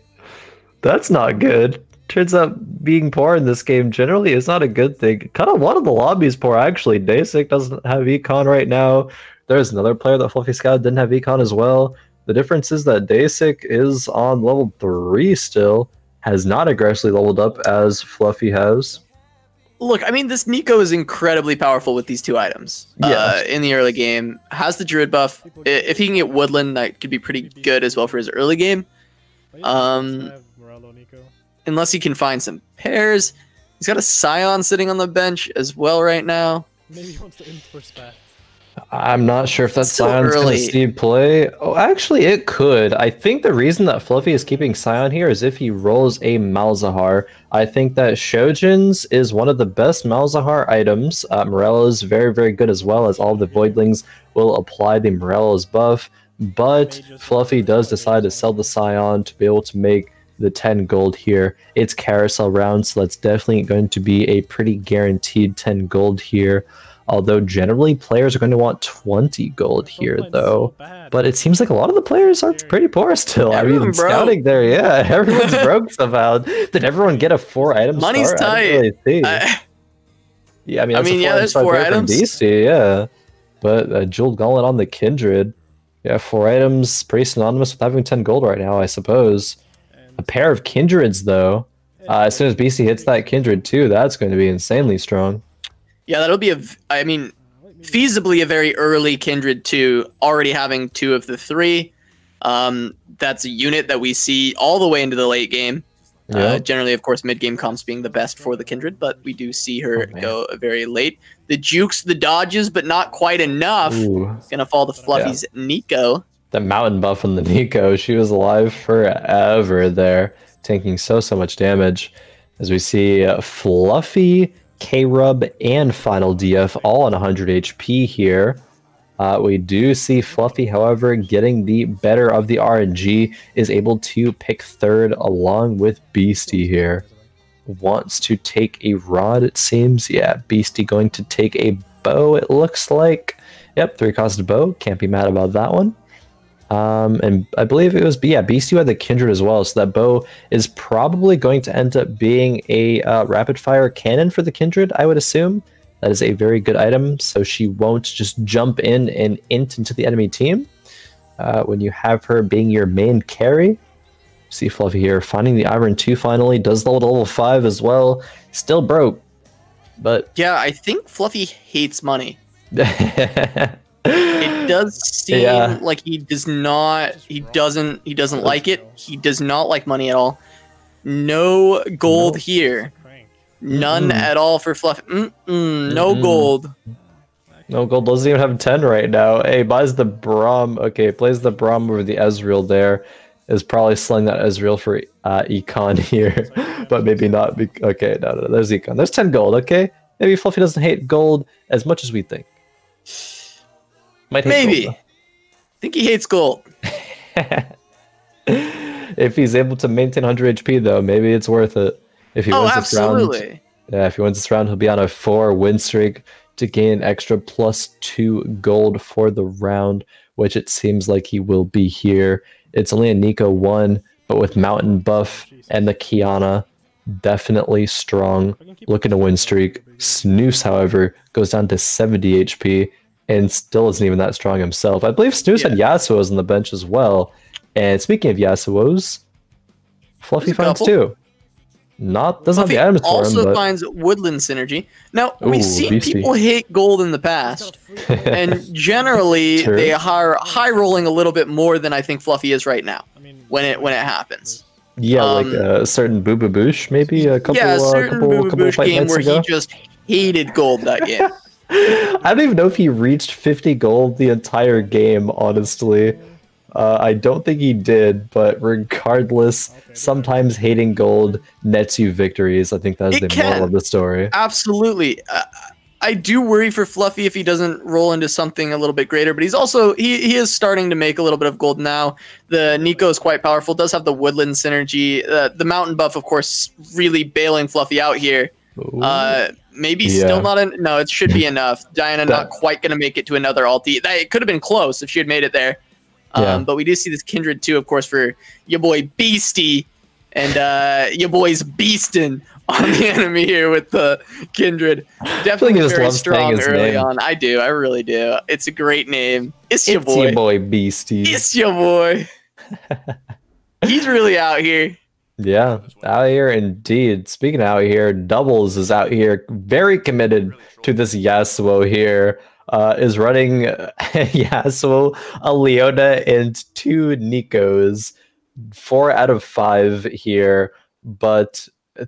That's not good. Turns out being poor in this game generally is not a good thing. Kind of one of the lobbies poor actually. Deisik doesn't have econ right now. There's another player that Fluffy Scout didn't have econ as well. The difference is that Deisik is on level 3 still, has not aggressively leveled up as Fluffy has. Look, I mean, this Nico is incredibly powerful with these 2 items. In the early game, has the Druid buff. If he can get Woodland, that could be pretty good as well for his early game. Unless he can find some pairs. He's got a Scion sitting on the bench as well right now. Maybe he wants to enforce that. I'm not sure if that Scion's going to see play. Oh, actually, it could. I think the reason that Fluffy is keeping Scion here is if he rolls a Malzahar. I think that Shojin's is one of the best Malzahar items. Morelos very, very good as well, as all the Voidlings will apply the Morelos buff. But Fluffy does decide to sell the Scion to be able to make the 10 gold here. It's carousel round, so that's definitely going to be a pretty guaranteed 10 gold here. Although generally players are going to want 20 gold here, though. But it seems like a lot of the players are pretty poor still. I mean, scouting there, yeah, everyone's broke somehow. Did everyone get a 4-item star? Money's tight. Really yeah, I mean, there's 4 items. Beasty, yeah. But Jeweled Gauntlet on the Kindred. Yeah, 4 items, pretty synonymous with having 10 gold right now, I suppose. A pair of Kindreds, though. As soon as BC hits that Kindred, too, that's going to be insanely strong. Yeah, that'll be feasibly a very early Kindred too, already having 2 of the 3. That's a unit that we see all the way into the late game. Yeah. Generally, of course, mid-game comps being the best for the Kindred, but we do see her go very late. The jukes, the dodges, but not quite enough. It's going to fall to Fluffy's Nico. The mountain buff on the Nico, she was alive forever there, taking so much damage. As we see Fluffy, K-Rub, and Final DF all on 100 HP here. We do see Fluffy, however, getting the better of the RNG, is able to pick 3rd along with Beasty here. Wants to take a rod, it seems. Yeah, Beasty going to take a bow, it looks like. Yep, 3-cost bow. Can't be mad about that one. And I believe it was, Beastie had the Kindred as well, so that bow is probably going to end up being a rapid-fire cannon for the Kindred, I would assume. That is a very good item, so she won't just jump in and int into the enemy team. When you have her being your main carry. See Fluffy here, finding the Iron 2 finally, does the level 5 as well. Still broke, but... Yeah, I think Fluffy hates money. It does seem like he doesn't like it. He does not like money at all. No gold here. None at all for Fluffy. No gold. No gold. Doesn't even have 10 right now. Hey, buys the Braum. Okay, plays the Braum over the Ezreal there. Is probably selling that Ezreal for Econ here. But maybe not. Okay, no. There's Econ. There's 10 gold, okay? Maybe Fluffy doesn't hate gold as much as we think. Might hate Maybe. gold, I think he hates gold. If he's able to maintain 100 HP, though, maybe it's worth it. If he wins this round, yeah, if he wins this round, he'll be on a 4 win streak to gain an extra +2 gold for the round, which it seems like he will be here. It's only a Nico 1, but with Mountain buff and the Kiana, definitely strong. Looking to win streak. Snooze, however, goes down to 70 HP and still isn't even that strong himself. I believe Snooze had Yasuo's on the bench as well. And speaking of Yasuo's, Fluffy finds 2. Doesn't have the items for him, also finds Woodland Synergy. Now, we've seen people hate gold in the past, and generally they are high rolling a little bit more than I think Fluffy is right now when it happens. Yeah, like a certain Bububoosh, maybe a couple. Yeah, a certain Bububoosh game where he just hated gold that game. I don't even know if he reached 50 gold the entire game, honestly. I don't think he did, but regardless, sometimes hating gold nets you victories. I think that's the moral of the story. Absolutely. I do worry for Fluffy if he doesn't roll into something a little bit greater, but he's also, he is starting to make a little bit of gold now. The Nico is quite powerful, does have the Woodland synergy. The Mountain buff, of course, really bailing Fluffy out here. Maybe still not, no, it should be enough. Diana not quite going to make it to another ulti. It could have been close if she had made it there. But we do see this Kindred too, of course, for your boy Beasty and your boy's beasting on the enemy here with the Kindred. Definitely very strong early on. I do. I really do. It's a great name. It's your boy Beasty. It's your boy. He's really out here. Yeah, out here indeed. Speaking of out here, Doublezzzz is out here, very committed to this Yasuo here. Is running Yasuo, a Leona, and 2 Nikos. 4 out of 5 here, but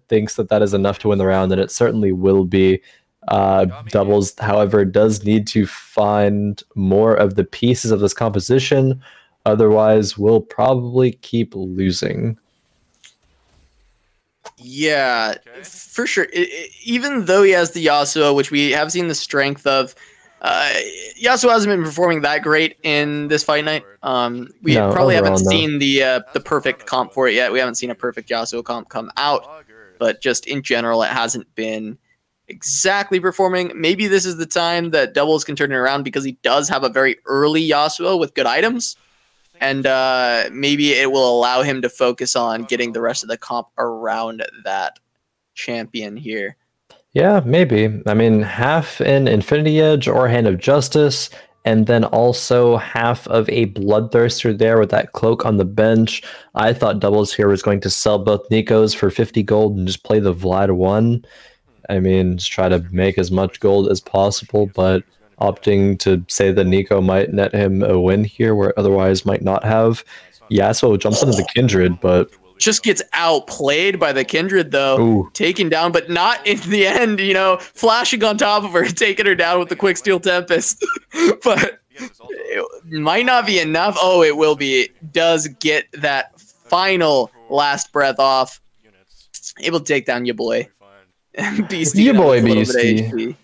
thinks that is enough to win the round, and it certainly will be. Doublezzzz, however, does need to find more of the pieces of this composition. Otherwise, we'll probably keep losing. Yeah, for sure. Even though he has the Yasuo, which we have seen the strength of, Yasuo hasn't been performing that great in this fight night. We probably haven't seen the perfect comp for it yet. We haven't seen a perfect Yasuo comp come out, but just in general, it hasn't been exactly performing. Maybe this is the time that Doublezzzz can turn it around because he does have a very early Yasuo with good items, and maybe it will allow him to focus on getting the rest of the comp around that champion here. Yeah, maybe. I mean, half an Infinity Edge or Hand of Justice, and then also half of a Bloodthirster there with that cloak on the bench. I thought Doublezzzz here was going to sell both Nikos for 50 gold and just play the Vlad 1. I mean, just try to make as much gold as possible, but opting to say that Nico might net him a win here where otherwise might not have. Yasuo jumps into the Kindred, but just gets outplayed by the Kindred, though. Taken down, but not in the end, you know, flashing on top of her, taking her down with the Quick Steel Tempest. But it might not be enough. Oh, it will be. It does get that final last breath off. Able to take down your boy. Beasty. Your boy Beasty.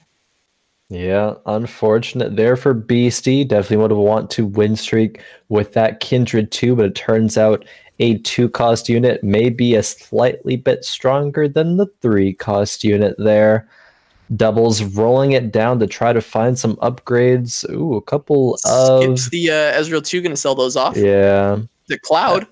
Yeah, unfortunate there for Beasty. Definitely would have want to win streak with that Kindred too, but it turns out a 2-cost unit may be a slightly bit stronger than the 3-cost unit there. Doublezzzz rolling it down to try to find some upgrades. Ooh, a couple of... Skips the Ezreal 2, going to sell those off. Yeah. The Cloud.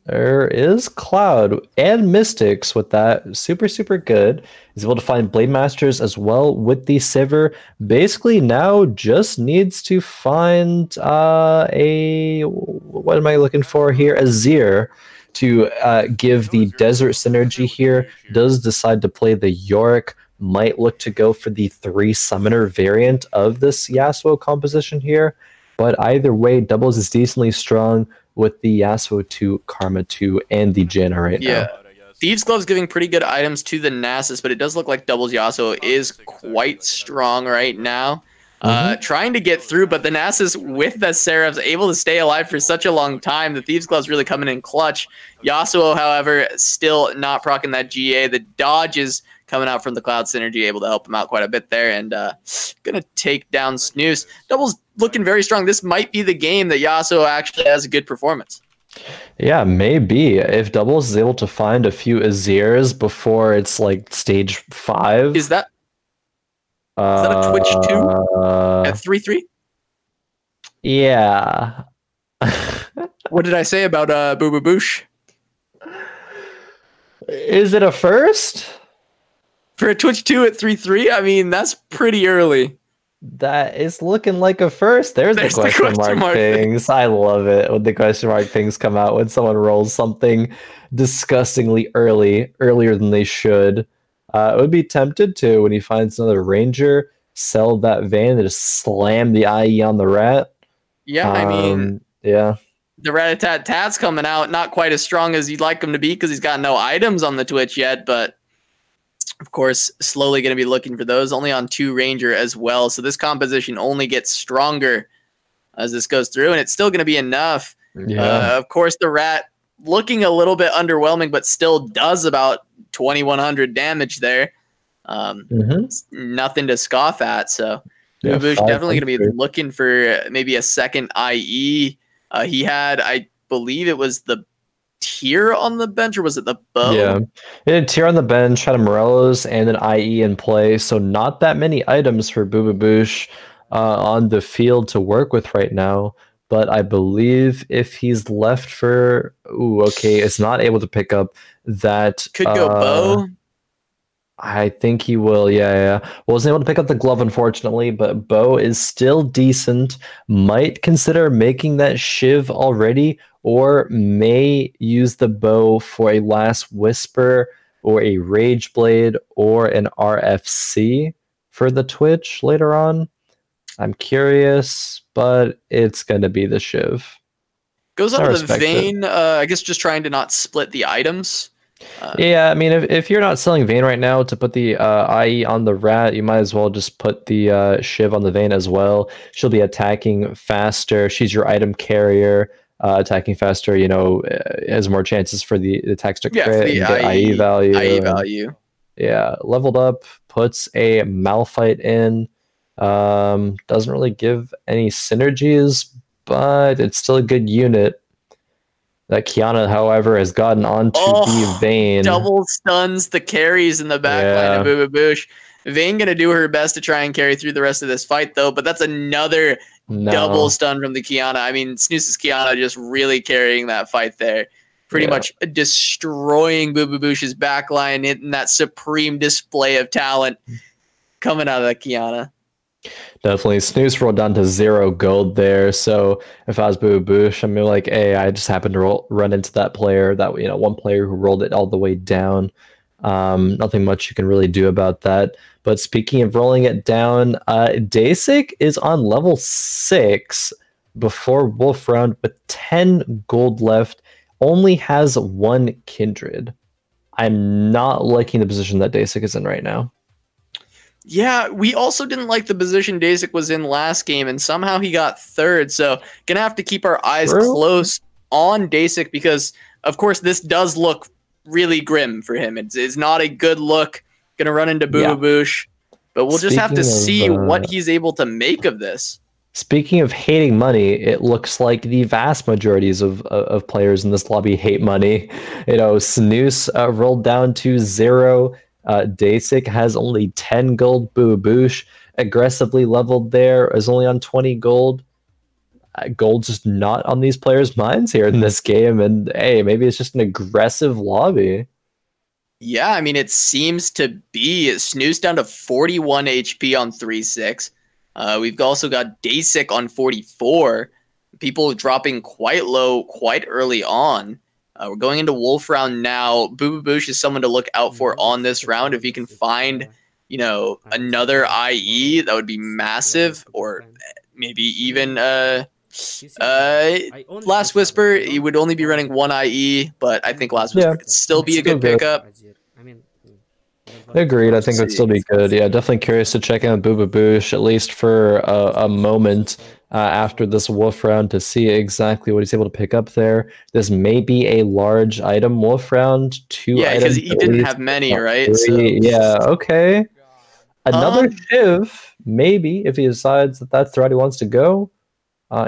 There is Cloud and Mystics with that. Super, super good. He's able to find Blade Masters as well with the Sivir. Basically now just needs to find a... What am I looking for here? A Azir to give the Desert synergy here. Does decide to play the Yorick. Might look to go for the 3 Summoner variant of this Yasuo composition here. But either way, Doublezzzz is decently strong with the Yasuo 2, Karma 2, and the Janna right now. Thieves Glove's giving pretty good items to the Nasus, but it does look like Doublezzzz Yasuo is quite strong right now. Trying to get through, but the Nasus with the Seraph's able to stay alive for such a long time. The Thieves Glove's really coming in clutch. Yasuo, however, still not proccing that GA. The dodge is coming out from the Cloud Synergy, able to help him out quite a bit there, and gonna take down Snooze. Double's looking very strong. This might be the game that Yasuo actually has a good performance. Yeah, maybe. If Doublezzzz is able to find a few Azirs before it's like stage 5. Is that a Twitch 2 at 3-3? Yeah. What did I say about Bububoosh? Is it a first? For a Twitch 2 at 3-3? I mean, that's pretty early. That is looking like a first. There's the question mark things. I love it when the question mark things come out when someone rolls something disgustingly earlier than they should. I would be tempted to, when he finds another ranger, sell that van and just slam the IE on the rat. Yeah, I mean, yeah. The Rat-a-tat-tat's coming out, not quite as strong as you'd like him to be because he's got no items on the Twitch yet, but of course, slowly going to be looking for those, only on 2 ranger as well. So this composition only gets stronger as this goes through, and it's still going to be enough. Yeah. Of course, the rat looking a little bit underwhelming, but still does about 2,100 damage there. It's nothing to scoff at. So Bububoosh definitely going to be looking for maybe a second IE. He had, I believe it was the tier on the bench, or was it the bow? Yeah, he had a tier on the bench, had a Morello's and an IE in play, so not that many items for Bububoosh on the field to work with right now. But I believe if he's left for, it's not able to pick up that. Could go bow. I think he will, yeah. Wasn't able to pick up the glove, unfortunately, but bow is still decent. Might consider making that shiv already, or may use the bow for a last whisper, or a rage blade, or an RFC for the Twitch later on. I'm curious, but it's going to be the shiv. Goes out of the vein, I guess just trying to not split the items. Yeah, I mean, if you're not selling Vayne right now to put the IE on the rat, you might as well just put the Shiv on the Vayne as well. She'll be attacking faster. She's your item carrier. Attacking faster, has more chances for the attacks to crit and get IE value. IE value. Yeah, leveled up, puts a Malphite in. Doesn't really give any synergies, but it's still a good unit. That Kiana, however, has gotten onto the Vayne. Double stuns the carries in the backline of Bububoosh. Vayne going to do her best to try and carry through the rest of this fight, though, but that's another double stun from the Kiana. I mean, Snooze's Kiana just really carrying that fight there. Pretty much destroying Bububoosh's backline, hitting that supreme display of talent coming out of the Kiana. Definitely. Snooze rolled down to 0 gold there. So if I was Bububoosh, I'm like, hey, I just happened to run into that player, one player who rolled it all the way down. Nothing much you can really do about that. But speaking of rolling it down, Deisik is on level 6 before Wolf Round with 10 gold left. Only has 1 kindred. I'm not liking the position that Deisik is in right now. Yeah, we also didn't like the position Deisik was in last game, and somehow he got 3rd. So gonna have to keep our eyes close on Deisik because, of course, this does look really grim for him. It's not a good look. Gonna run into Bububoosh, but we'll just have to see what he's able to make of this. Speaking of hating money, it looks like the vast majorities of players in this lobby hate money. Snooze rolled down to 0. Deisik has only 10 gold. Bububoosh aggressively leveled there, is only on 20 gold. Gold's just not on these players' minds here in this game, and hey, maybe it's just an aggressive lobby. Yeah, I mean, it seems to be. Snooze down to 41 HP on 3-6. We've also got Deisik on 44. People dropping quite low quite early on. We're going into Wolf Round now. Bububoosh is someone to look out for on this round. If he can find, another IE, that would be massive. Or maybe even Last Whisper, he would only be running one IE, but I think Last Whisper could still be a good pickup. Agreed. I think it would still be good. Yeah, definitely curious to check out Bububoosh, at least for a moment after this wolf round, to see exactly what he's able to pick up there. This may be a large item wolf round. 2 yeah, items. because he didn't have many, right? So. Yeah, okay. Another Shiv, maybe, if he decides that that's the route he wants to go,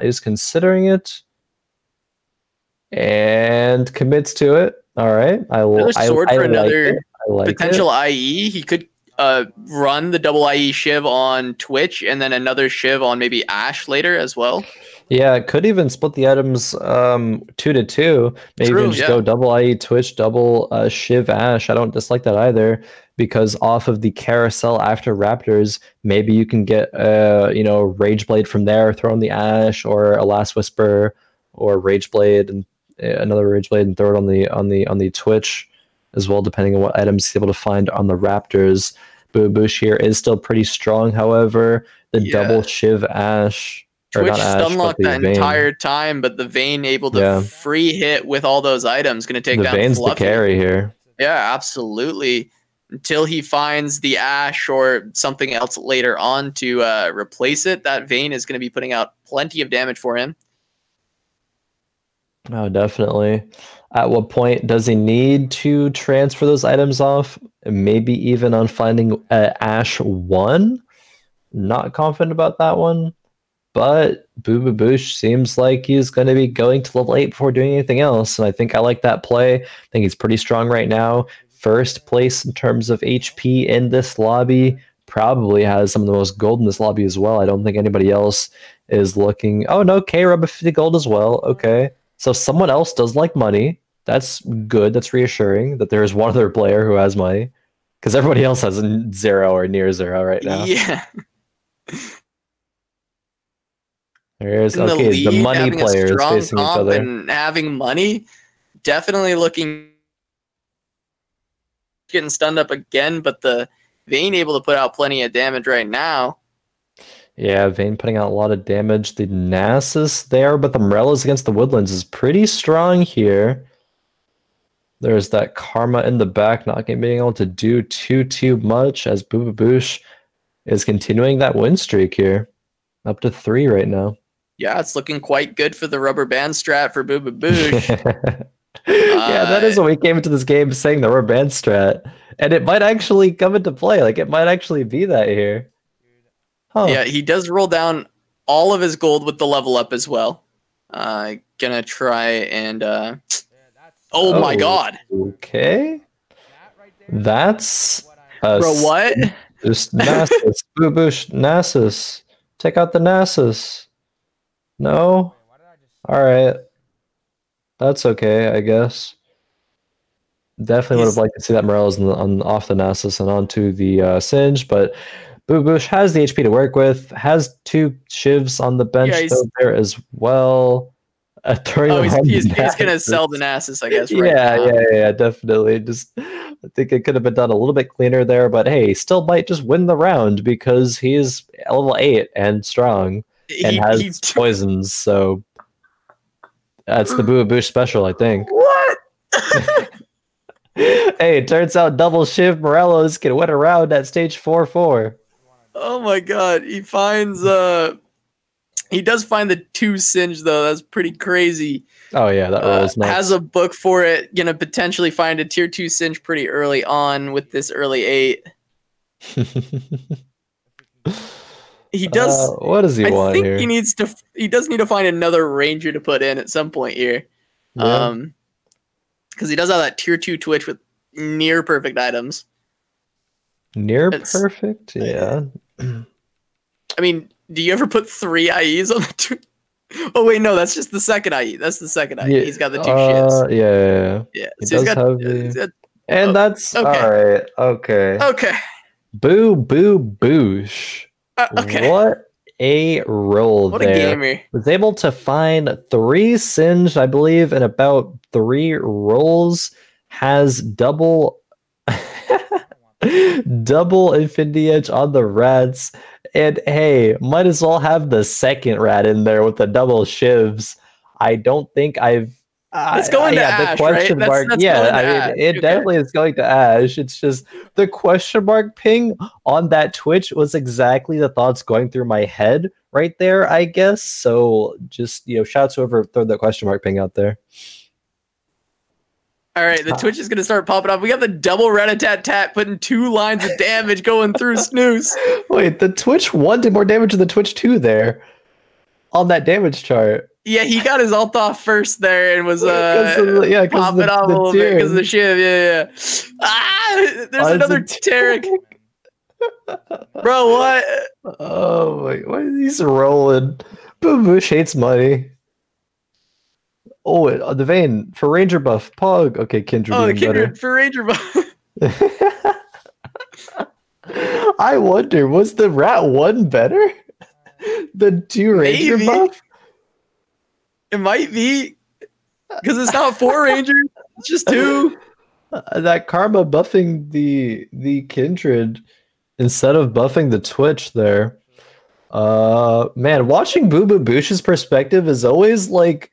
is considering it and commits to it. All right. Another sword for another potential it. IE. He could run the double IE Shiv on Twitch and then another Shiv on maybe Ashe later as well. Yeah, it could even split the items 2 to 2. Maybe True, even just go double IE Twitch, double Shiv Ashe. I don't dislike that either, because off of the carousel after Raptors, maybe you can get Rage Blade from there, throw in the Ashe, or a Last Whisper, or Rage Blade and another Rage Blade, and throw it on the Twitch as well, depending on what items he's able to find on the Raptors. Bububoosh here is still pretty strong, however. The double Shiv Ashe. Twitch stunlocked that entire time, but the Vayne able to free hit with all those items. Going to take down Vayne's Fluffy. The carry here. Yeah, absolutely. Until he finds the Ashe or something else later on to replace it, that Vayne is going to be putting out plenty of damage for him. Oh, definitely. At what point does he need to transfer those items off? Maybe even on finding Ashe 1? Not confident about that one. But Bububoosh seems like he's going to be going to level 8 before doing anything else. And I think I like that play. I think he's pretty strong right now. First place in terms of HP in this lobby. Probably has some of the most gold in this lobby as well. I don't think anybody else is looking. Oh, no, K-Rub 50 gold as well. Okay. So someone else does like money. That's good. That's reassuring that there is one other player who has money. Because everybody else has 0 or near 0 right now. Yeah. There's the money players facing each other. And having money, definitely getting stunned up again, but the Vayne able to put out plenty of damage right now. Yeah, Vayne putting out a lot of damage. The Nasus there, but the Morellas against the Woodlands is pretty strong here. There's that Karma in the back, not being able to do too much, as Bububoosh is continuing that win streak here. Up to 3 right now. Yeah, it's looking quite good for the rubber band strat for Bububoosh. Yeah, that is what we came into this game saying, the rubber band strat. And it might actually come into play. Like, it might actually be that here. Huh. Yeah, he does roll down all of his gold with the level up as well. Gonna try and... Oh my god. Okay. That's... Bro, what? Just Nasus. Bububoosh, Nasus. Take out the Nasus. No? Alright. That's okay, I guess. Definitely would have liked to see that Morellas off the Nasus and onto the Singe, but Bububoosh has the HP to work with, has 2 Shivs on the bench there as well. He's going to sell the Nasus, I guess, right now. Yeah, definitely. Just, I think it could have been done a little bit cleaner there, but hey, still might just win the round because he's level 8 and strong and has poisons, so that's the Bububoosh special, I think. What? Hey, it turns out double Shiv Morellos can win a round at stage 4-4. Oh my god, he finds he does find the 2 Singe though. That's pretty crazy. Oh yeah, that rolls nice. Has a book for it. Gonna potentially find a tier 2 Singe pretty early on with this early 8. He does. What does he want here? I think he does need to find another Ranger to put in at some point here. Yeah. Because he does have that tier 2 Twitch with near perfect items. Perfect? Yeah. I mean, do you ever put 3 IEs on the 2? Oh wait, no, that's just the second IE. That's the second IE. Yeah, he's got the 2 shits. Yeah. He so does have and that's okay. All right. Okay. Okay. Bububoosh. Okay. What a roll what there. A gamer. Was able to find 3 Singe, I believe, in about 3 rolls. Has double Infinity Edge on the Rats. And hey, might as well have the second rat in there with the double shivs. I don't think I've. It's going to Ash, the question right? mark. That's Yeah, going to I mean, Ash. it definitely is going to Ash. It's just the question mark ping on that Twitch was exactly the thoughts going through my head right there, I guess. So just, shouts whoever throw that question mark ping out there. All right, the Twitch is going to start popping up. We got the double rat-a-tat-tat putting 2 lines of damage going through Snooze. Wait, the Twitch 1 did more damage than the Twitch 2 there on that damage chart. Yeah, he got his ult off first there and was popping off a little bit because of the shiv. Yeah. There's another Tarek. Bro, what? Oh my! Why is he rolling? Bububoosh hates money. Oh, the vein for Ranger buff. Pog. Okay, Kindred. Oh, the Kindred Kindred for Ranger buff. I wonder, was the rat 1 better than 2 Ranger buff? It might be because it's not 4 Rangers, it's just 2. That Karma buffing the Kindred instead of buffing the Twitch there. Man, watching Bububoosh's perspective is always like,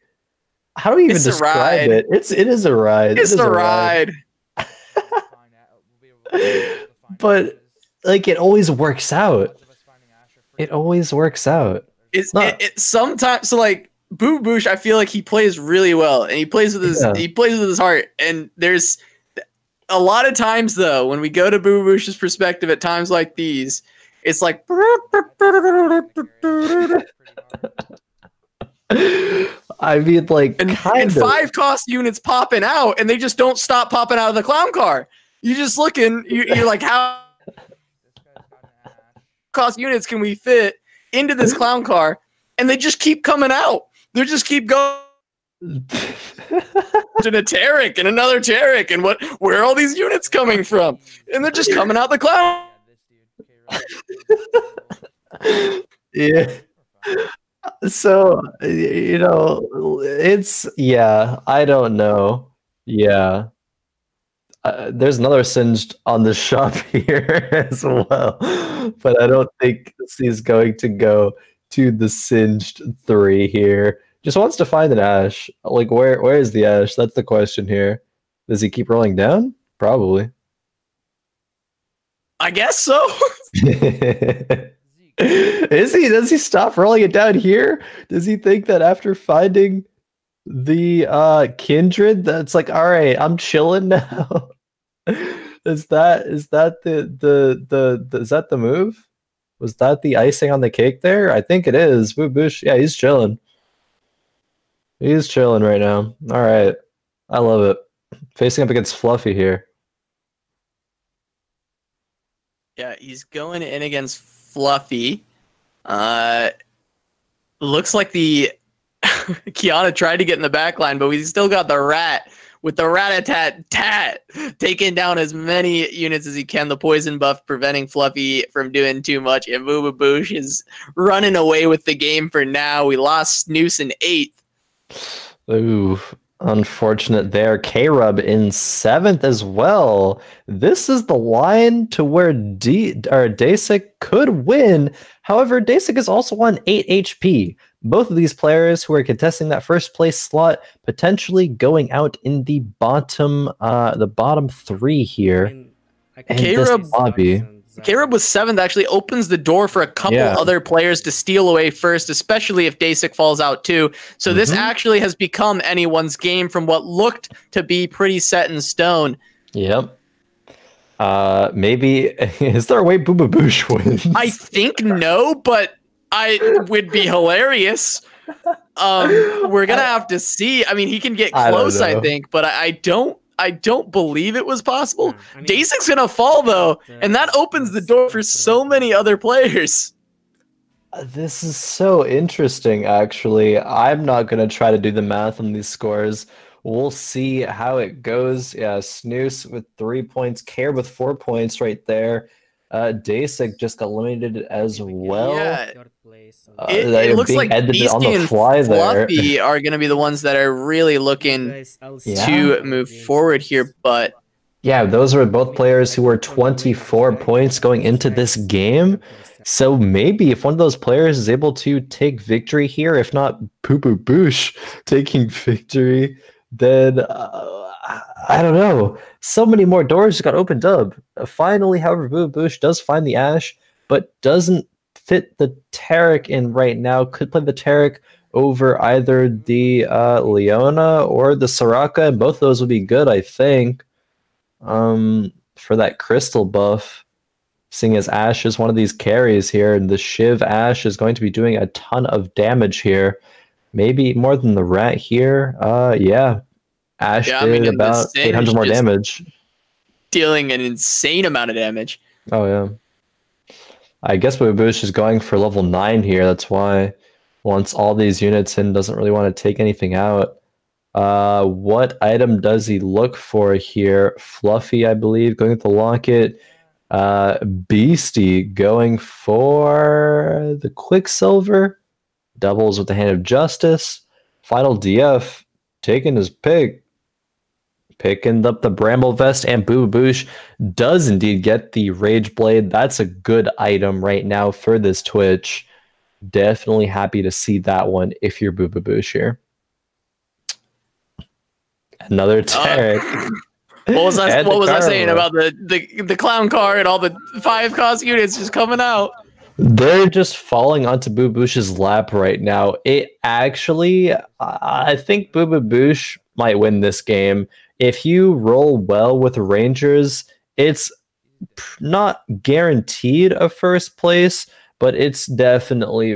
how do you even describe it? It is a ride. It's a ride. But like, it always works out. It always works out. Sometimes, so like Bububoosh, I feel like he plays really well and he plays with his heart. And there's a lot of times though, when we go to Bububoosh's perspective at times like these, it's like I mean, like, and 5 cost units popping out, and they just don't stop popping out of the clown car. You just looking, you're like, how cost units can we fit into this clown car? And they just keep coming out. They just keep going. And a Tarek and another Tarek, and where are all these units coming from? And they're just coming out the clown. Yeah. So, it's, I don't know. Yeah. There's another singed on the shop here as well, but I don't think he's going to go to the singed 3 here. Just wants to find an Ash. Like, where is the Ash? That's the question here. Does he keep rolling down? Probably. I guess so. Is he? Does he stop rolling it down here? Does he think that after finding the Kindred, that's like, all right, I'm chilling now? Is that the move? Was that the icing on the cake there? I think it is. Bububoosh, yeah, he's chilling. He's chilling right now. All right, I love it. Facing up against Fluffy here. Yeah, he's going in against Fluffy. Looks like the Kiana tried to get in the back line, but we still got the rat with the rat-a-tat-tat taking down as many units as he can. The poison buff preventing Fluffy from doing too much, and Bububoosh is running away with the game for now. We lost Snooze in 8th. Ooh, unfortunate there. K-Rub in 7th as well. This is the line to where Deisik could win. However, Deisik is also on 8 HP. Both of these players who are contesting that first place slot potentially going out in the bottom 3 here. K-Rub with 7th actually opens the door for a couple other players to steal away first, especially if Deisik falls out too. So this actually has become anyone's game from what looked to be pretty set in stone. Yep. Maybe, is there a way Bububoosh wins? I think no, but I would be hilarious. We're gonna have to see. I mean, he can get close, I think, but I don't believe it was possible. Deisik's gonna fall though, and that opens the door for so many other players. This is so interesting, actually. I'm not gonna try to do the math on these scores. We'll see how it goes. Yeah, Snooze with 3 points, Care with 4 points right there. Deisik just got eliminated as well. Yeah. It looks like Beasty and Fluffy are going to be the ones that are really looking to move forward here, but Yeah, those are both players who were 24 points going into this game. So maybe if one of those players is able to take victory here, if not Bububoosh taking victory, then I don't know. So many more doors just got opened up. Finally, however, Bububoosh does find the Ashe, but doesn't fit the Taric in right now. Could play the Taric over either the Leona or the Soraka, and both of those would be good, I think. For that crystal buff, seeing as Ashe is one of these carries here, and the Shiv Ashe is going to be doing a ton of damage here. Maybe more than the rat here. Yeah. Ashe did about 800 more damage. Dealing an insane amount of damage. Oh, yeah. I guess Bububoosh is going for level 9 here. That's why once all these units in, doesn't really want to take anything out. What item does he look for here? Fluffy, I believe, going with the locket. Beasty going for the Quicksilver. Doubles with the Hand of Justice. Final DF taking his pick. Picking up the Bramble Vest, and Bububoosh does indeed get the Rage Blade. That's a good item right now for this Twitch. Definitely happy to see that one if you're Bububoosh here. Another Taric. What was I saying about the clown car and all the 5 cost units just coming out? They're just falling onto Bububoosh's lap right now. It actually, I think Bububoosh might win this game. If you roll well with Rangers, it's not guaranteed a first place, but it's definitely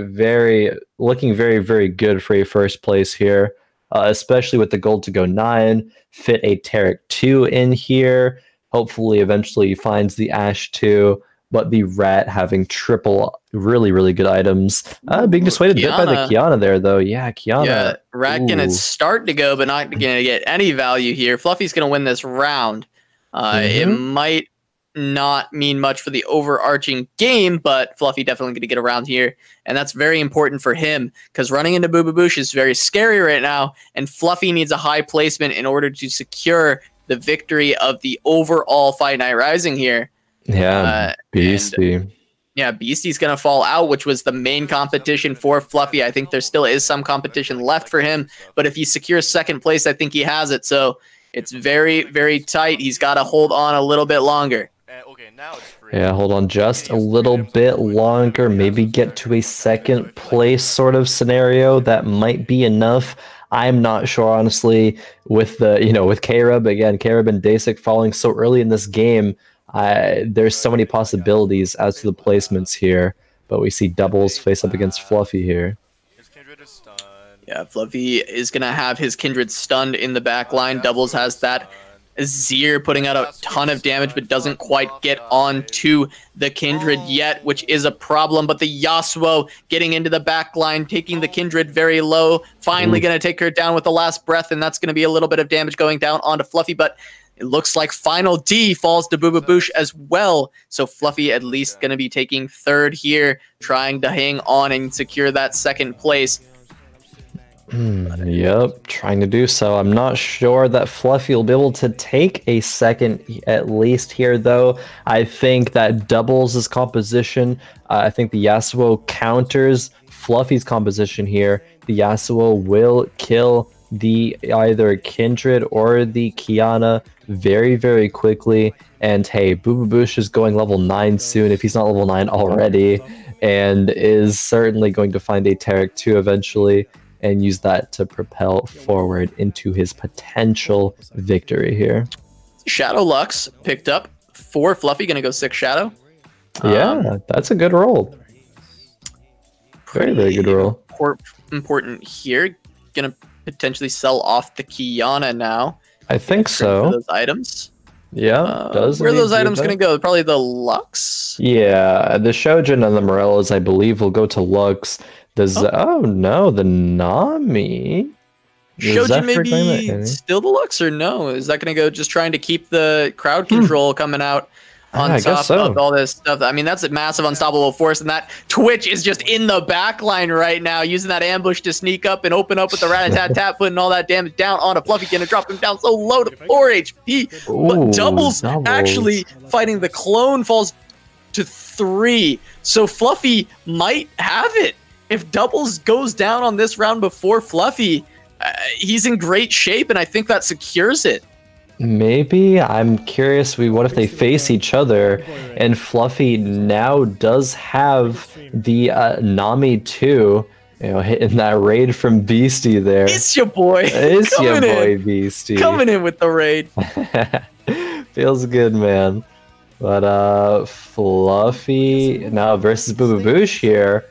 looking very, very good for a first place here. Especially with the gold to go 9, fit a Taric 2 in here. Hopefully, eventually he finds the Ashe 2, but the Rat having triple really, really good items. Being dissuaded a bit by the Kiana there, though. Yeah, Kiana. Yeah, Rat gonna start to go, but not gonna get any value here. Fluffy's gonna win this round. It might not mean much for the overarching game, but Fluffy definitely going to get around here, and that's very important for him because running into Bububoosh is very scary right now, and Fluffy needs a high placement in order to secure the victory of the overall Fight Night Rising here. Yeah, Beastie. Yeah, Beastie's going to fall out, which was the main competition for Fluffy. I think there still is some competition left for him, but if he secures second place, I think he has it, so it's very, very tight. He's got to hold on a little bit longer. Okay, now it's free. Yeah, hold on just a little bit longer. Maybe get to a second place sort of scenario. That might be enough. I'm not sure, honestly, with the, with Caleb, again, Caleb and Deisik falling so early in this game. There's so many possibilities as to the placements here, but we see Doublezzzz face up against Fluffy here. Yeah, Fluffy is going to have his Kindred stunned in the back line. Doublezzzz has that Azir putting out a ton of damage, but doesn't quite get on to the Kindred yet, which is a problem. But the Yasuo getting into the back line, taking the Kindred very low, finally going to take her down with the last breath, and that's going to be a little bit of damage going down onto Fluffy, but it looks like final D falls to Bububoosh as well. So Fluffy at least going to be taking third here, trying to hang on and secure that second place. Yep, trying to do so. I'm not sure that Fluffy will be able to take a second at least here, though. I think that Doublezzz's composition. I think the Yasuo counters Fluffy's composition here. The Yasuo will kill the either Kindred or the Kiana very, very quickly. And hey, Bububoosh is going level 9 soon, if he's not level 9 already, and is certainly going to find a Taric 2 eventually, and use that to propel forward into his potential victory here. Shadow Lux picked up for Fluffy, going to go 6 Shadow. Yeah, that's a good roll. Very, very good roll. Important here. Going to potentially sell off the Kiana now. I think so. For those items. Yeah, where are those items going to go? Probably the Lux? Yeah, the Shojin and the Morellas, I believe, will go to Lux. Oh no, the Nami. Shojin maybe still the Lux or no? Is that going to go just trying to keep the crowd control coming out? on top of all this stuff. I mean, that's a massive unstoppable force, and that Twitch is just in the back line right now, using that ambush to sneak up and open up with the rat-a-tat-tat, putting all that damage down on a Fluffy, gonna drop him down so low to 4 HP. But Doublezz actually fighting the clone falls to 3. So Fluffy might have it. If Doublezz goes down on this round before Fluffy, he's in great shape, and I think that secures it. Maybe. I'm curious, what if they face each other and Fluffy now does have the Nami 2, hitting that raid from Beasty there. It's your boy. It's your boy, Beasty. Coming in with the raid. Feels good, man. But Fluffy now versus Bububoosh here.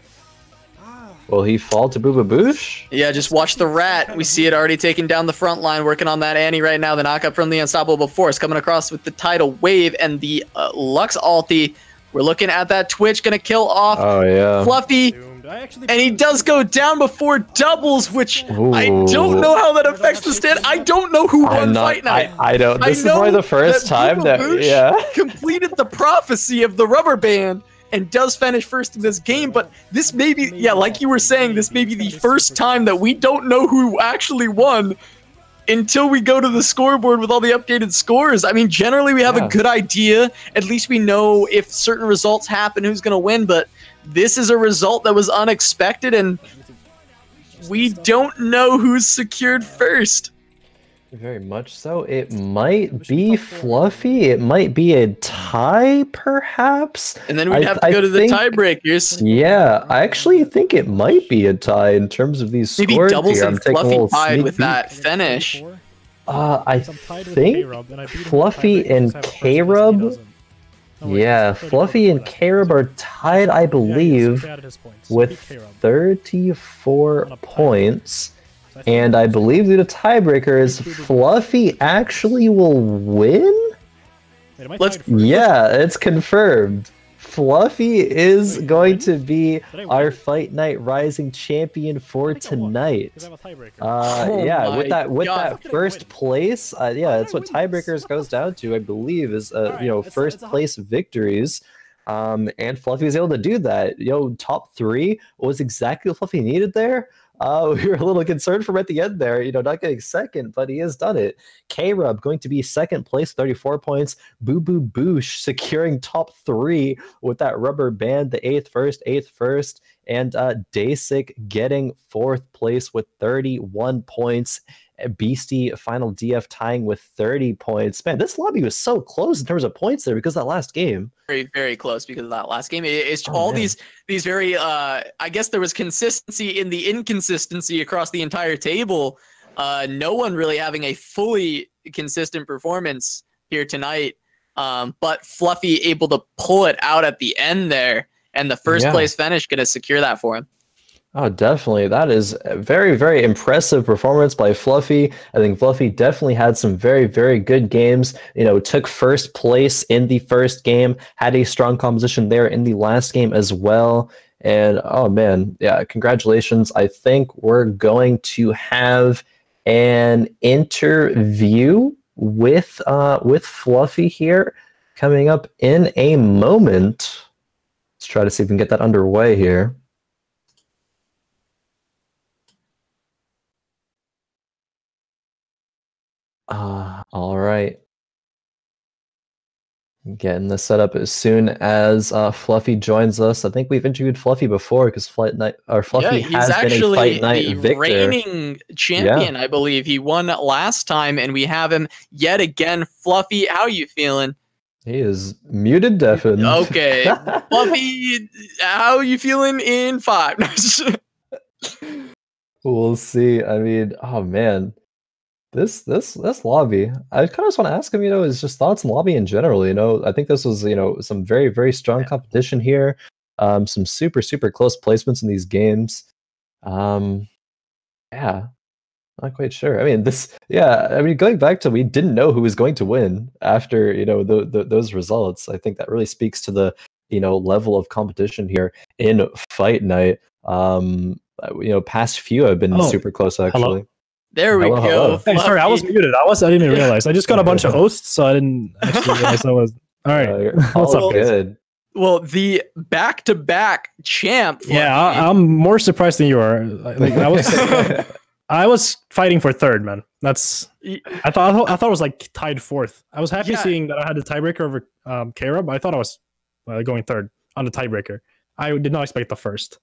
Will he fall to Bububoosh? Yeah, just watch the rat. We see it already taking down the front line, working on that Annie right now. The knockup from the Unstoppable Force coming across with the tidal wave and the Lux ulti. We're looking at that Twitch, gonna kill off Fluffy. And he does go down before Doublezz, which I don't know how that affects the stand. I don't know who won Fight Night. I don't. This is probably the first time that completed the prophecy of the rubber band and does finish first in this game, but this may be, like you were saying, this may be the first time that we don't know who actually won until we go to the scoreboard with all the updated scores. I mean, generally we have a good idea. At least we know if certain results happen, who's gonna win, but this is a result that was unexpected, and we don't know who's secured first. Very much so. It might be Fluffy. It might be a tie, perhaps. And then we'd have to go to the tiebreakers. Yeah, I actually think it might be a tie in terms of these scores. Maybe Doublezz and Fluffy tied with that finish. I think Fluffy and K-Rub. Yeah, Fluffy and K-Rub are tied, I believe, with 34 points. And I believe due to tiebreakers, Fluffy actually will win? Yeah, it's confirmed. Fluffy is going to be our Fight Night Rising champion for tonight. Yeah, with that first place, yeah, that's what tiebreakers goes down to, I believe, is first place victories. And Fluffy was able to do that. Top 3 was exactly what Fluffy needed there. We were a little concerned for him at the end there, not getting second, but he has done it. K-Rub going to be second place, 34 points. Bububoosh securing top 3 with that rubber band, the 8th first, and Deisik getting 4th place with 31 points. Beasty final DF tying with 30 points. Man, this lobby was so close in terms of points there because of that last game. Very, very close because of that last game. It's these very I guess there was consistency in the inconsistency across the entire table. No one really having a fully consistent performance here tonight. But Fluffy able to pull it out at the end there, and the first place finish gonna secure that for him. Oh, definitely. That is a very, very impressive performance by Fluffy. I think Fluffy definitely had some very, very good games. Took first place in the first game, had a strong composition there in the last game as well. And, oh, man, yeah, congratulations. I think we're going to have an interview with Fluffy here coming up in a moment. Let's try to see if we can get that underway here. All right. Getting this set up as soon as Fluffy joins us. I think we've interviewed Fluffy before because Fluffy has been a Fight Night victor. Reigning champion, I believe. He won last time, and we have him yet again. Fluffy, how are you feeling? He is muted, deafened. Okay, Fluffy, how are you feeling in 5? We'll see. I mean, oh man. This lobby, I kind of just want to ask him, his just thoughts on lobby in general. I think this was, some very, very strong competition here. Some super, super close placements in these games. Yeah, not quite sure. I mean, going back to, we didn't know who was going to win after, those results. I think that really speaks to the, level of competition here in Fight Night. Past few have been super close, actually. Hello? There we go. Hey, sorry, I was muted. I didn't even realize. I just got a bunch of hosts, so I didn't actually realize I was. All right. What's What's up, guys? good? Well, the back-to-back champ. Yeah, I'm more surprised than you are. Like, I was fighting for third, man. I thought it was like tied fourth. I was happy seeing that I had the tiebreaker over K-Rob. I thought I was going third on the tiebreaker. I did not expect the first.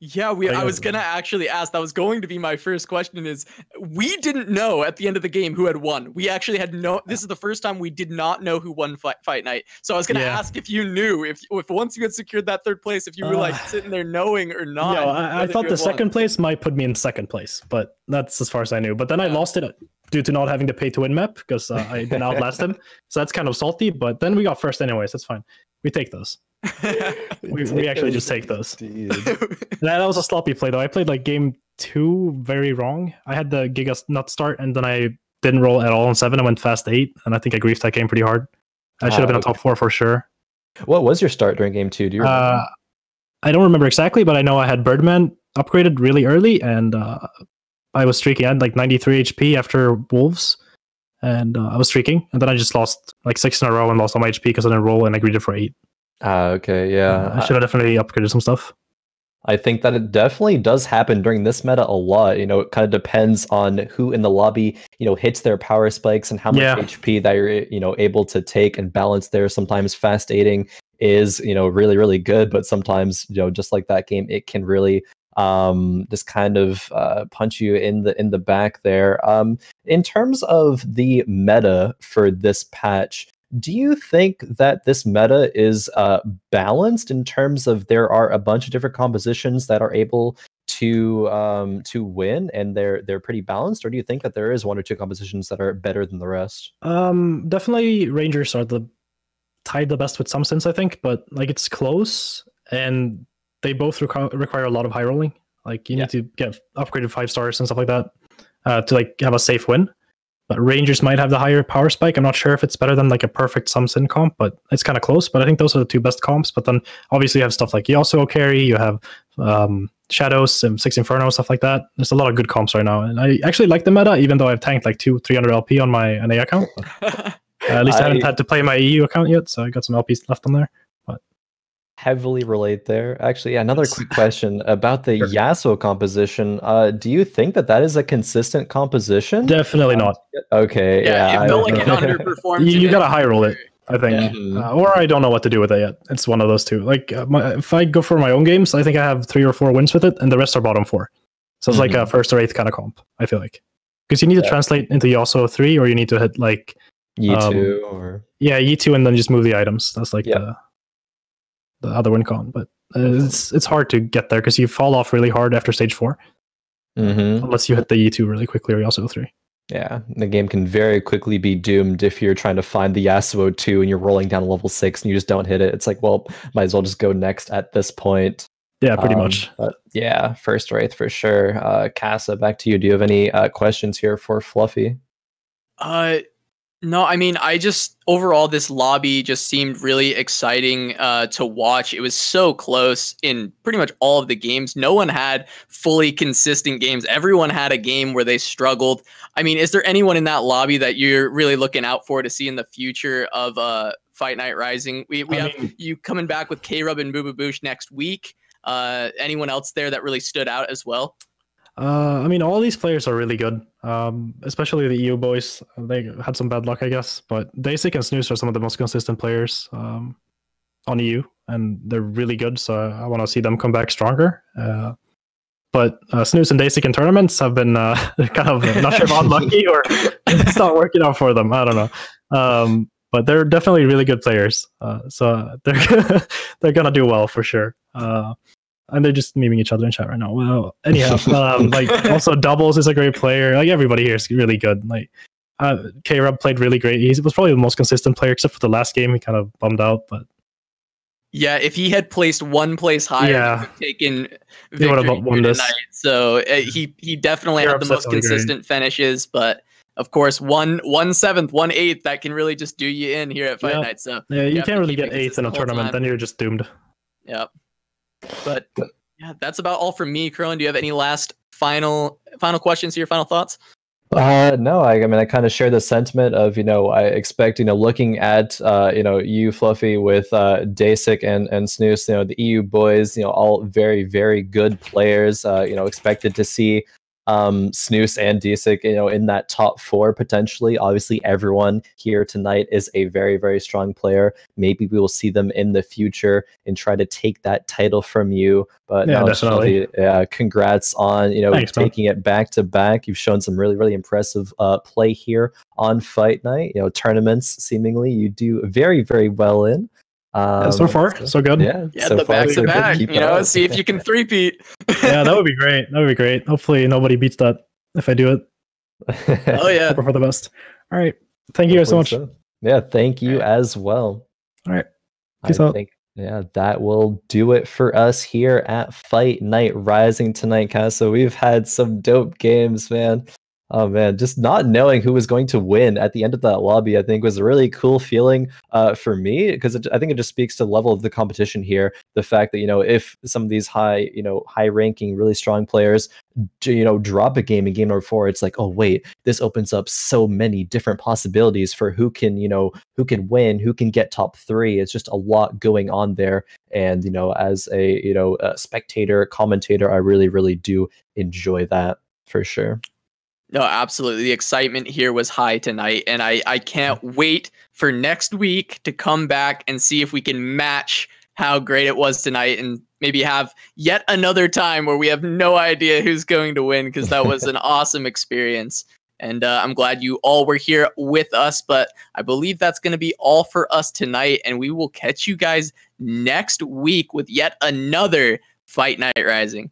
Yeah, I was gonna actually ask. That was going to be my first question. Is we didn't know at the end of the game who had won. We actually had no. This is the first time we did not know who won fight night. So I was gonna ask if you knew if once you had secured that third place, if you were like sitting there knowing or not. Yeah, I thought the second place might put me in second place, but that's as far as I knew. But then I lost it due to not having the pay to win map because I didn't outlast him. So that's kind of salty. But then we got first anyways. That's fine. We take those. we actually just take those. That was a sloppy play though. I played like game 2 very wrong. I had the Giga nut start and then I didn't roll at all on 7. I went fast 8 and I think I griefed that game pretty hard. I should have been a top 4 for sure. What was your start during game 2? Do you remember? I don't remember exactly, but I know I had Birdman upgraded really early and I was streaking. I had like 93 HP after Wolves and I was streaking and then I just lost like 6 in a row and lost all my HP because I didn't roll and I greeted for 8. Okay, yeah. I should have definitely upgraded some stuff. I think that it definitely does happen during this meta a lot. You know, it kind of depends on who in the lobby, hits their power spikes and how much HP that you're, able to take and balance there. Sometimes fast aiding is, really, really good, but sometimes, just like that game, it can really just kind of punch you in the back there. In terms of the meta for this patch, do you think that this meta is balanced in terms of there are a bunch of different compositions that are able to win and they're pretty balanced, or do you think that there is 1 or 2 compositions that are better than the rest? Definitely Rangers are tied the best with some sense, I think, but like it's close and they both require a lot of high rolling. Like you need to get upgraded 5 stars and stuff like that to like have a safe win. But Rangers might have the higher power spike. I'm not sure if it's better than like a perfect Sumsin comp, but it's kind of close. But I think those are the 2 best comps. But then obviously you have stuff like Yasuo carry, you have Shadows and 6 Inferno, stuff like that. There's a lot of good comps right now. And I actually like the meta, even though I've tanked like 300 LP on my NA account. At least I haven't had to play my EU account yet, so I got some LPs left on there. But heavily relate there. Actually, another quick question about the Yasuo composition. Do you think that is a consistent composition? Definitely not. Okay. Yeah, it felt like it underperformed. You gotta high roll it, I think. Or I don't know what to do with it yet. It's one of those 2. Like if I go for my own games, I think I have 3 or 4 wins with it, and the rest are bottom 4. So it's like a 1st or 8th kind of comp, I feel like. Because you need to translate into Yasuo 3, or you need to hit like E2 or E2 and then just move the items. That's like the other win con, but it's hard to get there because you fall off really hard after stage 4, unless you hit the E2 really quickly or Yasuo 3. Yeah, the game can very quickly be doomed if you're trying to find the Yasuo 2 and you're rolling down level 6 and you just don't hit it. It's like, well, might as well just go next at this point. Yeah, pretty much. But yeah, 1st or 8th for sure. Casa, back to you. Do you have any questions here for Fluffy? No, I mean, overall, this lobby just seemed really exciting to watch. It was so close in pretty much all of the games. No one had fully consistent games. Everyone had a game where they struggled. I mean, is there anyone in that lobby that you're really looking out for to see in the future of Fight Night Rising? We have you coming back with K-Rub and Bububoosh next week. Anyone else there that really stood out as well? I mean, all these players are really good, especially the EU boys. They had some bad luck, I guess, but Deisik and Snooze are some of the most consistent players on EU, and they're really good, so I want to see them come back stronger. But Snooze and Deisik in tournaments have been kind of not sure if unlucky or it's not working out for them. I don't know. But they're definitely really good players, so they're gonna do well for sure. And they're just memeing each other in chat right now. Well, anyhow, like also Doublezzzz is a great player. Like everybody here is really good. Like K-Rub played really great. He was probably the most consistent player, except for the last game. He kind of bummed out, but yeah, if he had placed 1 place higher, taken victory won this. tonight. So he definitely had the most consistent finishes, but. Of course, 1/7, 1/8, that can really just do you in here at Fight Night. So yeah, you can't really get 8th in a tournament, then you're just doomed. Yep. But yeah, that's about all from me. Khroen, do you have any last final questions here, final thoughts? No, I mean, I kind of share the sentiment of, I expect, looking at, you, Fluffy, with Deisik and Snooze, the EU boys, all very, very good players, expected to see Snooze and Deisik, in that top 4 potentially. Obviously, everyone here tonight is a very, very strong player. Maybe we will see them in the future and try to take that title from you. But yeah, no, definitely. Congrats on Thanks, taking it back to back. You've shown some really, really impressive play here on Fight Night. Tournaments seemingly you do very, very well in. So far, so good. Yeah, Yeah, so the far, back so to good. back. Keep it up. See if you can three-peat. Yeah, that would be great. That would be great. Hopefully, nobody beats that if I do it. Oh yeah. Hope for the best. All right. Thank you guys so much. Yeah, thank you as well. All right. Peace out. Yeah, that will do it for us here at Fight Night Rising tonight, Casa. We've had some dope games, man. Oh man, just not knowing who was going to win at the end of that lobby, I think was a really cool feeling for me, because I think it just speaks to the level of the competition here. The fact that, if some of these high ranking, really strong players, drop a game in game number 4, it's like, oh wait, this opens up so many different possibilities for who can win, who can get top 3. It's just a lot going on there. And, as a spectator, commentator, I really, really do enjoy that for sure. No, absolutely. The excitement here was high tonight, and I can't wait for next week to come back and see if we can match how great it was tonight, and maybe have yet another time where we have no idea who's going to win, because that was an awesome experience. And I'm glad you all were here with us, but I believe that's going to be all for us tonight, and we will catch you guys next week with yet another Fight Night Rising.